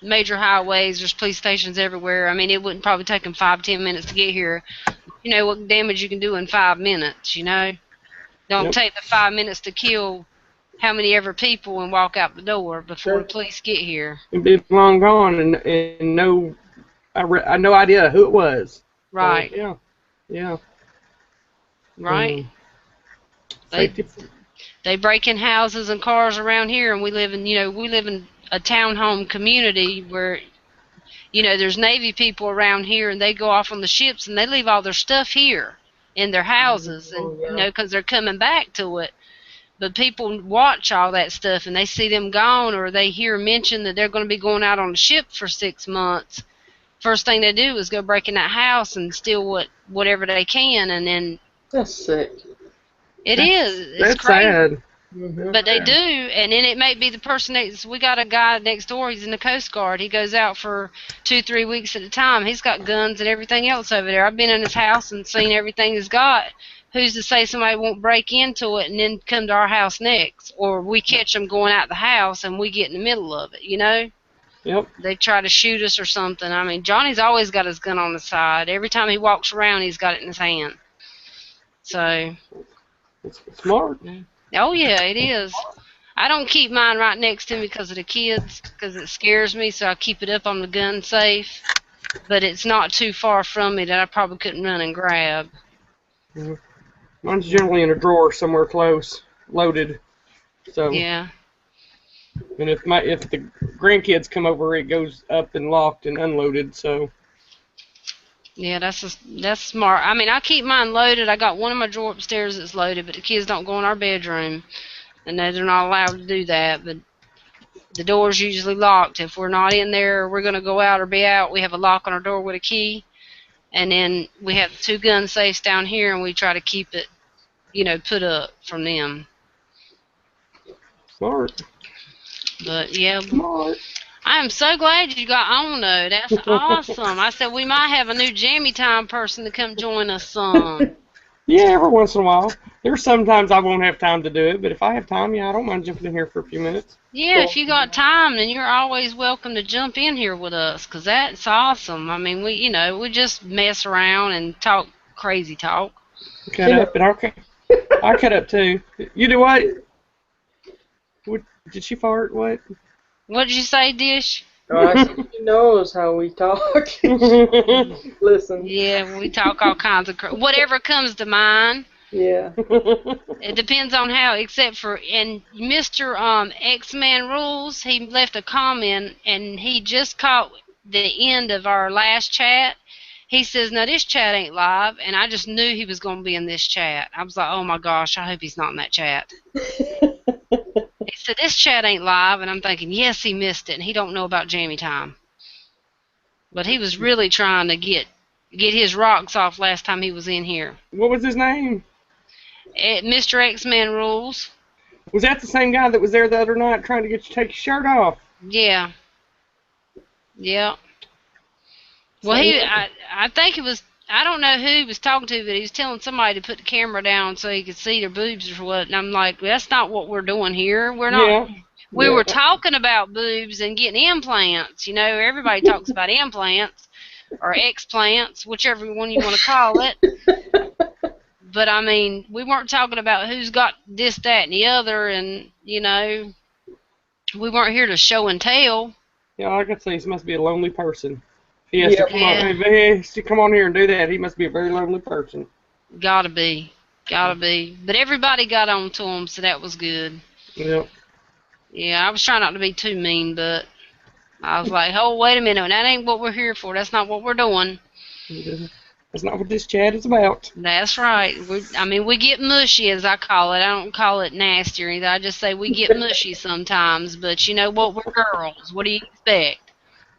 major highways. There's police stations everywhere. I mean, it wouldn't probably take them 5, 10 minutes to get here. You know what damage you can do in 5 minutes. Don't yep. take the 5 minutes to kill how many ever people and walk out the door before the Sure. police get here. It'd be long gone, and no, I had no idea who it was. So Right. yeah. Right. Um, They safety. they break in houses and cars around here, and we live in a townhome community where there's Navy people around here, and they go off on the ships, and they leave all their stuff here in their houses, and Oh, yeah. because they're coming back to it. But people watch all that stuff, and they see them gone, or they hear mention that they're going to be going out on a ship for 6 months. First thing they do is go break in that house and steal whatever they can, and then That's sick. it's That's crazy. sad. Mm-hmm. But they do, and then it may be the person next. We got a guy next door. He's in the Coast Guard. He goes out for 2, 3 weeks at a time. He's got guns and everything else over there. I've been in his house and seen everything he's got. Who's to say somebody won't break into it and then come to our house next, or we catch them going out the house and we get in the middle of it? Yep. They try to shoot us or something. I mean, Johnny's always got his gun on the side. Every time he walks around, he's got it in his hand. So, It's smart. oh yeah, it is. I don't keep mine right next to me because of the kids, because it scares me, so I keep it up on the gun safe. But it's not too far from me that I probably couldn't run and grab. Mhm. Mine's generally in a drawer somewhere close, loaded. So, Yeah, and if the grandkids come over, it goes up and locked and unloaded. So, yeah, that's smart. I mean, I keep mine loaded. I got one in my drawer upstairs that's loaded, but the kids don't go in our bedroom, and they're not allowed to do that. But the door's usually locked. If we're not in there, or we're gonna go out or be out, we have a lock on our door with a key, and then we have 2 gun safes down here, and we try to keep it, put up from them. smart. But yeah, Smart. I am so glad you got on though. That's awesome. I said we might have a new Jammy Time person to come join us some. Yeah, every once in a while. There's sometimes I won't have time to do it, but if I have time, yeah, I don't mind jumping in here for a few minutes. Yeah, if you got time, then you're always welcome to jump in here with us, 'cause that's awesome. I mean, we just mess around and talk crazy talk. Cut up, and I'll cut up too. You do what? What? Did she fart? What? What did you say, Dish? Oh, I see he knows how we talk. Listen. Yeah, we talk all kinds of whatever comes to mind. Yeah. It depends on how, except for, and Mr. X-Man Rules, he left a comment, and he just caught the end of our last chat. He says, "No, this chat ain't live," and I just knew he was going to be in this chat. I was like, "Oh my gosh, I hope he's not in that chat." He said, "This chat ain't live," and I'm thinking, yes, he missed it, and he don't know about Jammy Time. But he was really trying to get his rocks off last time he was in here. What was his name? Mr. X-Man Rules. Was that the same guy that was there the other night trying to get you to take your shirt off? Yeah. Yeah. Well, I think it was, I don't know who he was talking to, but he was telling somebody to put the camera down so he could see their boobs or what. And I'm like, that's not what we're doing here. We're not. Yeah. We Yeah. were talking about boobs and getting implants. Everybody talks about implants or explants, whichever one you want to call it. But I mean, we weren't talking about who's got this, that, and the other, and we weren't here to show and tell. Yeah, I could say he must be a lonely person. If he has Yep. to come on, if he has to come on here and do that, he must be a very lonely person. Gotta be. But everybody got on to him, so that was good. Yep. Yeah, I was trying not to be too mean, but I was like, oh, wait a minute, that ain't what we're here for. That's not what we're doing. That's not what this chat is about. That's right. We get mushy, as I call it. I don't call it nasty or anything. I just say we get mushy sometimes. But you know what? We're girls. What do you expect?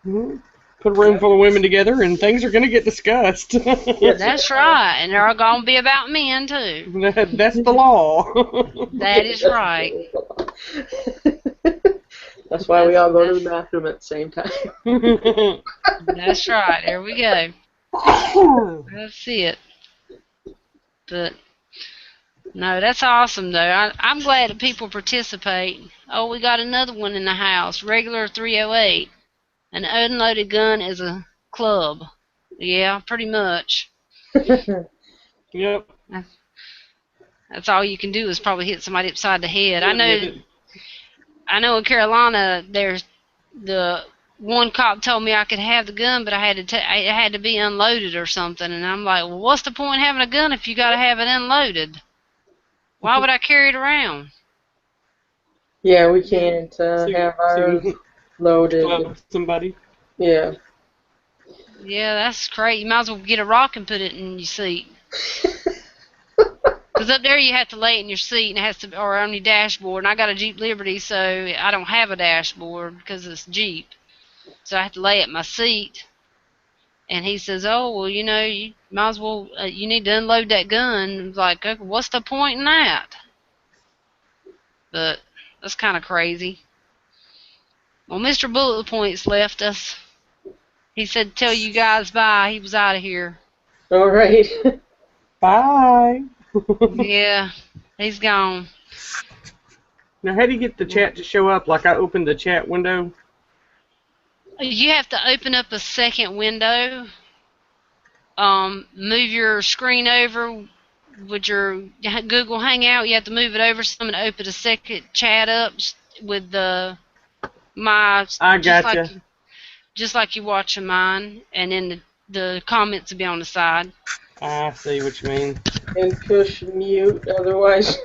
Mhm. Put a room full of women together, and things are going to get discussed. That's right. And they're going to be about men, too. That's the law. That is right. That's why we all go to the bathroom at the same time. That's right. There we go. That's it. But no, that's awesome though. I'm glad that people participate. Oh, we got another one in the house. Regular 308. An unloaded gun is a club. Yeah, pretty much. Yep. That's all you can do is probably hit somebody upside the head. Yeah, I know in Carolina there's the one cop told me I could have the gun, but it had to be unloaded or something. And I'm like, well, what's the point of having a gun if you got to have it unloaded? Why would I carry it around? Yeah, we can't have ours loaded. Somebody. Yeah. Yeah, that's great. You might as well get a rock and put it in your seat. Because up there you have to lay it in your seat and it has to, or on your dashboard. And I got a Jeep Liberty, so I don't have a dashboard because it's Jeep. So I have to lay it in my seat. And he says, oh, well, you know, you might as well, you need to unload that gun. I was like, okay, what's the point in that? But that's kind of crazy. Well, Mr. Bullet Points left us. He said, tell you guys bye. He was out of here. All right. Bye. Yeah, he's gone. Now, how do you get the chat to show up? Like I opened the chat window? You have to open up a second window. Move your screen over with your Google Hangout. You have to move it over some and open a second chat up with my. I gotcha. Just like you watching mine, and then the comments will be on the side. I see what you mean. And push mute, otherwise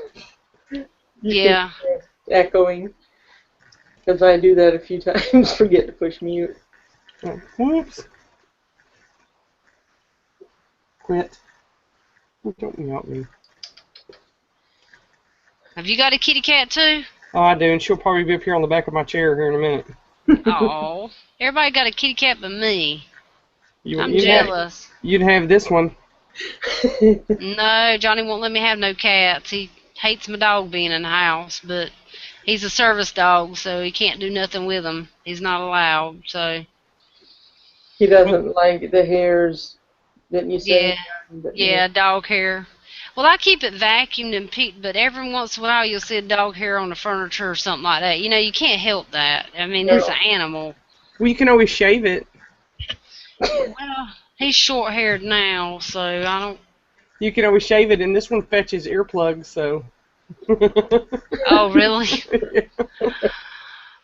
Yeah. echoing. Because I do that a few times, forget to push mute. Oh, whoops. Quit. Don't mute me. Have you got a kitty cat too? Oh, I do, and she'll probably be up here on the back of my chair here in a minute. Oh, everybody got a kitty cat but me. I'm You'd jealous. You'd have this one. No, Johnny won't let me have no cats. He hates my dog being in the house, but he's a service dog, so he can't do nothing with him. He's not allowed, so. He doesn't like the hairs, didn't you say? Yeah, dog hair. Well, I keep it vacuumed and but every once in a while you'll see a dog hair on the furniture or something like that. You know, you can't help that. I mean, No. it's an animal. Well, you can always shave it. Well, he's short-haired now, so I don't. You can always shave it, and this one fetches earplugs, so. Oh, really?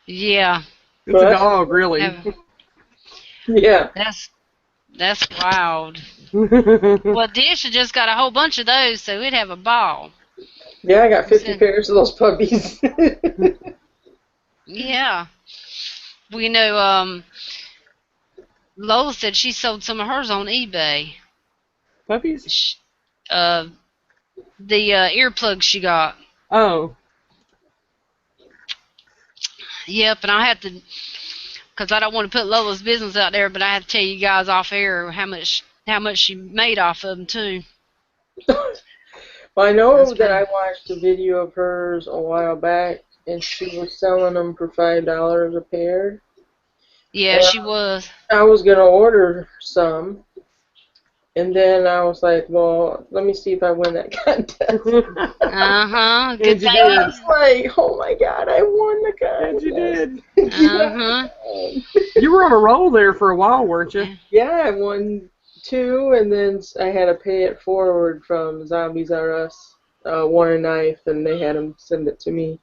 Yeah. It's a dog, really. Yeah. That's wild. Well, Dish has just got a whole bunch of those, so we'd have a ball. Yeah, I got 50 pairs of those puppies. Yeah. Well, you know, Lola said she sold some of hers on eBay. Puppies? The earplugs she got. Oh. Yep, and I have to, because I don't want to put Lola's business out there, but I have to tell you guys off air how much she made off of them too. Well, I know that I watched a video of hers a while back, and she was selling them for $5 a pair. Yeah, she was. I was going to order some, and then I was like, well, let me see if I win that contest. Uh-huh. Good thing. I was like, oh my God, I won the contest. You did. Uh-huh. You were on a roll there for a while, weren't you? Yeah, I won 2, and then I had to pay it forward from Zombies R Us, one a knife, and they had them send it to me.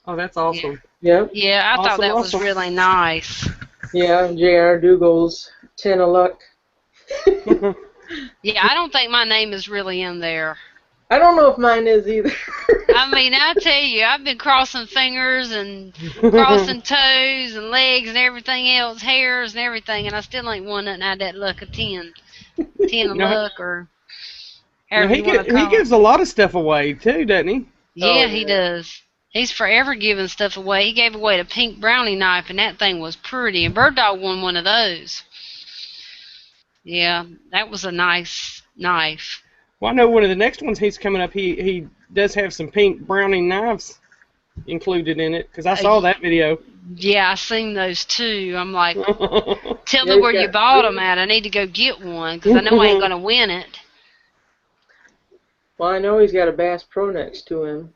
Oh, that's awesome. Yep. Yeah, I thought that was really nice. Yeah, J.R. Dougal's 10 of luck. Yeah, I don't think my name is really in there. I don't know if mine is either. I I mean, I tell you, I've been crossing fingers and crossing toes and legs and everything else, hairs and everything, and I still ain't won nothing out of that luck of 10. 10 of Now, luck or now however you want to he call it. gives a lot of stuff away too, doesn't he? Oh Yeah, he yeah. does. He's forever giving stuff away. He gave away the pink brownie knife, and that thing was pretty. And Bird Dog won one of those. Yeah, that was a nice knife. Well, I know one of the next ones he's coming up. He does have some pink brownie knives included in it because I Uh, saw that video. yeah, I seen those too. I'm like, tell Yeah, me he's where you got bought them three. at. I need to go get one because I know I ain't gonna win it. Well, I know he's got a Bass Pro next to him.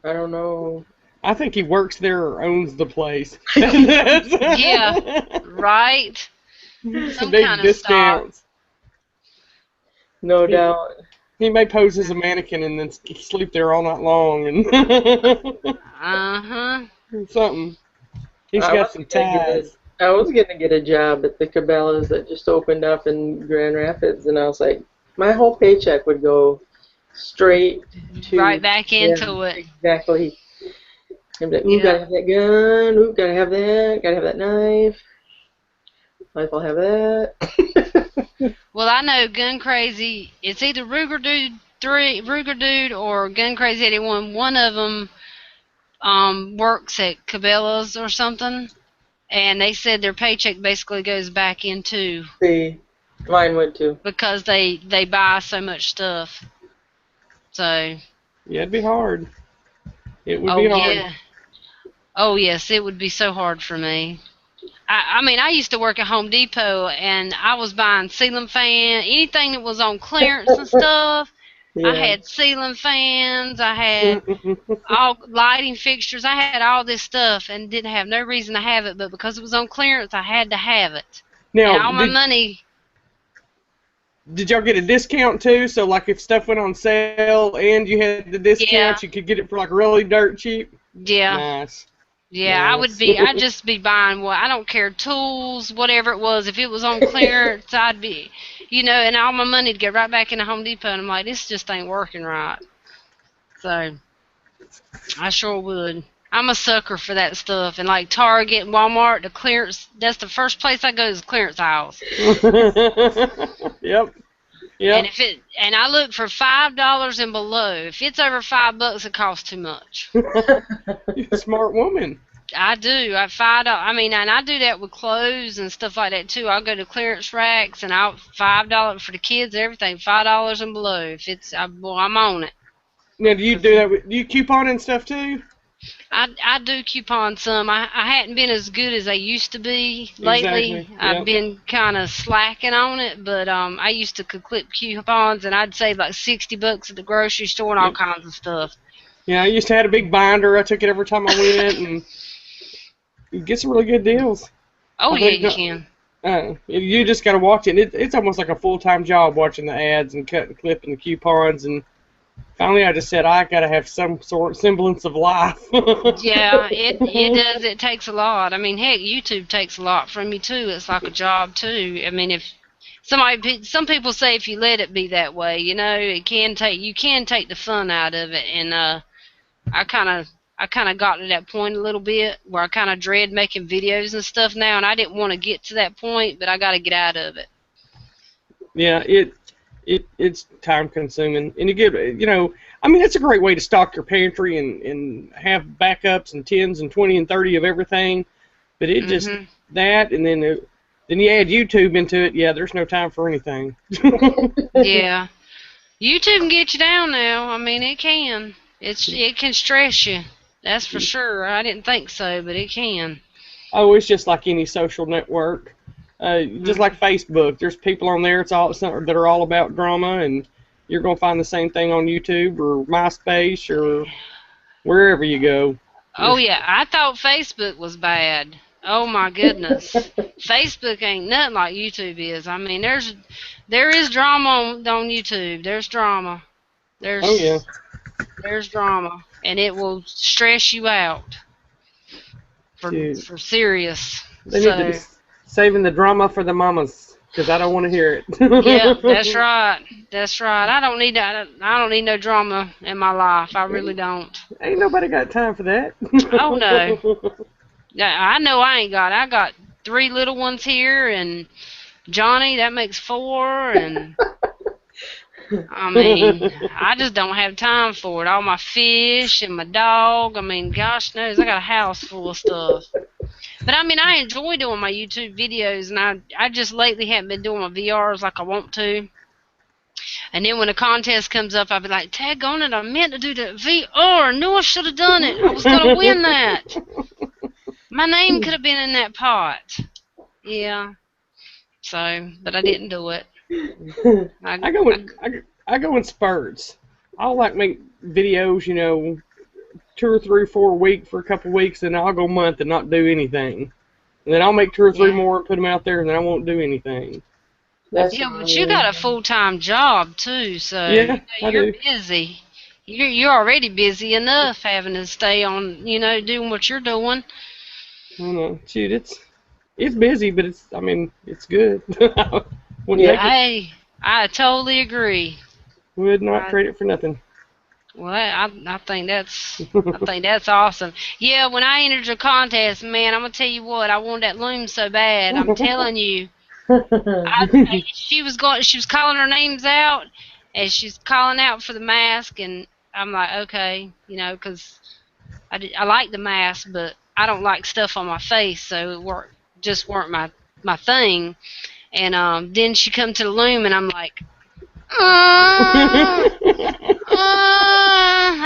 I don't know. I think he works there or owns the place. Yeah, right. Some Some big kind of stock. discounts. No He, doubt. he may pose as a mannequin and then sleep there all night long and Uh huh. something. He's I got was some gonna get a, ties. I was gonna get a job at the Cabela's that just opened up in Grand Rapids, and I was like, my whole paycheck would go straight Right to back him. into it. Exactly. I'm like, ooh, Yeah. gotta have that gun. Ooh, gotta have that knife. Might as well have that. Well, I know Gun Crazy. It's either Ruger Dude or Gun Crazy 81. One of them works at Cabela's or something, and they said their paycheck basically goes back into See, mine would too. because they buy so much stuff. So, Yeah, it'd be hard. It would oh be hard. yeah, oh yes, it would be so hard for me. I mean, I used to work at Home Depot, and I was buying ceiling fan, anything that was on clearance and stuff. I Yeah. had ceiling fans. I had all lighting fixtures. I had all this stuff and didn't have no reason to have it, but because it was on clearance, I had to have it. And Now, all my money, did y'all get a discount too? So like if stuff went on sale and you had the yeah, discount, you could get it for like really dirt cheap. yeah, Nice, yeah. nice. I'd just be buying what I don't care, tools, whatever it was. If it was on clearance, I'd be, and all my money'd go right back into Home Depot. And I'm like, this just ain't working right. So I sure would. I'm a sucker for that stuff. And like Target and Walmart, the clearance, that's the first place I go is clearance aisles. Yep, And yep. and I look for $5 and below. If it's over $5, it costs too much. You're a smart woman. I do. At $5. I mean, and I do that with clothes and stuff like that too. I'll go to clearance racks and I'll $5 for the kids, everything $5 and below. If it's, well, I'm on it. Now, do you do that? Do you coupon and stuff too? I do coupon some. I hadn't been as good as I used to be lately. Exactly. I've Yep. been kind of slacking on it, but I used to clip coupons and I'd save like $60 at the grocery store and all Yep. kinds of stuff. Yeah, I used to have a big binder. I took it every time I went, and you get some really good deals. Oh I yeah, think you can. you just got to watch it. It's almost like a full-time job watching the ads and cutting, clipping the coupons. And finally, I just said I got to have some sort of semblance of life. Yeah, it does. It takes a lot. I mean, heck, YouTube takes a lot from you too. It's like a job too. I mean, if some people say if you let it be that way, you can take the fun out of it. And I kind of got to that point a little bit where I kind of dread making videos and stuff now, and I didn't want to get to that point, but I got to get out of it. Yeah, it's time consuming, and you get I mean it's a great way to stock your pantry and have backups and 10s and 20 and 30 of everything, but it just that and then you add YouTube into it. Yeah, there's no time for anything. Yeah, YouTube can get you down now. I mean, it can. It can stress you. That's for sure. I didn't think so, but it can. Oh, it's just like any social network. Just like Facebook, there's people on there that are all about drama, and you're going to find the same thing on YouTube or MySpace or wherever you go. Oh yeah, I thought Facebook was bad. Oh my goodness, Facebook ain't nothing like YouTube is. I mean, there is drama on YouTube. There's drama. Oh yeah. There's drama, and it will stress you out Dude, for serious. they need to be saving the drama for the mamas. because I don't want to hear it. Yeah, that's right. That's right. I don't need that. I don't need no drama in my life. I really don't. Ain't nobody got time for that. Oh no. Yeah, I know I ain't got. I got 3 little ones here, and Johnny, that makes 4, and I mean, I just don't have time for it. All my fish and my dog. I mean, gosh knows, I got a house full of stuff. But I mean, I enjoy doing my YouTube videos, and I just lately haven't been doing my VRs like I want to. And then when a contest comes up, I'll be like, tag on it, I meant to do the VR. I knew I should have done it. I was going to win that. My name could have been in that pot. Yeah. So, but I didn't do it. I go in spurts. I'll like make videos, 2 or 3 or 4 a week for a couple of weeks, and I'll go a month and not do anything. And then I'll make 2 or 3 more and put them out there, and then I won't do anything. That's but you got a full-time job too, so Yeah, you're busy. You're already busy enough having to stay on, doing what you're doing. I don't know. Shoot, it's busy, but it's good. Hey, I totally agree. Would not trade it for nothing. Well, I think that's awesome. Yeah, when I entered your contest, man, I'm gonna tell you what, I wanted that loom so bad. I'm telling you. She was calling her names out, and she's calling out for the mask, and I'm like, okay, because I like the mask, but I don't like stuff on my face, so it just weren't my thing. And then she come to the loom, and I'm like,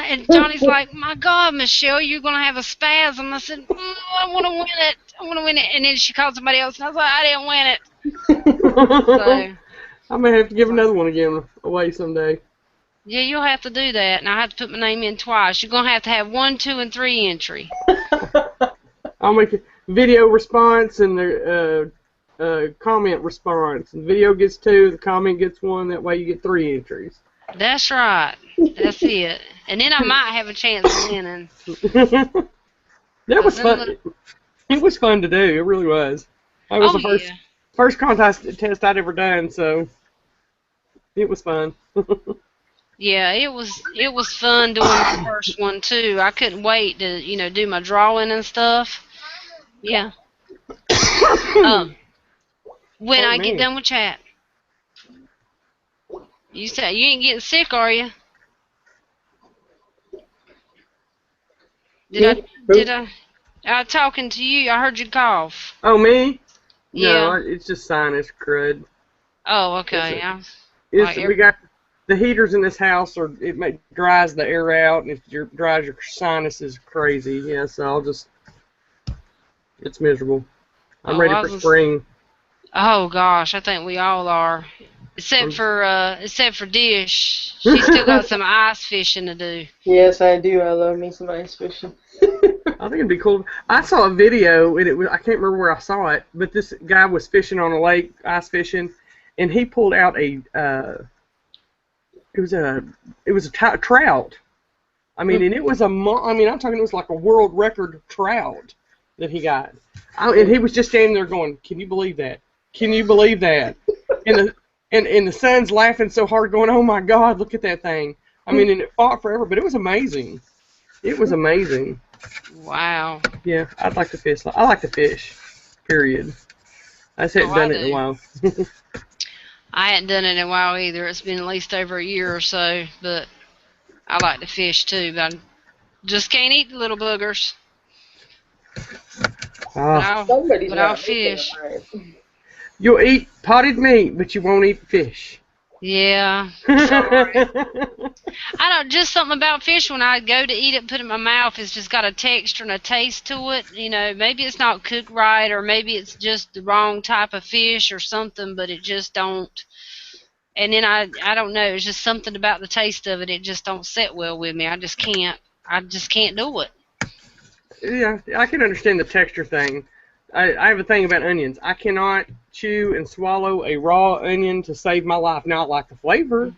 and Johnny's like, my God, Michelle, you're gonna have a spasm. I said, I want to win it. I want to win it. And then she called somebody else, and I was like, I didn't win it. So, I may have to give another one again away someday. Yeah, you'll have to do that, and I have to put my name in twice. You're gonna have to have 1, 2, and 3 entry. I'll make a video response and the comment response. The video gets 2, the comment gets 1. That way you get 3 entries. That's right. That's it. And then I might have a chance of winning. That was fun. It was fun to do. It really was. That was the first contest test I'd ever done, so it was fun. Yeah, it was fun doing my first one too. I couldn't wait to do my drawing and stuff. Yeah. When I get done with chat. You said you ain't getting sick, are you? Did I talking to you? I heard you cough. Oh, me? Yeah. No, it's just sinus crud. Oh, okay. We got the heaters in this house, dries the air out, and it dries your sinuses crazy. Yeah, so it's miserable. I'm ready for spring. Oh gosh, I think we all are. Except for Dish. She's still got some ice fishing to do. Yes, I do. I love me some ice fishing. I think it'd be cool. I saw a video, and I can't remember where I saw it, but this guy was fishing on a lake, ice fishing, and he pulled out it was a trout. And it was I'm talking, it was like a world record trout that he got. And he was just standing there going, "Can you believe that? Can you believe that?" And the son's laughing so hard, going, "Oh my God, look at that thing!" And it fought forever, but it was amazing. It was amazing. Wow. Yeah, I'd like to fish. I like to fish. Period. I just hadn't done it in a while. I hadn't done it in a while either. It's been at least over a year or so, but I like to fish too. But I just can't eat the little boogers. But I'll fish. You'll eat potted meat, but you won't eat fish. Yeah. I don't. Just something about fish when I go to eat it, put it in my mouth, it's just got a texture and a taste to it. Maybe it's not cooked right, or maybe it's just the wrong type of fish or something. But it just don't. And then I don't know. It's just something about the taste of it. It just don't sit well with me. I just can't do it. Yeah, I can understand the texture thing. I have a thing about onions. I cannot chew and swallow a raw onion to save my life. Now, I like the flavor,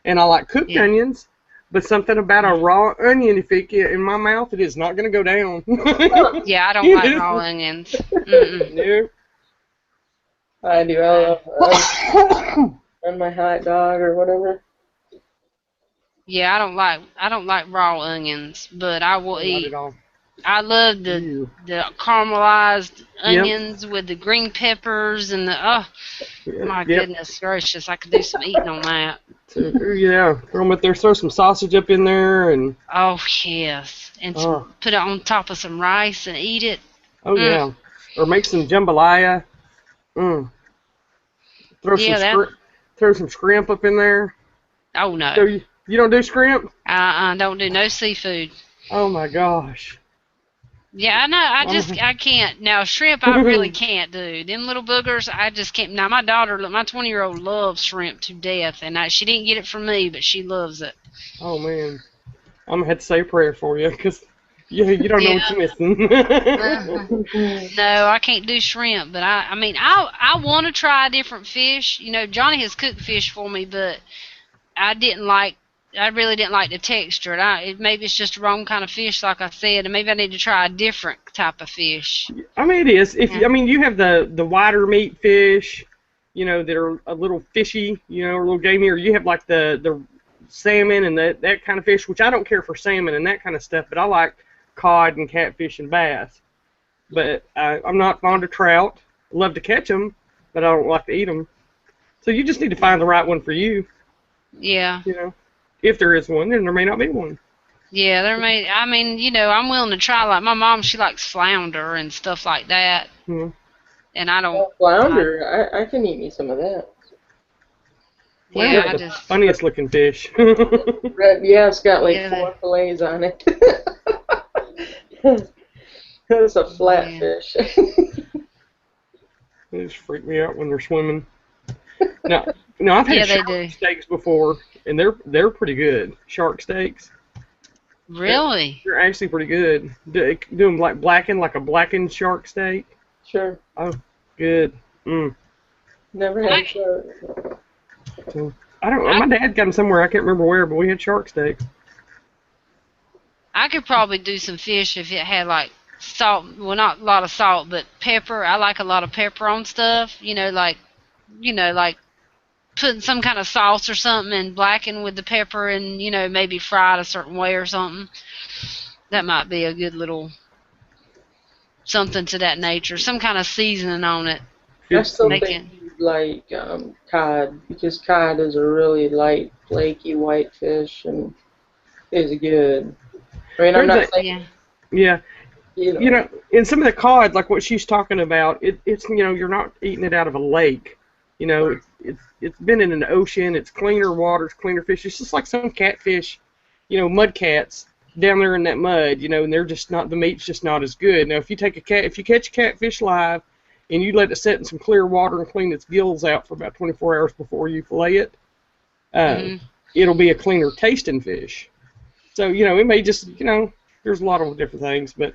and I like cooked onions, but something about a raw onion, if it get in my mouth, it is not going to go down. Yeah, I don't like raw onions. Nope. I do. I love on my hot dog or whatever. Yeah, I don't like raw onions, but I will Not at eat. all. I love Ew. the caramelized Yep. onions with the green peppers and the my Yep. goodness gracious, I could do some eating on that. So, yeah, throw them up there. Throw some sausage up in there, and Oh yes, and oh, put it on top of some rice and eat it. oh Mm. yeah, or make some jambalaya. Mm. Throw some Yeah, that. throw some shrimp up in there. Oh So no, you don't do shrimp? I don't do no seafood. Oh my gosh. Yeah, I know. I can't. Now shrimp, I really Oh can't do. Them little boogers, I just can't. Now my daughter, my 20-year-old loves shrimp to death, and she didn't get it from me, but she loves it. man, I'm gonna have to say a prayer for you, cause you don't know what Yeah. you're missing. No, I can't do shrimp, but I mean, I want to try a different fish. You know, Johnny has cooked fish for me, but I didn't like. I really didn't like the texture. Maybe it's just the wrong kind of fish, like I said, and maybe I need to try a different type of fish. I mean, it is. Yeah. I mean, you have the wider meat fish, that are a little fishy, a little gamier. You have like the salmon and that kind of fish, which I don't care for salmon and that kind of stuff, but I like cod and catfish and bass. But I'm not fond of trout. I love to catch them, but I don't like to eat them. So you just need to find the right one for you, Yeah. If there is one, and there may not be one. Yeah, I mean, I'm willing to try. Like my mom, she likes flounder and stuff like that, Hmm. and I don't. Well, flounder, I can eat me some of that. Yeah, I Flounder's the just. funniest looking fish. Red, yeah, it's got like Yeah, 4 fillets on it. It's a flat yeah. fish. They just freak me out when they're swimming. No, I've had Yeah, they shark do. steaks before, and they're pretty good. Shark steaks. Really? They're actually pretty good. Do them like blackened, like a blackened shark steak. Sure. Oh, good. Never I, had shark. So, I don't. I My dad got them somewhere. I can't remember where, but we had shark steaks. I could probably do some fish if it had like salt. Well, not a lot of salt, but pepper. I like a lot of pepper on stuff. Like putting some kind of sauce or something and blacken with the pepper and maybe fry it a certain way or something. That might be a good little something to that nature. Some kind of seasoning on it. I still Make think it. you'd like cod because cod is a really light, flaky white fish and is good. I mean, I'm There's not saying Yeah. Yeah, you know. in some of the cod, like what she's talking about, it's you're not eating it out of a lake. It's been in an ocean. It's cleaner water. It's cleaner fish. It's just like some catfish, mud cats down there in that mud, and they're just not, the meat's just not as good. Now, if you catch a catfish live, and you let it sit in some clear water and clean its gills out for about 24 hours before you fillet it, Mhm. it'll be a cleaner tasting fish. So it may just there's a lot of different things, but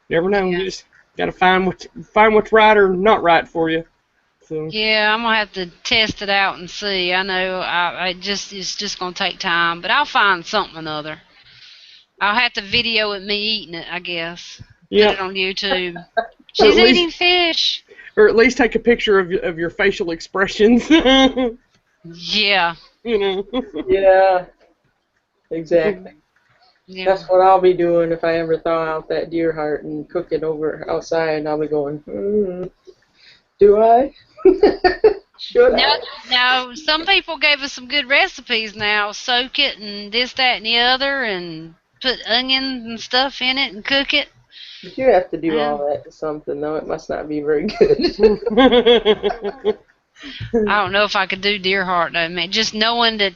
never know. Yeah. You just gotta find what's right or not right for you. So Yeah, I'm gonna have to test it out and see. I know it's just gonna take time, but I'll find something or another. I'll have to video it me eating it, I guess. Put yeah, it on YouTube. or She's at least eating fish. or at least take a picture of your facial expressions. Yeah, you know. Yeah, exactly. yeah. That's what I'll be doing if I ever thaw out that deer heart and cook it over outside. I'll be going, do I? Should Now, I? now, some people gave us some good recipes. Now, soak it and this, that, and the other, and put onions and stuff in it and cook it. But you have to do all Um, that to something, though. It must not be very good. I don't know if I could do deer heart though, man. Just knowing that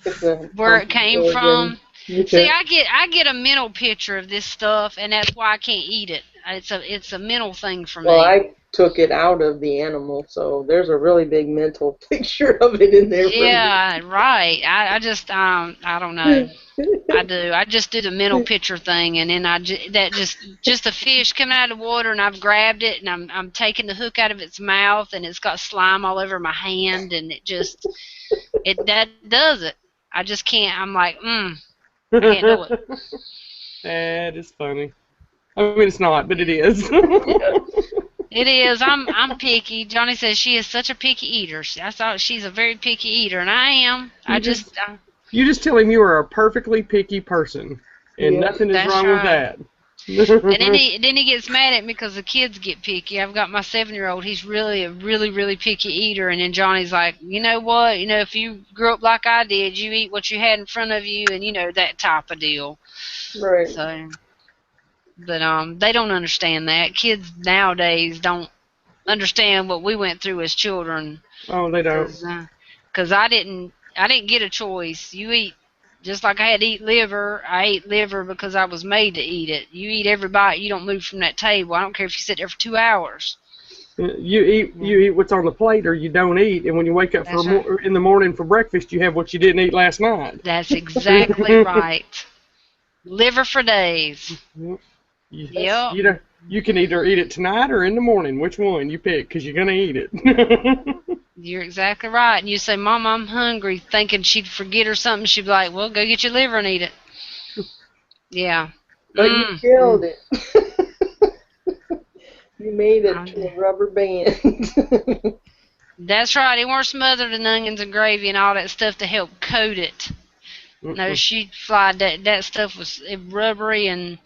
It's a where it funky came organ. from. See, Yeah. I get a mental picture of this stuff, and that's why I can't eat it. It's a mental thing for Well, me. I took it out of the animal, so there's a really big mental picture of it in there for me. Yeah, right. I just I don't know. I do. I just do the mental picture thing, and then just a fish coming out of the water, and I've grabbed it, and I'm taking the hook out of its mouth, and it's got slime all over my hand, and that does it. I just can't. I'm like, I can't do it. That is funny. I mean, it's not, but it is. Yeah. It is. I'm picky. Johnny says she is such a picky eater. I thought she's a very picky eater, and I am. You just you just tell him you are a perfectly picky person, and Yeah. nothing is That's wrong with right. that. And then he gets mad at me because the kids get picky. I've got my 7-year-old. He's really a really picky eater. And then Johnny's like, you know what? You know, if you grew up like I did, you eat what you had in front of you, and you know that type of deal. Right. So, but they don't understand that. Kids nowadays don't understand what we went through as children. Oh, they don't. Cause I didn't get a choice. You eat. Just like I had to eat liver, I ate liver because I was made to eat it. You eat every bite, you don't move from that table. I don't care if you sit there for 2 hours. You eat what's on the plate, or you don't eat. And when you wake up That's right. in the morning for breakfast, you have what you didn't eat last night. That's exactly right. Liver for days. Yep. You can either eat it tonight or in the morning. Which one you pick? Because you're gonna eat it. You're exactly right. And you say, Mom, I'm hungry, thinking she'd forget or something. She'd be like, well, go get your liver and eat it. Yeah. But you killed it. You made it to a rubber band. That's right. It weren't smothered in onions and gravy and all that stuff to help coat it. No, she fried that stuff was rubbery, and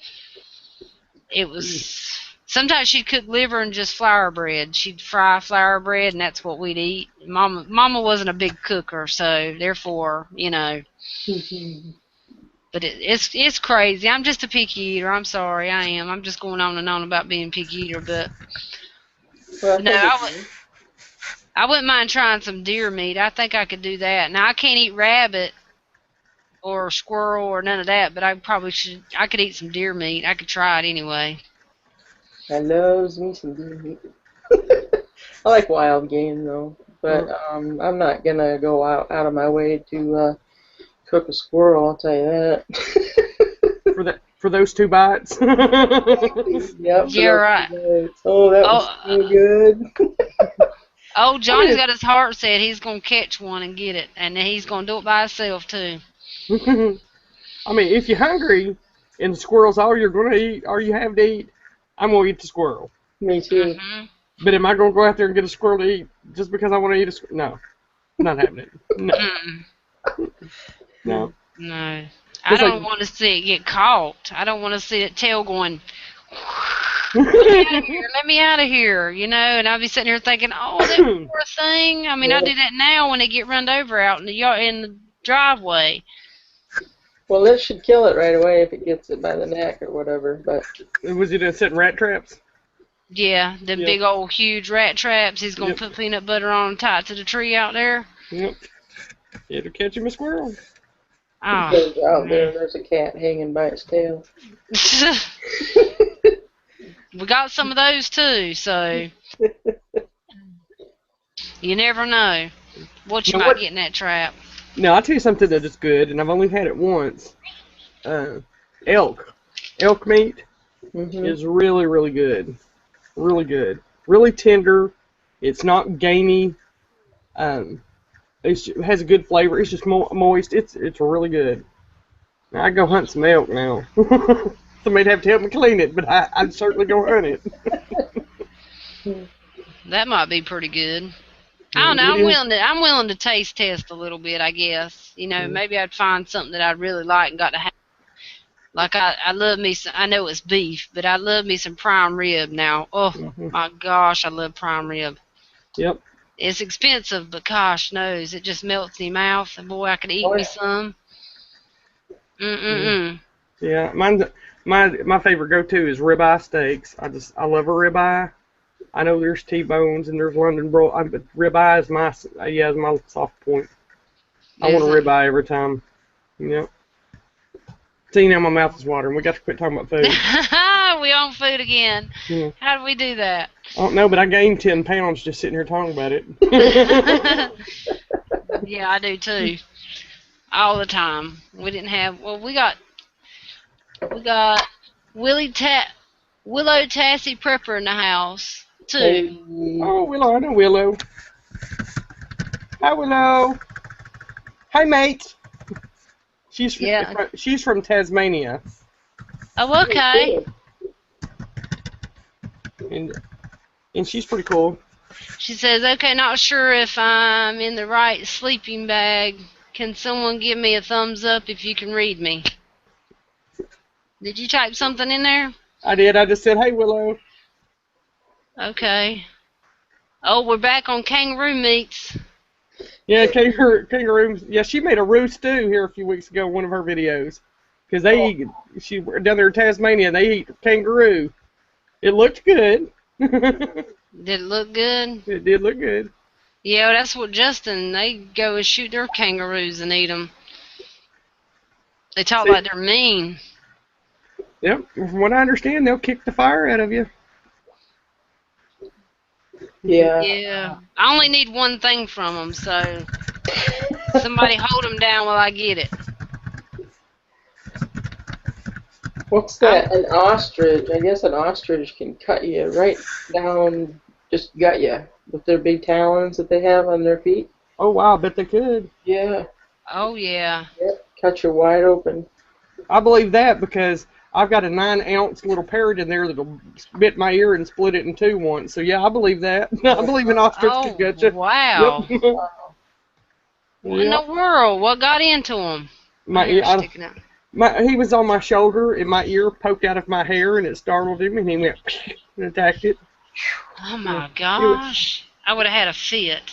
it was. Sometimes she'd cook liver and just flour bread. She'd fry flour bread, and that's what we'd eat. Mama wasn't a big cooker, so therefore, you know. But it's crazy. I'm just a picky eater. I'm sorry, I am. I'm just going on and on about being a picky eater, but Well, no, I wouldn't mind trying some deer meat. I think I could do that. Now I can't eat rabbit or squirrel or none of that, but I probably should. I could eat some deer meat. I could try it anyway. I loves me some deer meat. I like wild game though, but I'm not gonna go out of my way to cook a squirrel. I'll tell you that. For those 2 bites. Yep. You're right. Oh, that was so good. Oh, Johnny's got his heart set. He's gonna catch one and get it, and he's gonna do it by himself too. I mean, if you're hungry and the squirrel's all you're gonna eat, all you have to eat, I'm gonna eat the squirrel. Me too. But am I gonna go out there and get a squirrel to eat just because I want to eat a squirrel? No, not happening. No. No. No. I don't want to see it get caught. I don't want to see that tail going. Let me out of here, you know. And I'll be sitting here thinking, oh, that poor thing. I mean, I do that now when they get run over out in the driveway. Well, it should kill it right away if it gets it by the neck or whatever. But was he doing setting rat traps? Yeah, the big old huge rat traps. He's gonna put peanut butter on them tied to the tree out there. Yep. It'll catch him a squirrel. Out there, there's a cat hanging by its tail. We got some of those too, so you never know what you might get in that trap. Now, I'll tell you something that is good, and I've only had it once. Elk meat is really, really good. Really good. Really tender. It's not gamey. It has a good flavor. It's just moist. It's really good. Now, I'd go hunt some elk now. Somebody'd have to help me clean it, but I'd certainly go hunt it. That might be pretty good. I don't know. I'm willing to taste test a little bit, I guess. You know, maybe I'd find something that I'd really like and got to have. Like I love me some, I know it's beef, but I love me some prime rib now. Oh my gosh, I love prime rib. Yep. It's expensive, but gosh knows, it just melts in your mouth. And boy, I could eat me some. Yeah, my favorite go-to is ribeye steaks. I love a ribeye. I know there's T-bones and there's London broil, but ribeye is my soft point. I want a ribeye every time. Yep. See, now my mouth is watering. We got to quit talking about food. We on food again. Yeah. How do we do that? I don't know, but I gained 10 pounds just sitting here talking about it. Yeah, I do too. All the time. We didn't have. Well, we got Willow Tassie Prepper in the house too. Oh, Willow, I know Willow. Hi, Willow. Hi, mate. She's from Tasmania. Oh, okay. And and she's pretty cool. She says, okay, not sure if I'm in the right sleeping bag. Can someone give me a thumbs up if you can read me? Did you type something in there? I did. I just said, hey, Willow. Okay. Oh, we're back on kangaroo meats. Yeah, kangaroo. Yeah, she made a roo stew here a few weeks ago in one of her videos. Because she down there in Tasmania, and they eat kangaroo. It looked good. Did it look good? It did look good. Yeah, that's what Justin, they go and shoot their kangaroos and eat them. They talk like they're mean. Yep, from what I understand, they'll kick the fire out of you. Yeah. Yeah. I only need one thing from them, so somebody hold them down while I get it. What's that? An ostrich. I guess an ostrich can cut you right down, just gut you with their big talons that they have on their feet. Oh, wow, I bet they could. Yeah. Oh, yeah. Yep. Cut you wide open. I believe that because I've got a 9-ounce little parrot in there that'll bit my ear and split it in two once. So, yeah, I believe that. I believe an ostrich could gut you. Wow. Yep. What in the world? What got into him? My ear sticking out. He was on my shoulder, and my ear poked out of my hair, and it startled him, and he went and attacked it. Oh my gosh! I would have had a fit.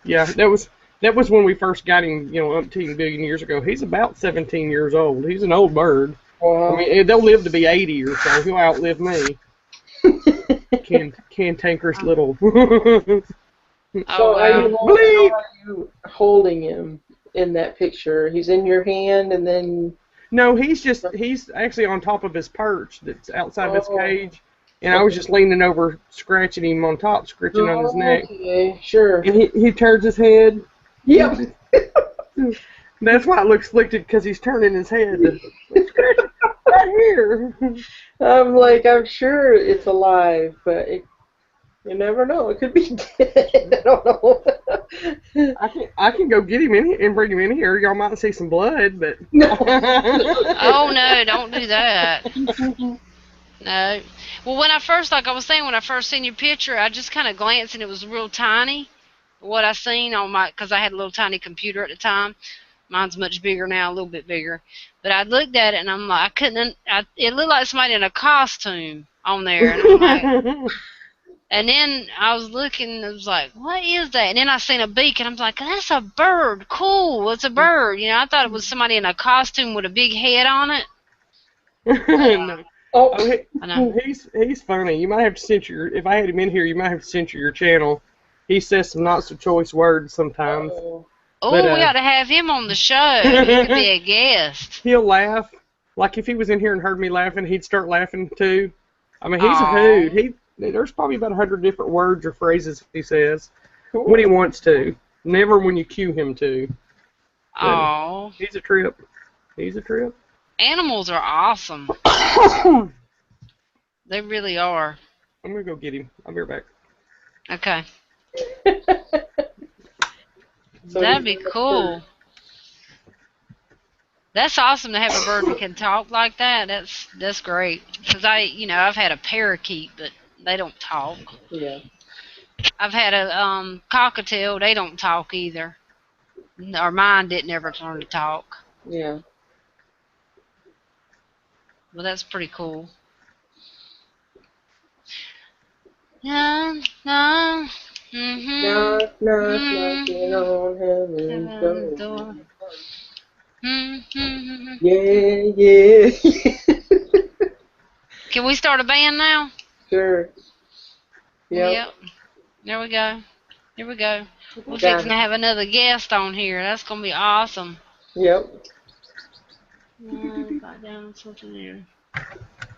Yeah, that was when we first got him, umpteen billion years ago. He's about 17 years old. He's an old bird. Wow. I mean, they'll live to be 80 or so. He'll outlive me. Cantankerous little. So are you holding him in that picture? He's in your hand, and then... No, he's actually on top of his perch that's outside of his cage, and I was just leaning over, scratching him on top, scratching on his neck. Okay, sure. And he turns his head. Yep. That's why it looks afflicted, because he's turning his head. Right here. I'm sure it's alive, but you never know. It could be dead. I don't know. I can go get him in and bring him in here. Y'all might see some blood, but no. Oh no! Don't do that. No. Well, when I first, like I was saying, when I first seen your picture, I just kind of glanced and it was real tiny. What I seen on because I had a little tiny computer at the time. Mine's much bigger now, a little bit bigger. But I looked at it and I'm like, it looked like somebody in a costume on there. And I'm like, and then I was looking, I was like, what is that? And then I seen a beak and I'm like, that's a bird. Cool, it's a bird. I thought it was somebody in a costume with a big head on it. No. I know. He's funny. You might have to censor if I had him in here, you might have to censor your channel. He says some not so choice words sometimes. Oh, we got to have him on the show. He could be a guest. He'll laugh. Like if he was in here and heard me laughing, he'd start laughing too. I mean, he's a hoot. There's probably about 100 different words or phrases he says when he wants to. Never when you cue him to. Oh. He's a trip. He's a trip. Animals are awesome. They really are. I'm going to go get him. I'll be right back. Okay. That'd be cool. That's awesome to have a bird that can talk like that. That's great. Because I've had a parakeet, but they don't talk. Yeah. I've had a cockatiel. They don't talk either. Or mine didn't ever learn to talk. Yeah. Well, that's pretty cool. No. Mm-hmm. Knock, knocking on heaven's door. Mm-hmm. Yeah. Can we start a band now? Sure. Yep. There we go. Here we go. We're fixing to have another guest on here. That's going to be awesome. Yep. Got down something there.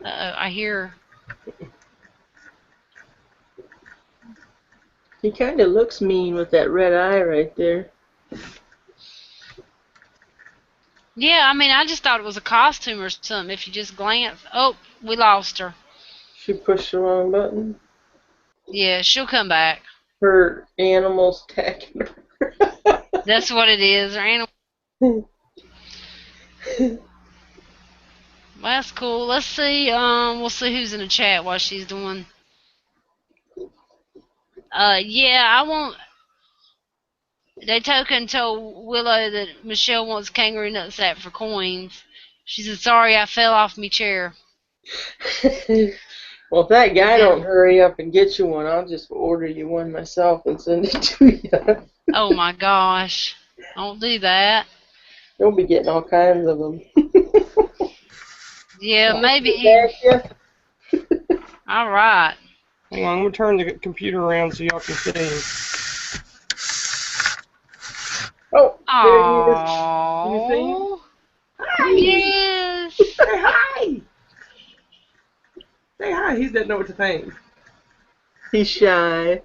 Uh-oh, I hear. He kind of looks mean with that red eye right there. Yeah, I mean, I just thought it was a costume or something. If you just glance. Oh, we lost her. She pushed the wrong button. Yeah, she'll come back. Her animal's attacking her. That's what it is. Her animal. Well, that's cool. Let's see. We'll see who's in the chat while she's doing Yeah, I won't. They told Willow that Michelle wants kangaroo nutsack for coins. She said, "Sorry, I fell off me chair." Well, if that guy don't Yeah. hurry up and get you one, I'll just order you one myself and send it to you. Oh my gosh! Don't do that. You'll be getting all kinds of them. Yeah, maybe. Back ya. All right. Hang on, I'm gonna turn the computer around so y'all can see. Oh, there he is. You see him? Oh. Hi. Yes. Say hi. Say hi. He doesn't know what to think. He's shy.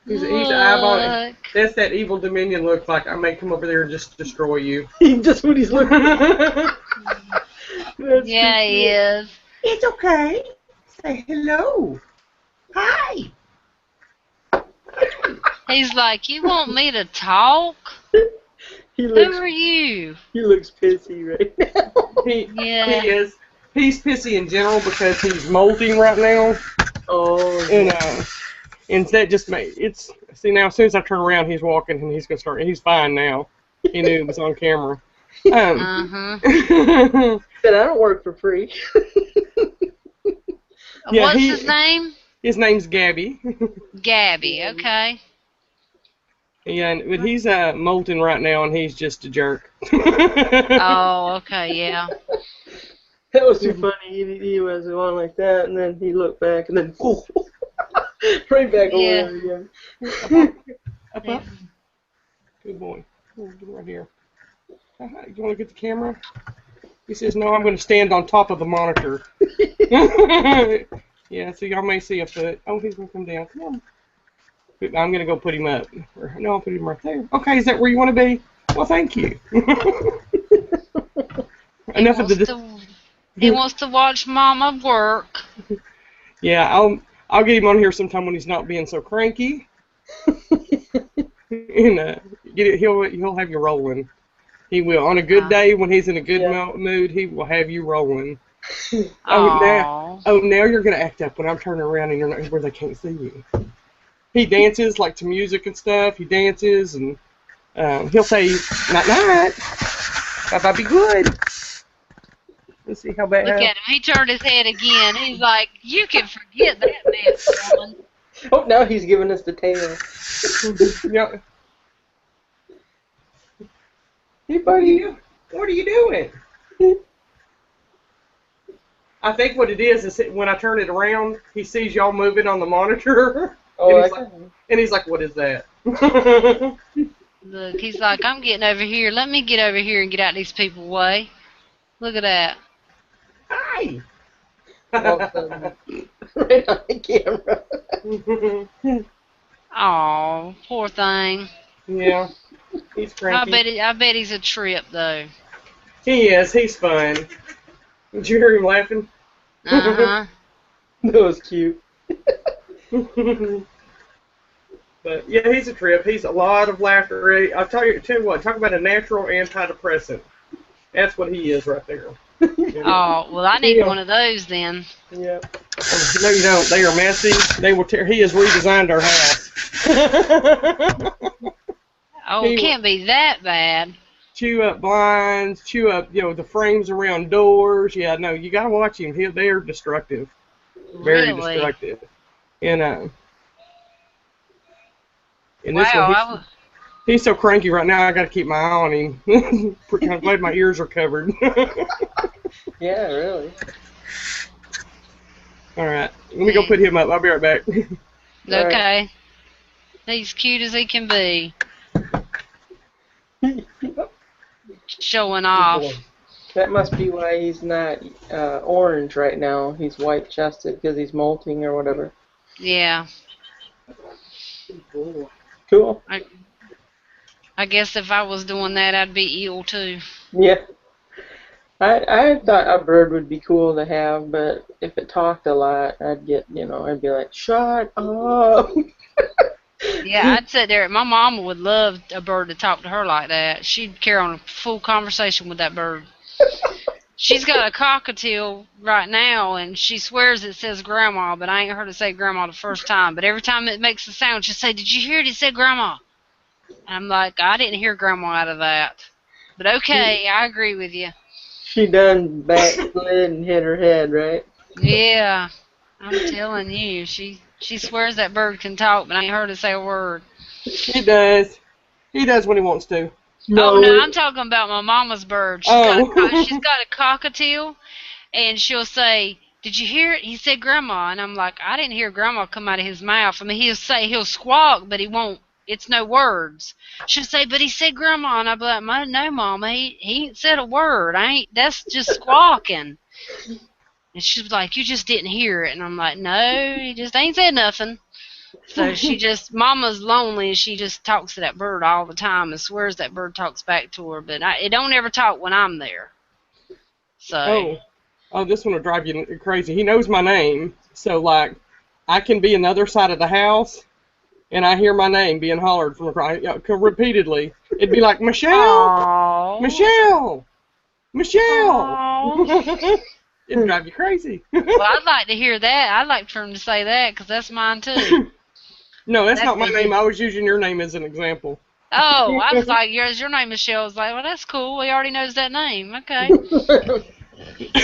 He's eyeballing. Look. That's that evil Dominion look like I may come over there and just destroy you. Just what he's looking for. That's Yeah, too he cool. is. It's okay. Say hello. Hi. He's like, "You want me to talk? He Who looks are you?" pissy right now. He Yeah. is. He's pissy in general because he's molting right now, Oh, and that just made it's. See now, as soon as I turn around, he's walking and he's gonna start. He's fine now. He knew it was on camera. Uh huh. said I don't work for free. Yeah, What's his name? his name's Gabby. Gabby. Okay. Yeah, but he's molting right now, and he's just a jerk. Oh, okay. Yeah. That was too funny. He was going like that, and then he looked back, and then right back Yeah. over again. Up, up. Good boy. Oh, get right here. You want to get the camera? He says, no, I'm going to stand on top of the monitor. Yeah, so y'all may see a foot. Oh, he's going to come down. Come on. I'm going to go put him up. No, I'll put him right there. Okay, is that where you want to be? Well, thank you. Enough of the... He wants to watch Mama work. Yeah, I'll get him on here sometime when he's not being so cranky. And he'll have you rolling. He will. On a good day, when he's in a good mood, he will have you rolling. Now you're gonna act up when I'm turning around and you're not where they can't see you. He dances like to music and stuff. He dances and he'll say night night. Bye be good. Let's see how bad. Look at him. He turned his head again. He's like, "You can forget that, man, woman." Oh, now he's giving us the tail. Yeah. Hey, buddy, what are you doing? I think what it is when I turn it around, he sees y'all moving on the monitor, Oh, and he's like, "What is that?" Look, he's like, "I'm getting over here. Let me get over here and get out these people's way." Look at that. Hi. right on the camera. Aw, poor thing. Yeah, he's cranky. I bet he's a trip though. He is. He's fun. Did you hear him laughing? Uh huh. That was cute. But yeah, he's a trip. He's a lot of laughter. I'll tell you what. Talk about a natural antidepressant. That's what he is right there. Oh, well, I need one of those then. Yeah. No, you don't. They are messy. They will tear. He has redesigned our house. Oh, it can't be that bad. Chew up blinds. Chew up, the frames around doors. Yeah, no, you gotta watch him. They're destructive. Very Really? destructive. And this Wow. one, he's so cranky right now. I got to keep my eye on him. I'm glad my ears are covered. Yeah, really. All right, let me go put him up. I'll be right back. Okay. He's cute as he can be. Showing off. That must be why he's not orange right now. He's white-chested because he's molting or whatever. Yeah. Cool. I guess if I was doing that, I'd be ill too. Yeah. I thought a bird would be cool to have, but if it talked a lot, I'd be like, shut up. Yeah, I'd sit there. My mama would love a bird to talk to her like that. She'd carry on a full conversation with that bird. She's got a cockatiel right now, and she swears it says grandma, but I ain't heard it say grandma the first time. But every time it makes a sound, she'll say, "Did you hear it? It said grandma." And I'm like, I didn't hear grandma out of that. But okay, I agree with you. She done backslid and hit her head, right? Yeah, I'm telling you, she swears that bird can talk, but I ain't heard it say a word. He does. He does when he wants to. Oh No, no, I'm talking about my mama's bird. She's Oh. got a cockatiel, and she'll say, "Did you hear it?" He said, "Grandma," and I'm like, I didn't hear Grandma come out of his mouth. I mean, he'll squawk, but he won't. It's no words. She'll say, "But he said Grandma," and I'll be like, "No, Mama, he ain't said a word. I ain't. That's just squawking." And she's like, "You just didn't hear it," and I'm like, "No, he just ain't said nothing." So Mama's lonely, and she just talks to that bird all the time and swears that bird talks back to her, but it don't ever talk when I'm there. So, Oh. Oh, this one will drive you crazy. He knows my name, so like, I can be another side of the house, and I hear my name being hollered from across repeatedly. It'd be like, Michelle, aww, Michelle, Michelle. aww. It'd drive you crazy. Well, I'd like to hear that. I'd like for him to say that, because that's mine too. No, that's That'd not my be name. good. I was using your name as an example. Oh, I was like, your name, Michelle. I was like, well, that's cool. He already knows that name. Okay.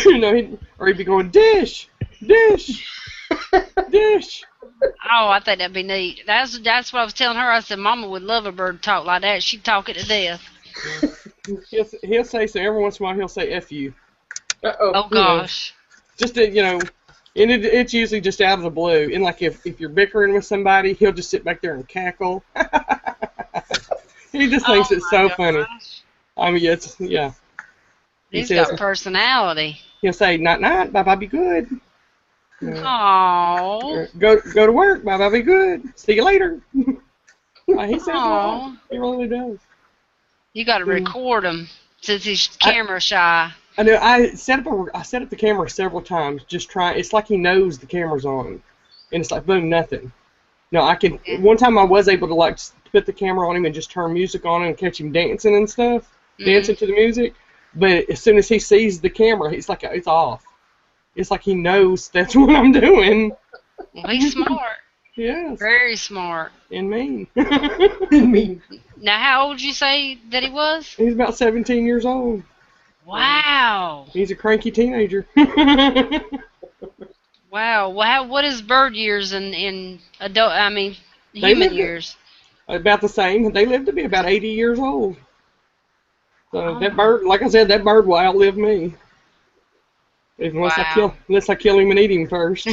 No, he'd be going, dish, dish, dish. Oh, I think that'd be neat. That's what I was telling her. I said, Mama would love a bird to talk like that. She'd talk it to death. He'll say so. Every once in a while, he'll say "f you." Uh-oh. Oh gosh. Just to, and it's usually just out of the blue. And like if you're bickering with somebody, he'll just sit back there and cackle. He just thinks Oh it's my so funny. gosh. I mean, yeah. He He's says got personality. he'll say "night night, bye bye, be good." Oh. Go to work, bye bye, be good. See you later. He says a lot. Oh. He really does. You got to Mm. record him since he's camera shy. I know. I set up the camera several times. Just try. It's like he knows the camera's on, and it's like boom, nothing. No, I can. Yeah. One time I was able to like put the camera on him and just turn music on and catch him dancing and stuff, dancing to the music. But as soon as he sees the camera, he's like, it's off. It's like he knows that's what I'm doing. Well, he's smart. Yes, Very smart. and mean. Me. Now, how old did you say that he was? He's about 17 years old. Wow. He's a cranky teenager. Wow. Well, what is bird years in adult? I mean, They human live years. about the same. They live to be about 80 years old. So Oh. that bird, like I said, that bird will outlive me. Unless Wow. I kill him and eat him first.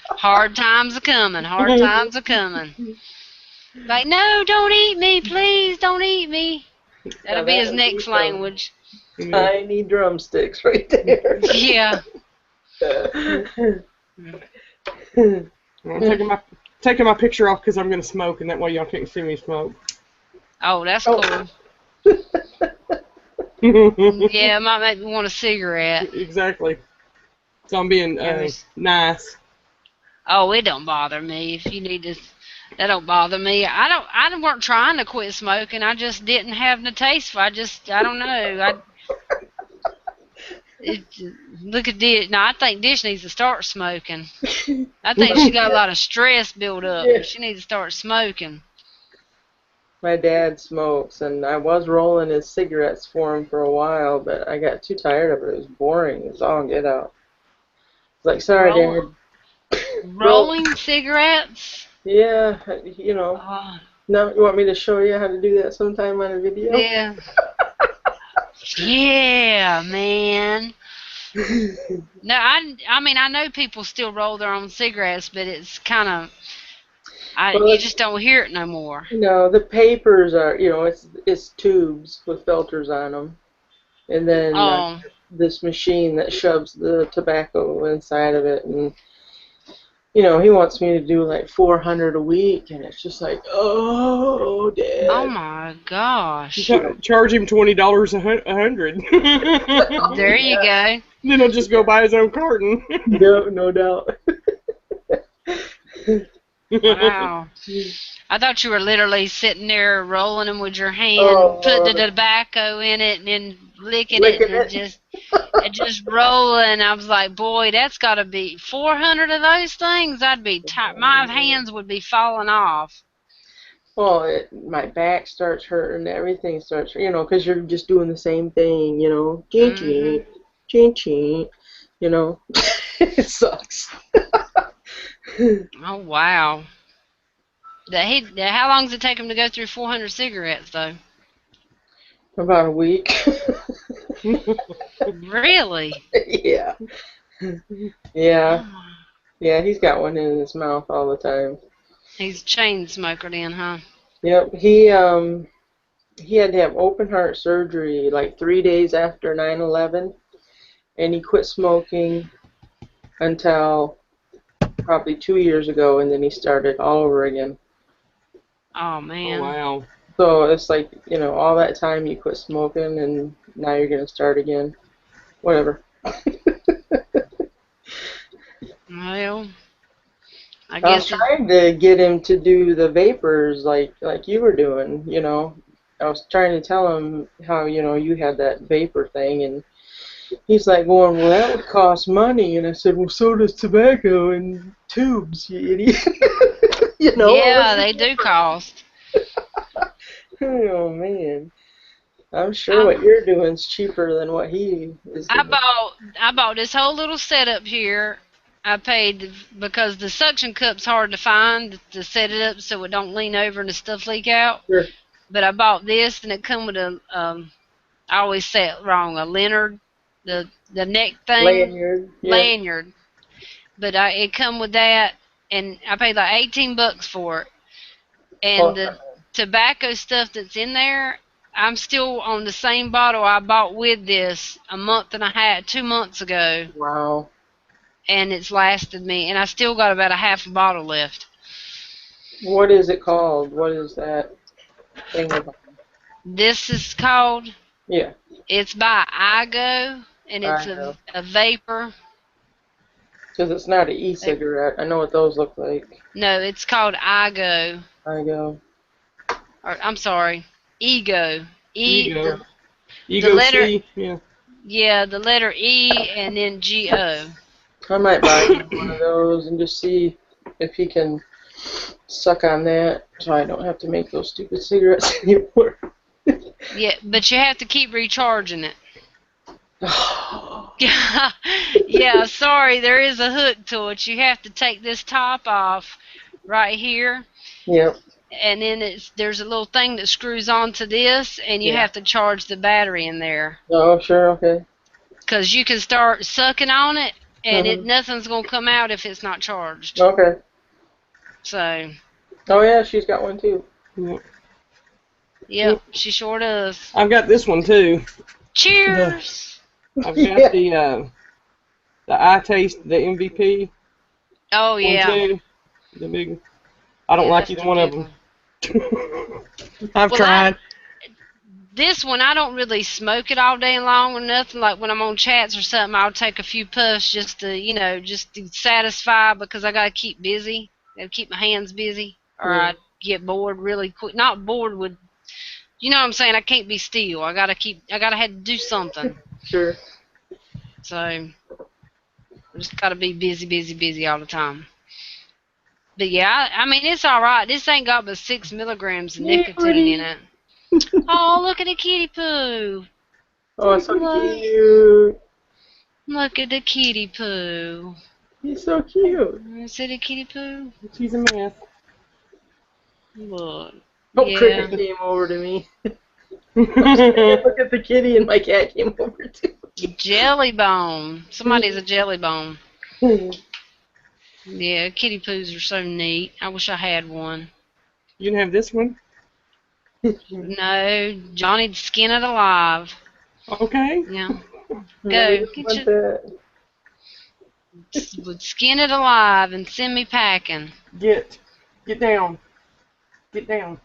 Hard times are coming. Hard times are coming. Like, no, don't eat me, please, don't eat me. That'll be his next language. Tiny drumsticks right there. Yeah. I'm taking my picture off because I'm gonna smoke, and that way y'all can't see me smoke. Oh, that's cool. Yeah, it might make me want a cigarette. Exactly. So I'm being nice. Oh, it don't bother me. If you need to, that don't bother me. I weren't trying to quit smoking. I just didn't have the taste for. I don't know. Look at Dish. No, I think Dish needs to start smoking. I think she got a lot of stress built up. Yeah. She needs to start smoking. My dad smokes, and I was rolling his cigarettes for him for a while, but I got too tired of it. It was boring. It's all get out. It's like, sorry, Roll- Dad. Rolling cigarettes. Yeah, Oh, No, you want me to show you how to do that sometime on a video? yeah. Yeah, man. No, I mean, I know people still roll their own cigarettes, but it's kind of, Well, you just don't hear it no more. The papers are, it's tubes with filters on them, and then Oh, this machine that shoves the tobacco inside of it, and he wants me to do like 400 a week, and it's just like, oh, Dad. oh my gosh. Charge him $20 a hundred. There you go. Then he'll just go buy his own carton. No doubt. Wow. I thought you were literally sitting there rolling them with your hand, Oh putting the Lord, tobacco in it, and then licking it, licking and it. just rolling. I was like, boy, that's got to be 400 of those things. I'd be tired. My hands would be falling off. Well, my back starts hurting, everything starts, because you're just doing the same thing, chin Mhm. chin, chin chin, you know. It sucks. Oh wow. How long does it take him to go through 400 cigarettes though? About a week. Really? Yeah. Yeah. Oh. Yeah, he's got one in his mouth all the time. He's a chain smoker then, huh? Yep. He had to have open heart surgery like 3 days after 9/11, and he quit smoking until probably 2 years ago, and then he started all over again. Oh Oh man. wow. So it's like, all that time you quit smoking and now you're going to start again. Whatever. Well, I I was guess it. trying to get him to do the vapors like you were doing. I was trying to tell him how, you had that vapor thing, and he's like going, well, that would cost money. And I said, well, so does tobacco and tubes, you idiot. Yeah, What's the they do difference? cost. Oh, man. I'm sure I what you're doing is cheaper than what he is I doing. bought this whole little setup here. I paid because the suction cup's hard to find to set it up so it don't lean over and the stuff leak out. Sure. But I bought this and it come with a I always say it wrong, a lanyard, the neck thing, Lanyard. Yeah. lanyard. But it come with that, and I paid like $18 for it. And Oh, the tobacco stuff that's in there, I'm still on the same bottle I bought with this a month and a half, 2 months ago, wow. and it's lasted me, and I still got about a half a bottle left. What is it called? What is that thing about? This is called, Yeah, it's by Igo, and it's I a, know. a vapor. Because it's not an e-cigarette. I know what those look like. No, it's called Igo, I go. or I'm sorry, Ego. E Ego. the the Ego letter C. Yeah. yeah, the letter E and then Go. I might buy him one of those and just see if he can suck on that so I don't have to make those stupid cigarettes anymore. Yeah, but you have to keep recharging it. Yeah, yeah, sorry, there is a hook to it. You have to take this top off right here, Yep. and then there's a little thing that screws onto this, and you Yeah. have to charge the battery in there. Oh, sure. Okay. Because you can start sucking on it, and Uh-huh. nothing's going to come out if it's not charged. Okay. So, Oh, yeah, she's got one too. Yeah. yep, she sure does. I've got this one too. The Cheers! I've got Yeah. the I Taste the MVP Oh, one yeah. too. The big. I don't Yeah, like that's either the one of big them. one. I've Well, tried. this one, I don't really smoke it all day long or nothing. Like when I'm on chats or something, I'll take a few puffs just to, just to satisfy because I gotta keep busy. Gotta keep my hands busy, or Yeah. I get bored really quick. Not bored with, you know what I'm saying? I can't be still. I gotta have to do something. Sure. So I just gotta be busy, busy, busy all the time. But yeah, I mean it's all right. This ain't got but 6 milligrams of Hey, nicotine in buddy. it. Oh, look at the kitty poo. Oh, it's so Look, cute. look at the kitty poo. He's so cute. Is it a kitty poo? She's a mess. Look. Oh, Yeah. Cricket came over to me. Look at the kitty, and my cat came over too. Jelly bone. Somebody's a jelly bone. Yeah, kitty poos are so neat. I wish I had one. You can have this one. No, Johnny'd skin it alive. Okay. Yeah. No, he Go. doesn't want that. Would skin it alive and send me packing. Get down. Get down.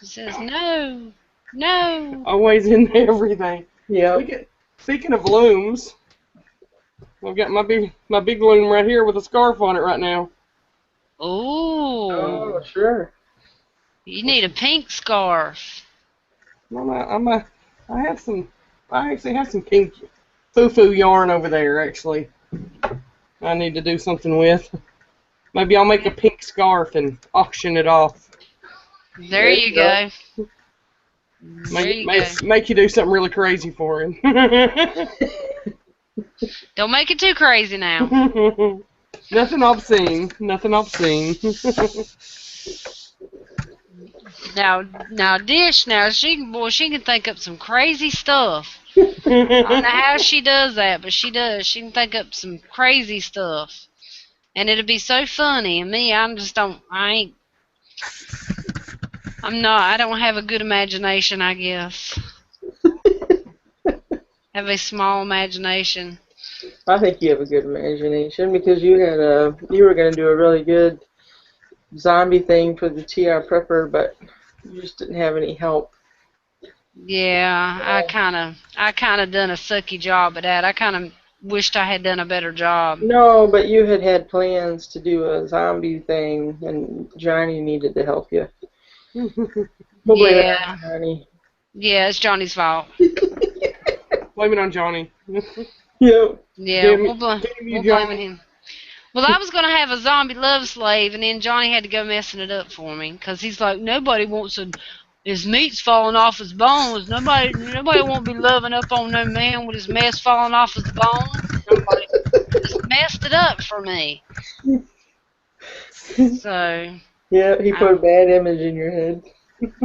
She says, no. No. Always in everything. Yeah. Speaking of looms, I've got my big loom right here with a scarf on it right now. Oh, Oh, sure. you need a pink scarf. I have some. I actually have some pink foo-foo yarn over there. Actually, I need to do something with. Maybe I'll make a pink scarf and auction it off. There you go. There you go. Make you do something really crazy for him. Don't make it too crazy now. Nothing obscene. Nothing obscene. Now, Dish. Now, she can think up some crazy stuff. I don't know how she does that, but she does. She can think up some crazy stuff, and it'll be so funny. And me, I'm just don't. I ain't. I'm not. I don't have a good imagination, I guess. Have a small imagination. I think you have a good imagination because you were going to do a really good zombie thing for the TR prepper, but you just didn't have any help. Yeah, I kind of done a sucky job at that. I kind of wished I had done a better job. No, but you had plans to do a zombie thing, and Johnny needed to help you. We'll blame it Yeah, on Johnny. yeah, it's Johnny's fault. Blame it on Johnny. Yep. Yeah, Damn we'll you, blame Johnny. him. Well, I was gonna have a zombie love slave, and then Johnny had to go messing it up for me, 'cause he's like, nobody wants his meat's falling off his bones. Nobody won't be loving up on no man with his mess falling off his bones. Nobody just messed it up for me. So Yeah, he put a bad image in your head.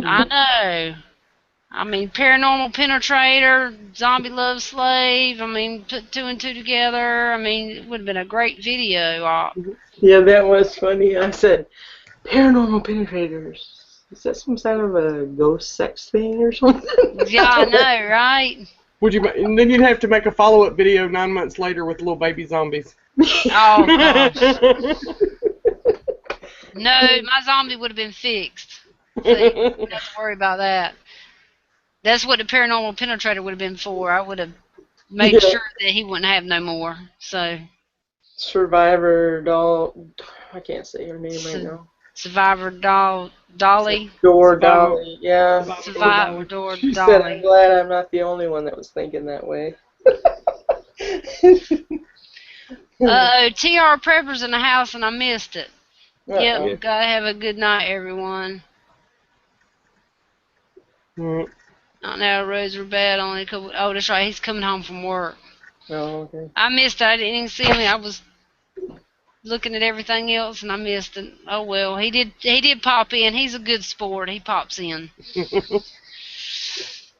I know. I mean, paranormal penetrator, zombie love slave. I mean, put two and two together. I mean, it would have been a great video. Yeah, that was funny. I said, paranormal penetrators. Is that some kind of a ghost sex thing or something? Yeah, I know, right? And then you'd have to make a follow-up video 9 months later with little baby zombies. Oh gosh. No, my zombie would have been fixed. See, you don't have to worry about that. That's what the paranormal penetrator would have been for. I would have made Yeah. sure that he wouldn't have no more. So Survivor doll. I can't say her name right now. Survivor Dolly. Door Dolly. Yeah. Survivor Door She said, Dolly. I'm glad I'm not the only one that was thinking that way. TR Preppers in the house and I missed it. Yep, Uh-oh. gotta have a good night, everyone. Mm. Not now, roads were bad. Only a couple. Oh, that's right. He's coming home from work. Oh, okay. I missed it. I didn't even see him. I was looking at everything else and I missed it. Oh well, he did pop in. He's a good sport. He pops in.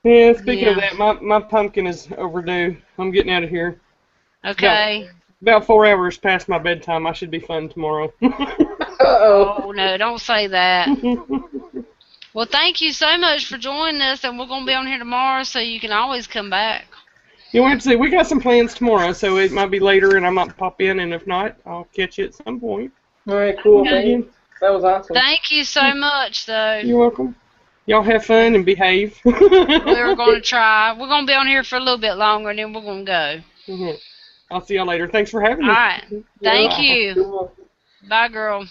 Yeah, speaking of Yeah. that, my pumpkin is overdue. I'm getting out of here. Okay. About 4 hours past my bedtime. I should be fun tomorrow. Uh-oh. Oh no, don't say that. Well, thank you so much for joining us, and we're gonna be on here tomorrow, so you can always come back. You want to see? We got some plans tomorrow, so it might be later, and I might pop in, and if not, I'll catch you at some point. All right, cool. Okay. Thank you. That was awesome. Thank you so much, though. You're welcome. Y'all have fun and behave. We're gonna try. We're gonna be on here for a little bit longer, and then we're gonna go. Mhm. I'll see y'all later. Thanks for having me. All right. Thank you. Cool. Bye, girl.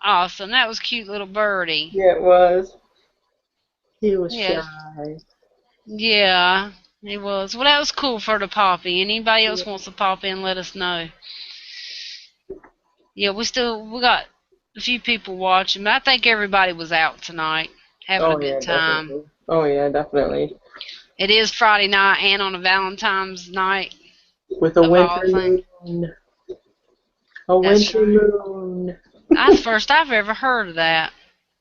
Awesome. That was cute little birdie. Yeah, it was. He was Yes. shy. Yeah, he was. Well, that was cool for her to pop in. Anybody else wants to pop in, let us know. Yeah, we got a few people watching, but I think everybody was out tonight having a good time. Definitely. Oh, yeah, definitely. It is Friday night and on a Valentine's night. With a Of all winter things. moon. A That's winter right. moon. That's the first I've ever heard of that.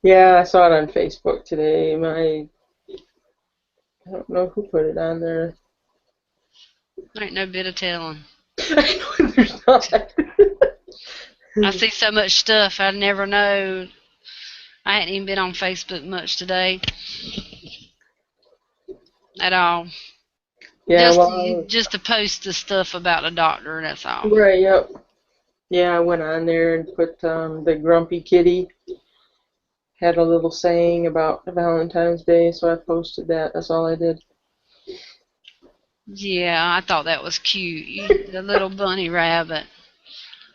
Yeah, I saw it on Facebook today. I don't know who put it on there. There ain't no bit of telling. I know there's not. I see so much stuff, I'd never know. I hadn't even been on Facebook much today. At all. Yeah, Just to post the stuff about the doctor, that's all. right, yep. Yeah, I went on there and put the grumpy kitty. Had a little saying about Valentine's Day, so I posted that. That's all I did. Yeah, I thought that was cute. The little bunny rabbit.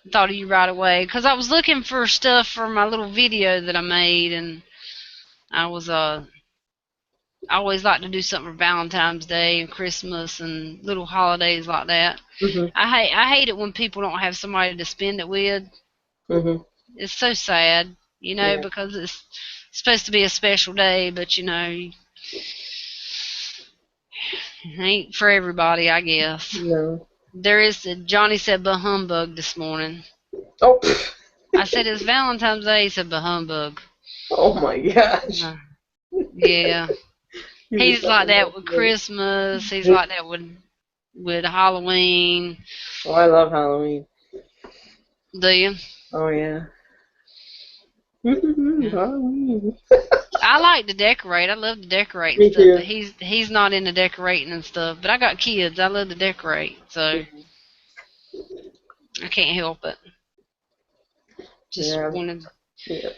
I thought of you right away because I was looking for stuff for my little video that I made, and I was I always like to do something for Valentine's Day and Christmas and little holidays like that. Mhm. I hate it when people don't have somebody to spend it with. Mhm. It's so sad, Yeah. because it's supposed to be a special day, but it ain't for everybody, I guess. No. There is Johnny said bah humbug this morning. Oh. I said it's Valentine's Day. He said bah humbug. Oh my gosh. Uh, yeah, You he's just like something that about with me. Christmas. He's like that with Halloween. Oh, I love Halloween. Do you? Oh yeah. Yeah. Halloween. I like to decorate. I love to decorate and Me stuff, but too. he's not into decorating and stuff. But I got kids. I love to decorate, so I can't help it. Just Yeah. Yeah.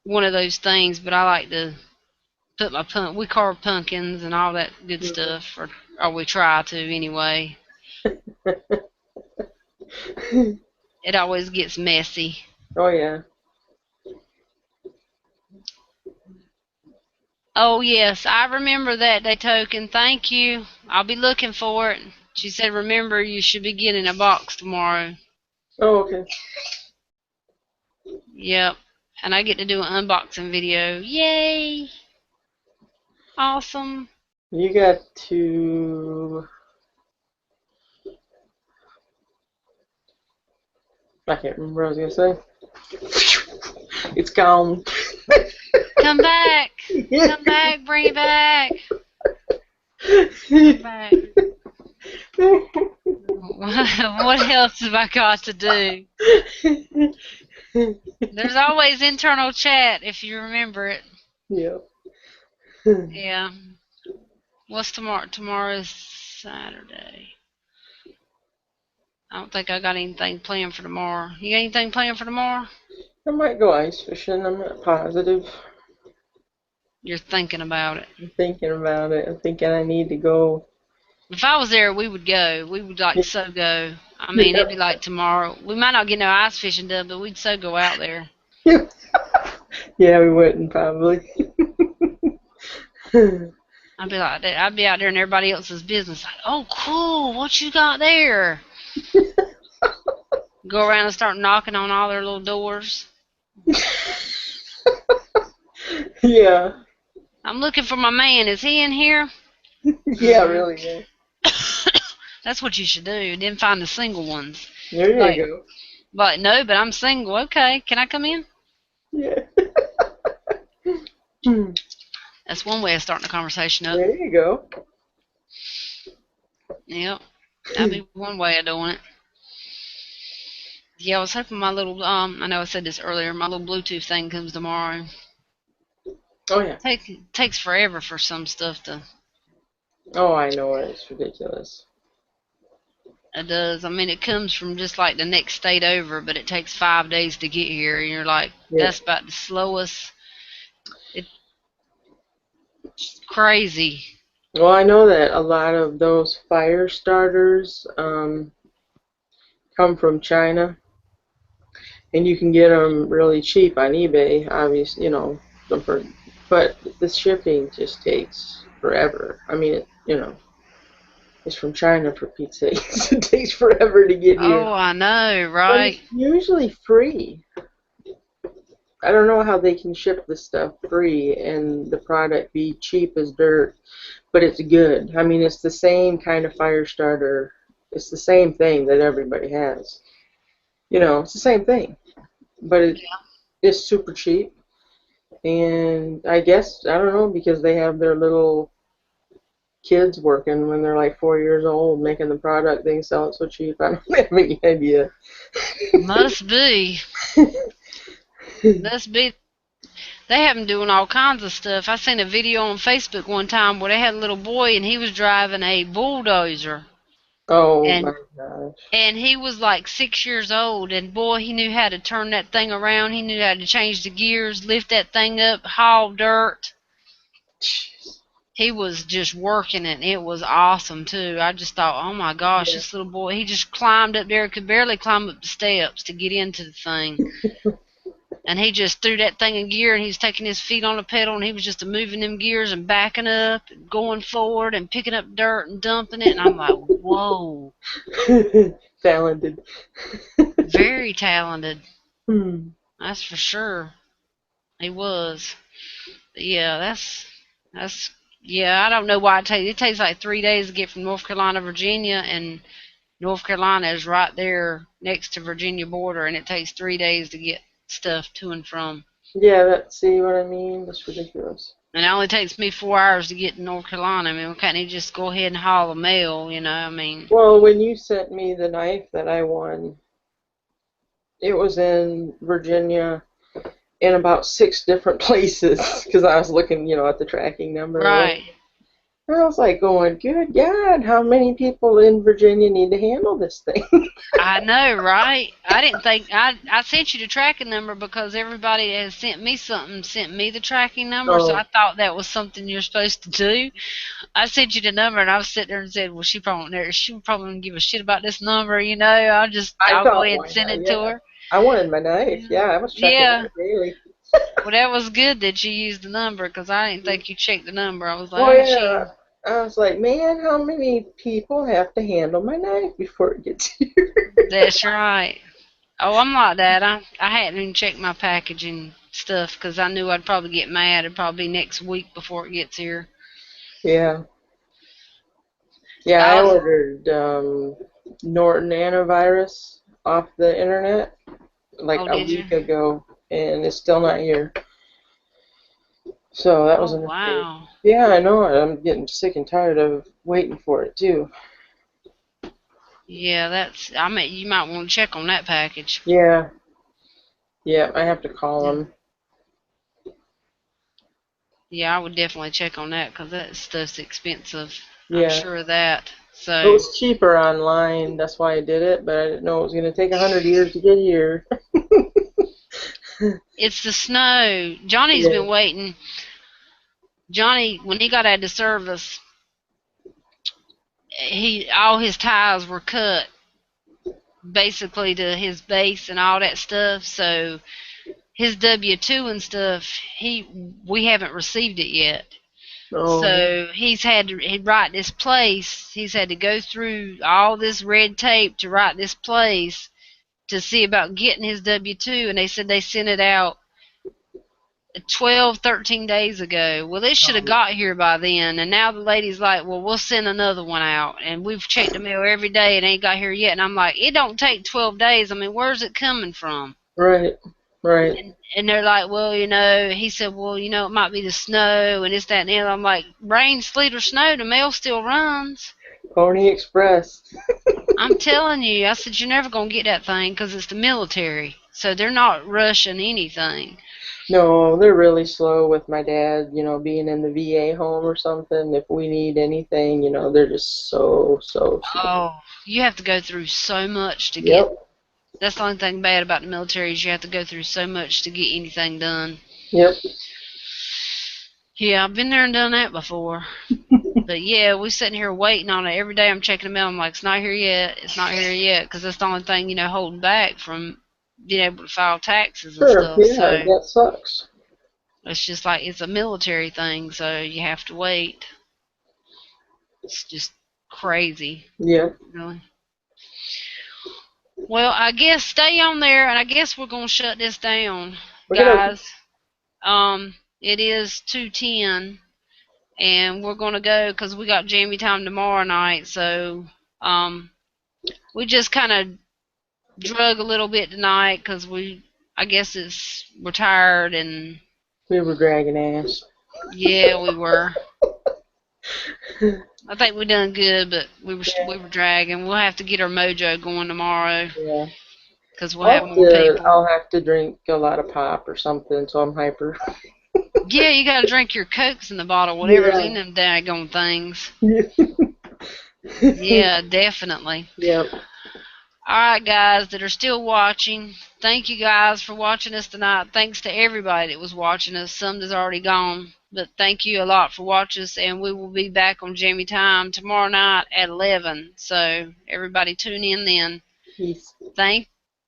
one of those things. But I like to put we carve pumpkins and all that good Mhm. stuff, or we try to anyway. It always gets messy. Oh yeah. Oh yes, I remember that day token. Thank you. I'll be looking for it. She said, remember you should be getting a box tomorrow. Oh okay. Yep. And I get to do an unboxing video. Yay! Awesome. You got to. I can't remember what I was gonna say. It's gone. Come back. Come back. Bring it back. Bring it back. What else have I got to do? There's always internal chat if you remember it. Yeah. Yeah. What's tomorrow? Tomorrow's Saturday. I don't think I got anything planned for tomorrow. You got anything planned for tomorrow? I might go ice fishing. I'm not positive. You're thinking about it. I'm thinking about it. I'm thinking I need to go. If I was there, we would go. We would like so go. I mean, Yeah. it'd be like tomorrow. We might not get no ice fishing done, but we'd so go out there. Yeah, we wouldn't probably. I'd be out there in everybody else's business. Like, oh, cool. What you got there? Go around and start knocking on all their little doors. Yeah. I'm looking for my man. Is he in here? Yeah, really. Yeah. That's what you should do. Then find the single ones. There Like, you no, but I'm single. Okay, can I come in? go. Yeah. That's one way of starting a conversation up. There you go. Yep, that'd be one way of doing it. Yeah, I was hoping my little I know I said this earlier. My little Bluetooth thing comes tomorrow. Oh yeah. Takes forever for some stuff to. Oh, I know it. It's ridiculous. It does. I mean, it comes from just like the next state over, but it takes 5 days to get here, and you're like, Yeah. that's about the slowest. It's crazy. Well, I know that a lot of those fire starters come from China, and you can get them really cheap on eBay. Obviously, but the shipping just takes forever. I mean, it's from China for Pete's sake. It takes forever to get here, Oh, I know, but it's right? usually free. I don't know how they can ship this stuff free and the product be cheap as dirt, but it's good. I mean, it's the same kind of fire starter. It's the same thing that everybody has. It's the same thing, but it's super cheap. And I guess, I don't know, because they have their little kids working when they're like 4 years old making the product, they sell it so cheap. I don't have any idea. Must be. Must be. They have them doing all kinds of stuff. I seen a video on Facebook one time where they had a little boy and he was driving a bulldozer. Oh my And gosh. and he was like 6 years old, and boy, he knew how to turn that thing around. He knew how to change the gears, lift that thing up, haul dirt. he was just working it, and it was awesome too. I just thought, oh my gosh, Yeah. this little boy, he just climbed up there, could barely climb up the steps to get into the thing. And he just threw that thing in gear, and he was taking his feet on the pedal, and he was just moving them gears and backing up, and going forward, and picking up dirt and dumping it. And I'm like, whoa, Talented. very talented. Hmm. That's for sure. He was. But yeah, that's yeah. I don't know why it takes like 3 days to get from North Carolina to Virginia, and North Carolina is right there next to Virginia border, and it takes 3 days to get stuff to and from. Yeah, see what I mean? That's ridiculous. And it only takes me 4 hours to get to North Carolina. I mean, we can't just go ahead and haul the mail, you know. I mean, Well, when you sent me the knife that I won, it was in Virginia in about 6 different places because I was looking, at the tracking number. right. And I was like going, good God, how many people in Virginia need to handle this thing? I know, right? I didn't think I sent you the tracking number because everybody that has sent me something sent me the tracking number, so I Oh, thought that was something you're supposed to do. I sent you the number, and I was sitting there and said, "Well, she probably won't give a shit about this number, you know. I I'll go thought, ahead and why send not? it to Yeah. her." I wanted my knife. Yeah, I was checking Yeah. it daily. Well, that was good that you used the number because I didn't think you checked the number. I was like, Well, oh, yeah. she. I was like, man, how many people have to handle my knife before it gets here? That's right. Oh, I'm like that. I hadn't even checked my package and stuff because I knew I'd probably get mad. It'd probably be next week before it gets here. Yeah. Yeah, I I was. ordered Norton antivirus off the internet like Oh, a did you? week ago, and it's still not here. So that was Oh, a mistake. wow. Yeah, I know. I'm getting sick and tired of waiting for it too. Yeah, that's. I mean, you might want to check on that package. Yeah, yeah, I have to call Yeah. them. Yeah, I would definitely check on that because that stuff's expensive. I'm Yeah, sure of that. it So was cheaper online. That's why I did it, but I didn't know it was going to take 100 years to get here. it's the snow. Johnny's Yeah. been waiting. Johnny, when he got out of service, he all his ties were cut basically to his base and all that stuff. So his W-2 and stuff, we haven't received it yet. Oh, So he write this place. He's had to go through all this red tape to write this place to see about getting his W-2, and they said they sent it out 12, 13 days ago. Well, it should have oh, got here by then, and now the lady's like, well, we'll send another one out, and we've checked the mail every day, and it ain't got here yet. And I'm like, it don't take 12 days. I mean, where's it coming from? right, right. And they're like, well, he said, well, it might be the snow and this, that, and the other. I'm like, rain, sleet, or snow, the mail still runs. Pony Express. I'm telling you, I said, you're never going to get that thing because it's the military. So they're not rushing anything. No, they're really slow with my dad, being in the VA home or something. If we need anything, they're just so, so slow. Oh, you have to go through so much to get. Yep, That's the only thing bad about the military is you have to go through so much to get anything done. yep. Yeah, I've been there and done that before. But yeah, we're sitting here waiting on it. Every day I'm checking the mail. I'm like, it's not here yet. It's not here yet. Because that's the only thing, holding back from being able to file taxes and Sure, stuff. yeah, So that sucks. it's just like, it's a military thing. So you have to wait. It's just crazy, Yep. really. Well, I guess stay on there, and I guess we're going to shut this down, Okay. guys. It is 2:10. And we're gonna go because we got Jammy Time tomorrow night. So we just kind of drug a little bit tonight because I guess we're tired and We were dragging ass. yeah, we were. I think we done good, but we were dragging. We'll have to get our mojo going tomorrow Yeah. because we'll have more I'll people. have to drink a lot of pop or something, so I'm hyper. Yeah, you gotta drink your cokes in the bottle, whatever's Yeah. in them daggone things. Yep. Yeah, definitely. Yep. Alright, guys that are still watching, thank you guys for watching us tonight. Thanks to everybody that was watching us. Some that's already gone. But thank you a lot for watching us, and we will be back on Jammy Time tomorrow night at 11. So everybody tune in then. Peace.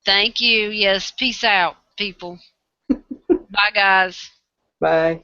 Thank you. Yes, peace out, people. Bye, guys. Bye.